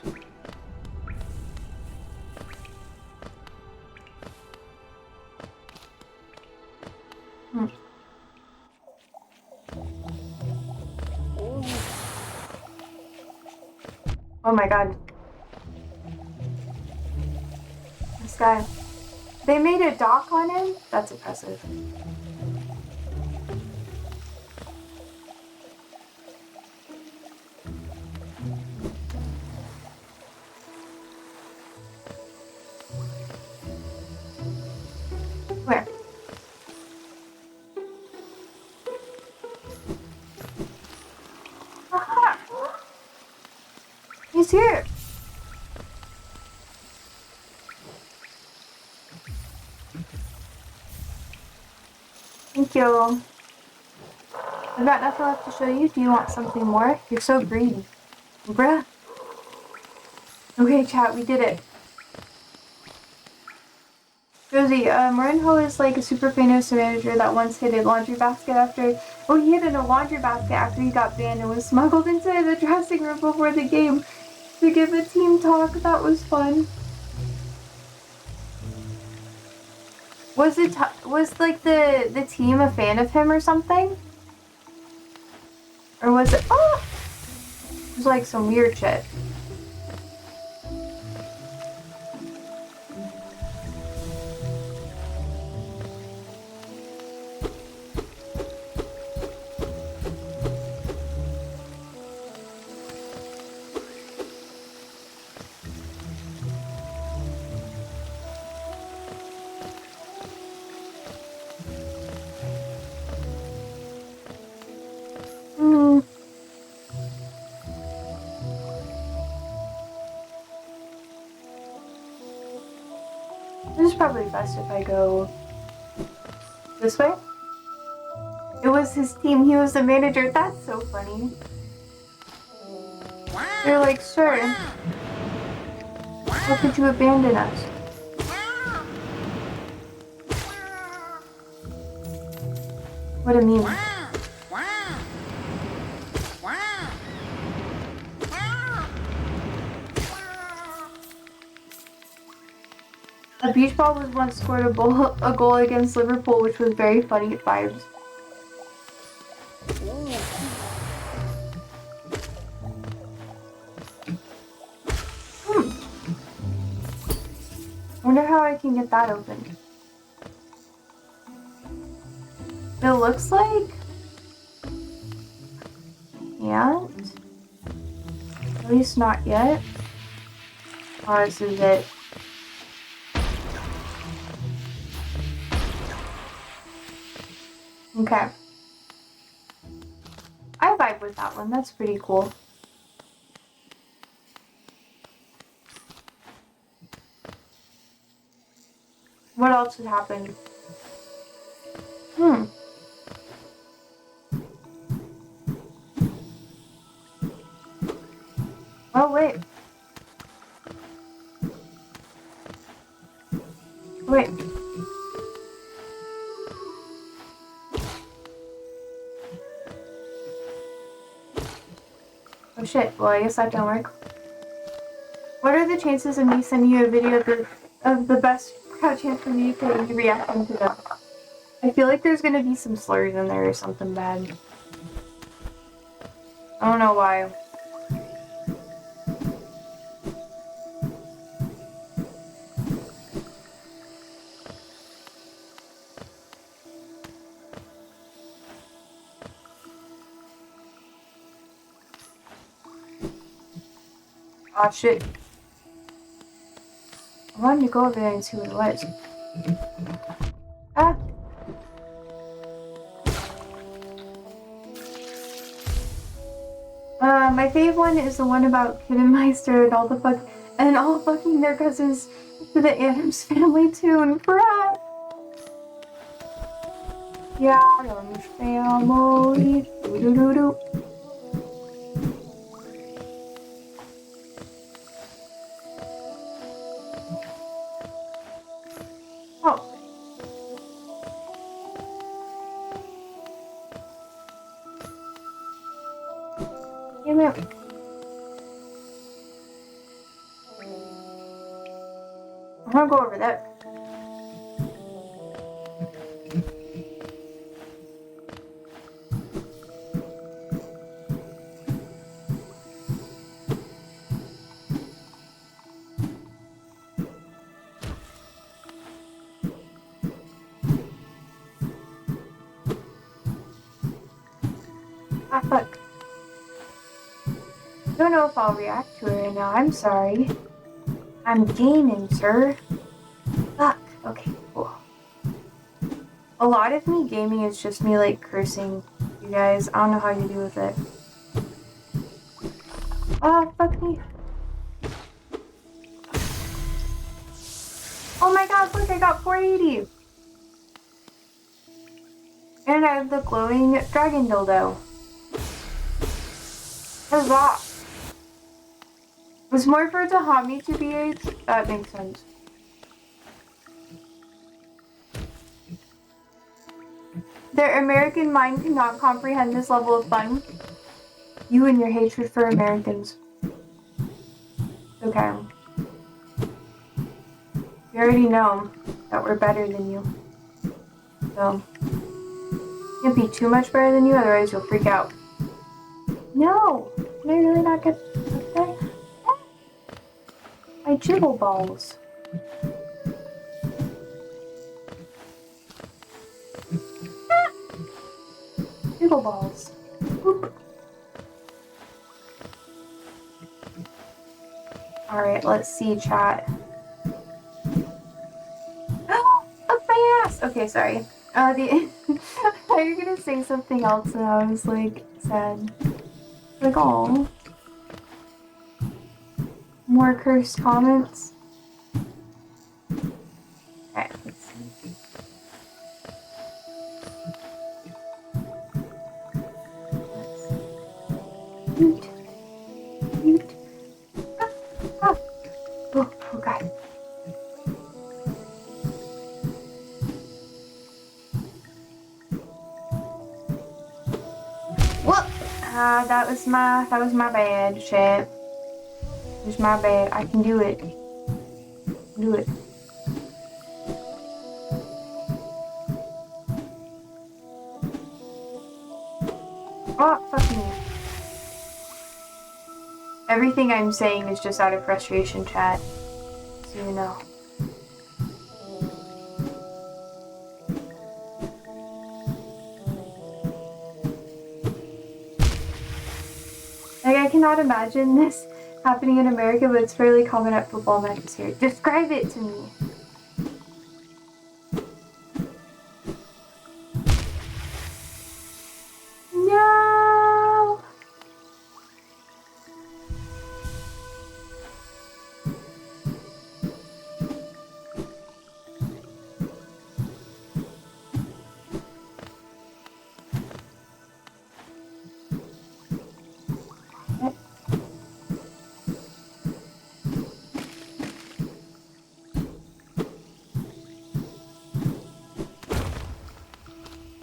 Oh my god. This guy. They made a dock on him? That's impressive. Where? Aha! He's here! Thank you. I've got nothing left to show you. Do you want something more? You're so greedy. Bruh. Okay, chat, we did it. Josie, Mourinho is like a super famous manager that once hid a laundry basket after... Oh, he hid in a laundry basket after he got banned and was smuggled into the dressing room before the game to give a team talk. That was fun. Was like the team a fan of him or something? Or was it... Oh! It was like some weird shit. This is probably best if I go this way. It was his team. He was the manager. That's so funny. They're like, sir, how could you abandon us? What a meme. A beach ball was once scored a goal against Liverpool, which was very funny vibes. Wonder how I can get that open. It looks like... Yeah? At least not yet. Oh, this is it. Okay. I vibe with that one. That's pretty cool. What else would happen? Oh, wait. Wait. Oh shit, well I guess that didn't work. What are the chances of me sending you a video of the best crouch transformation and reacting to them? I feel like there's gonna be some slurs in there or something bad. I don't know why. Aw, shit. I wanted to go over there and see what it was. Ah! My fave one is the one about Kiddenmeister and all fucking their cousins to the Addams Family tune. Bruh! Yeah, Addams Family. Doo-doo-doo-doo. Oh. Damn it. I'm gonna go over there. Ah, fuck. I don't know if I'll react to it right now. I'm sorry. I'm gaming, sir. Fuck. Okay, cool. A lot of me gaming is just me, like, cursing you guys. I don't know how you deal with it. Ah, fuck me. Oh my god, look, I got 480. And I have the glowing dragon dildo. Huzzah! Was more for it to haunt me to be 8? That makes sense. Their American mind cannot comprehend this level of fun. You and your hatred for Americans. Okay. You already know that we're better than you. So, can't be too much better than you, otherwise you'll freak out. No! Can I really not get up there? My jiggle balls. Jiggle balls. Boop. Alright, let's see, chat. Up my ass! Okay, sorry. I thought you were gonna say something else and I was like, sad. Like, oh. More cursed comments. Okay, let's see. Cute. Cute. Ah, ah. Oh god. Whoop! That was my bad, chat. It was my bad. I can do it. Do it. Oh, fuck me. Everything I'm saying is just out of frustration, chat. So you know. Like, I cannot imagine this happening in America, but it's fairly common at football matches here. Describe it to me. No!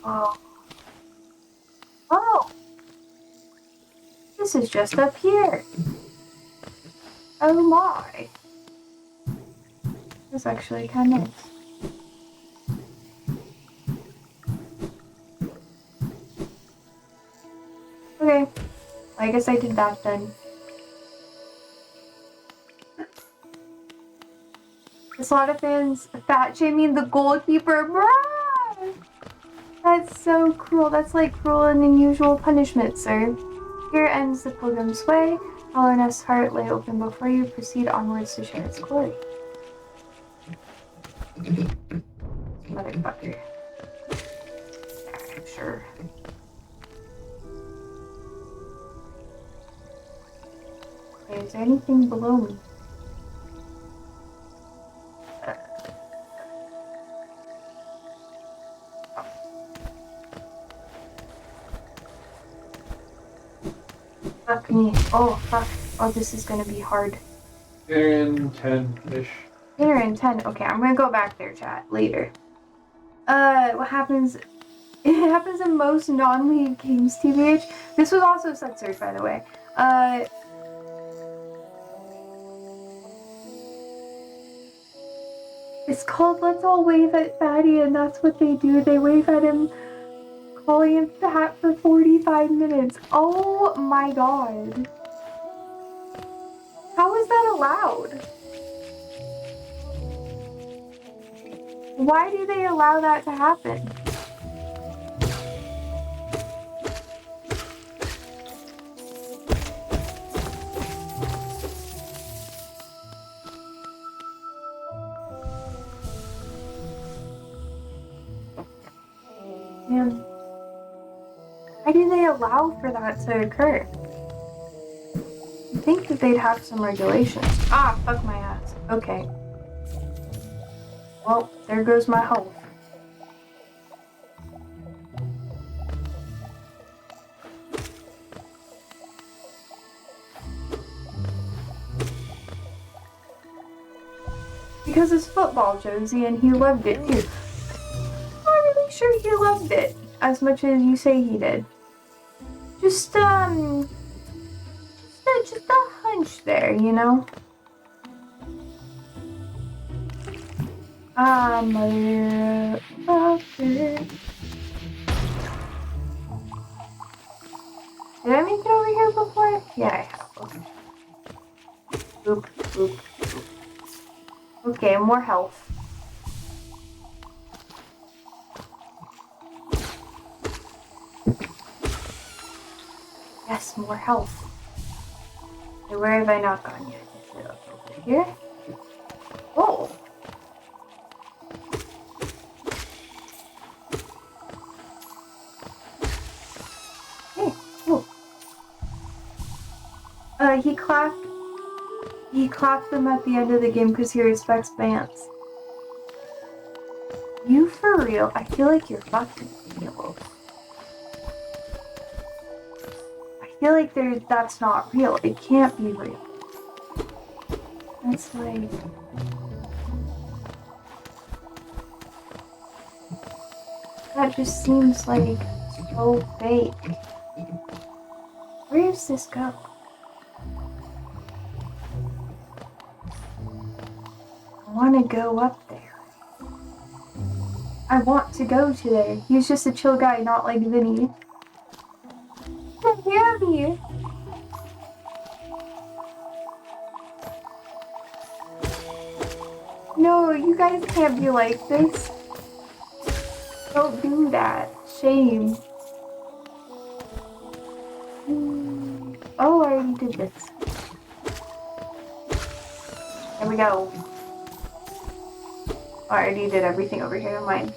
Oh. Oh! This is just up here. Oh my. That's actually kind of nice. Okay. I guess I did that then. There's a lot of fans fat shaming the goalkeeper. Bruh! That's so cruel. That's like cruel and unusual punishment, sir. Here ends the pilgrim's way. Hollowness heart lay open before you. Proceed onwards to share its glory. Motherfucker. I'm sure. Okay, is there anything below me? Fuck me. Oh, fuck. Oh, this is gonna be hard. In 10-ish. Dinner in 10. Okay, I'm gonna go back there, chat, later. What happens? It happens in most non-league games, TBH. This was also censored, by the way. It's called Let's All Wave at Fatty, and that's what they do. They wave at him, calling him fat for 45 minutes. Oh my god. How is that allowed? Why do they allow that to happen? Man, why do they allow for that to occur? You'd think that they'd have some regulations. Ah, fuck my ass. Okay. Well, there goes my health. Because it's football, Josie, and he loved it too. I'm not really sure he loved it as much as you say he did. Just a hunch there, you know? Ah, motherfucker. Did I make it over here before? Yeah, I have. Okay. Oop, oop, oop. Okay, more health. Yes, more health. Okay, where have I not gone yet? Is it over here? Oh! Hey, oh. He clapped them at the end of the game because he respects fans. You for real? I feel like you're fucking real. I feel like that's not real. It can't be real. That's like... That just seems like so fake. Where does this go? I want to go up there. I want to go to there. He's just a chill guy, not like Vinny. Hear me. No, you guys can't be like this. Don't do that. Shame. Oh, I already did this. There we go. I already did everything over here on mine.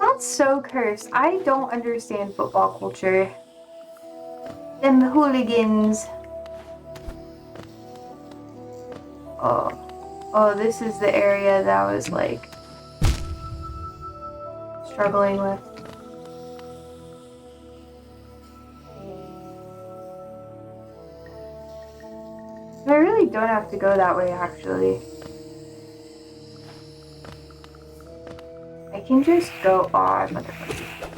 That's so cursed. I don't understand football culture. Them hooligans. Oh, this is the area that I was like struggling with. I really don't have to go that way, actually. I can just go. Oh, motherfucker.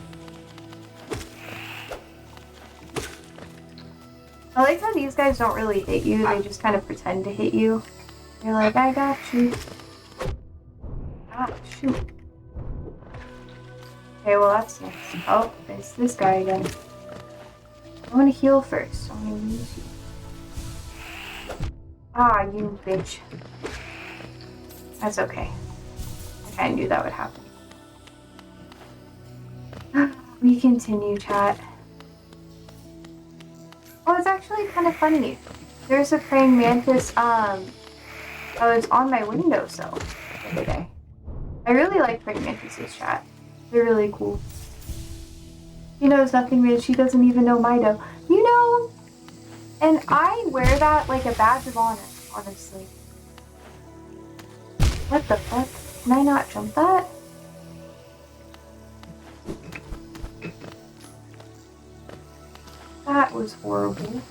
I like how these guys don't really hit you, they just kind of pretend to hit you. They're like, I got you. Ah, shoot. Okay, well that's nice. Oh, it's this guy again. I want to heal first. I want to use you. Ah, you bitch. That's okay. I kind of knew that would happen. We continue, chat. Oh, it's actually kind of funny. There's a praying mantis, I was on my windowsill the other day. I really like praying mantises, chat. They're really cool. She knows nothing, man. She doesn't even know Mido. You know, and I wear that like a badge of honor, honestly. What the fuck? Can I not jump that? That was horrible.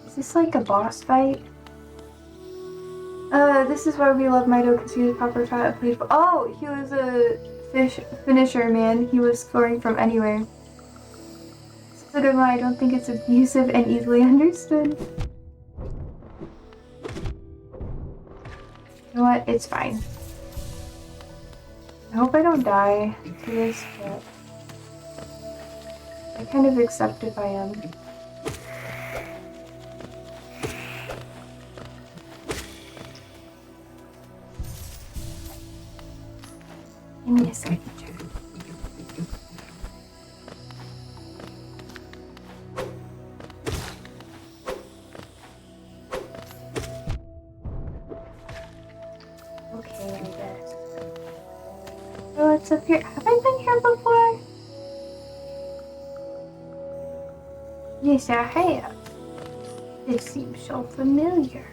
Is this like a boss fight? This is why we love Mido, because he was proper shot at playful. Oh, he was a finisher, man. He was scoring from anywhere. This is a good one. I don't think it's abusive and easily understood. You know what? It's fine. I hope I don't die to this, but I kind of accept if I am. Give me a second, chat. Okay, I guess. Oh, it's up here. Have I been here before? Yes, I have. It seems so familiar.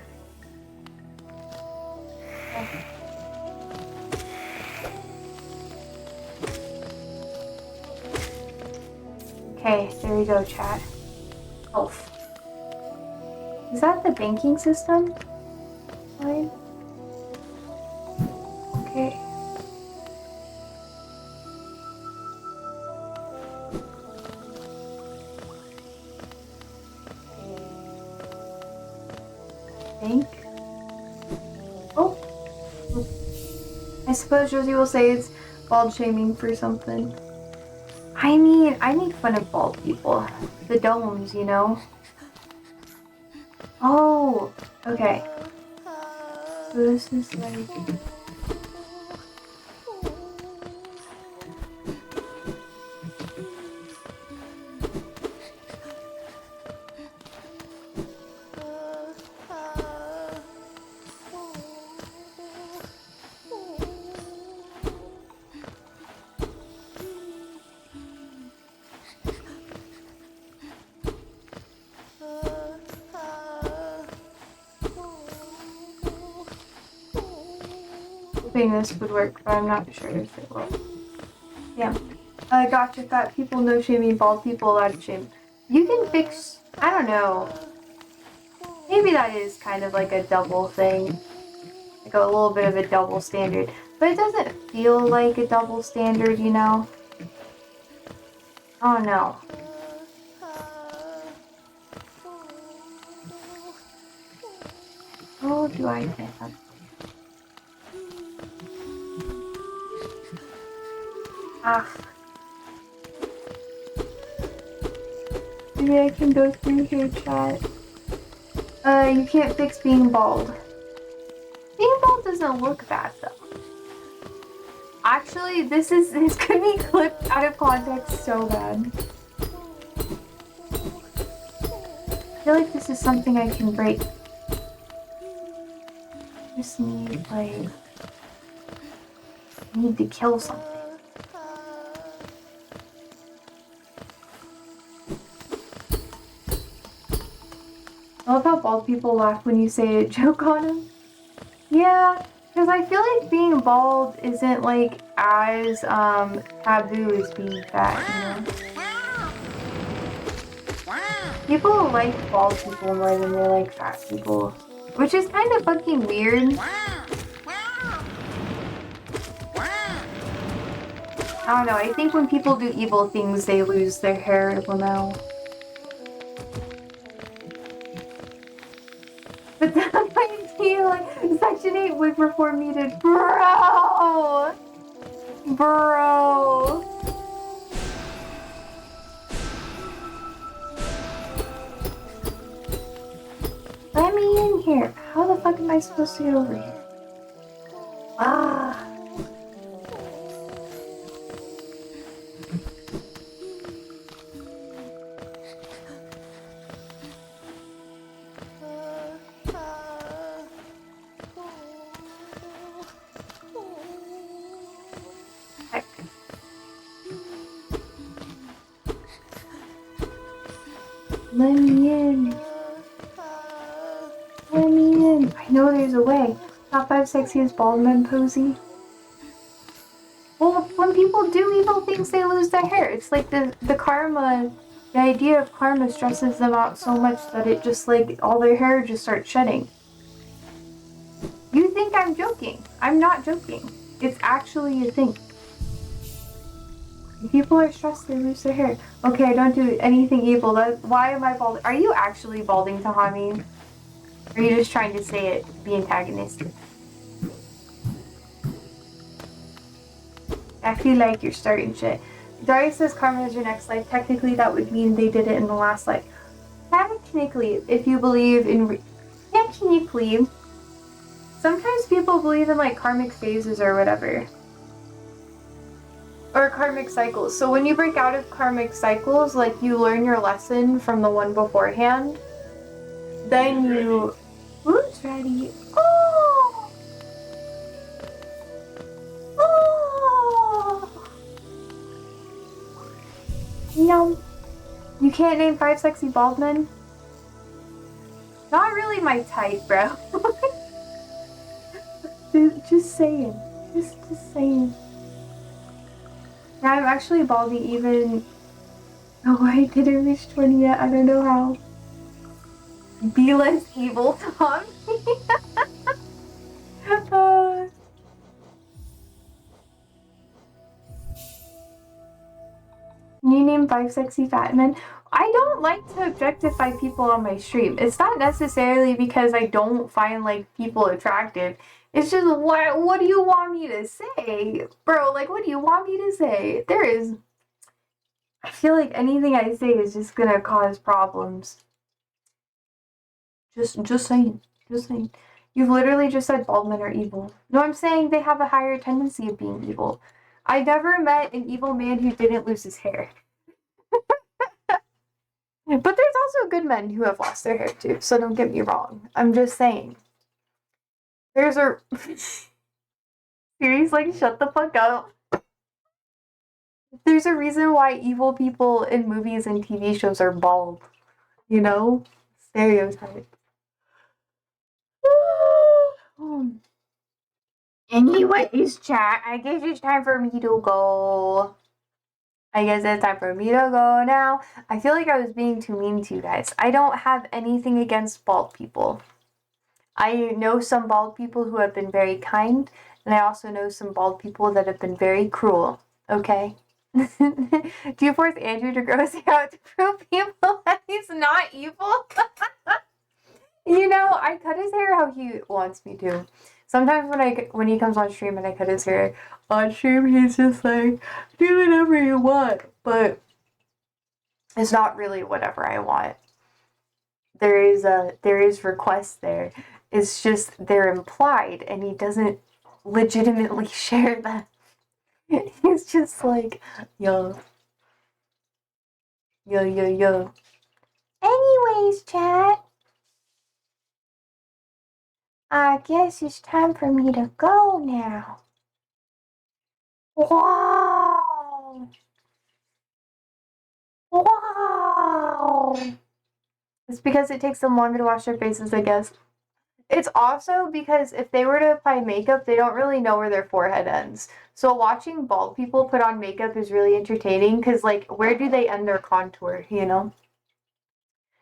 Okay, there we go, chat. Elf. Is that the banking system? Fine. Okay. Bank. Oh. I suppose Josie will say it's bald shaming for something. I mean, I make fun of bald people. The domes, you know? Oh, okay. So this is like... hoping this would work, but I'm not sure if it will. Yeah. Gotcha, fat people, no shaming, bald people allowed to shame. You can fix... I don't know. Maybe that is kind of like a double thing. Like a little bit of a double standard. But it doesn't feel like a double standard, you know? Oh no. Oh, do I have... Ah. Maybe I can go through here, chat. You can't fix being bald. Being bald doesn't look bad, though. Actually, this could be clipped out of context so bad. I feel like this is something I can break. just need, like... I need to kill something. I love how bald people laugh when you say a joke on them. Yeah, because I feel like being bald isn't, like, as, taboo as being fat, you know? People like bald people more than they like fat people. Which is kind of fucking weird. I don't know, I think when people do evil things, they lose their hair, Lamel. But that idea, like, Section 8 would perform needed. Bro! Bro! Let me in here. How the fuck am I supposed to get over here? Ah. Heck. Let me in. Let me in. I know there's a way. Top 5 sexiest bald men posy. Well, when people do evil things, they lose their hair. It's like the karma, the idea of karma stresses them out so much that it just, like, all their hair just starts shedding. You think I'm joking. I'm not joking. It's actually a thing. When people are stressed, they lose their hair. Okay, I don't do anything evil. Why am I balding? Are you actually balding, Tahami? Or are you just trying to say it to be antagonistic? I feel like you're starting shit. Darius says karma is your next life. Technically, that would mean they did it in the last life. Technically, if you believe in... Technically, sometimes people believe in, like, karmic phases or whatever. Or karmic cycles. So when you break out of karmic cycles, like, you learn your lesson from the one beforehand. Then you... Who's ready? Oh! Oh! No. You can't name 5 sexy bald men? Not really my type, bro. Just saying. Just saying. Yeah, I'm actually baldy even... Oh, I didn't reach 20 yet. I don't know how. Be less evil, Tom. Can you name 5 sexy fat men? I don't like to objectify people on my stream. It's not necessarily because I don't find, like, people attractive. It's just, what do you want me to say? Bro, like, what do you want me to say? I feel like anything I say is just gonna cause problems. Just saying. Just saying. You've literally just said bald men are evil. No, I'm saying they have a higher tendency of being evil. I never met an evil man who didn't lose his hair. But there's also good men who have lost their hair too, so don't get me wrong. I'm just saying. There's a... Series, like, shut the fuck up. There's a reason why evil people in movies and TV shows are bald. You know? Stereotype. Anyways, chat, I guess it's time for me to go. I guess it's time for me to go now. I feel like I was being too mean to you guys. I don't have anything against bald people. I know some bald people who have been very kind, and I also know some bald people that have been very cruel. Okay? Do you force Andrew to grow his hair out to prove people that he's not evil? You know, I cut his hair how he wants me to. Sometimes when he comes on stream and I cut his hair on stream, he's just like, do whatever you want. But it's not really whatever I want. There is requests there. It's just they're implied, and he doesn't legitimately share them. He's just like, yo. Anyways, chat. I guess it's time for me to go now. Wow! Wow! It's because it takes them longer to wash their faces, I guess. It's also because if they were to apply makeup, they don't really know where their forehead ends. So watching bald people put on makeup is really entertaining because, like, where do they end their contour, you know?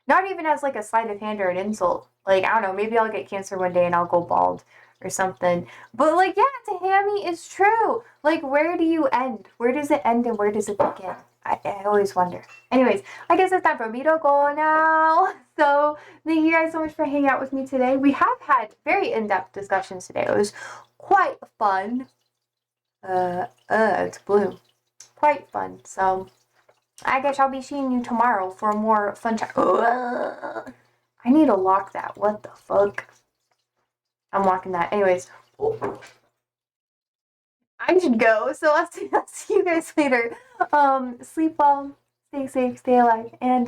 Not even as, like, a sleight of hand or an insult. Like, I don't know, maybe I'll get cancer one day and I'll go bald or something. But, like, yeah, to Hammy, it's true. Like, where do you end? Where does it end and where does it begin? I always wonder. Anyways, I guess it's time for me to go now. So, thank you guys so much for hanging out with me today. We have had very in-depth discussions today. It was quite fun. It's blue. Quite fun. So, I guess I'll be seeing you tomorrow for more fun time. I need to lock that. What the fuck? I'm locking that. Anyways. I should go. So I'll see you guys later. Sleep well, stay safe, stay alive, and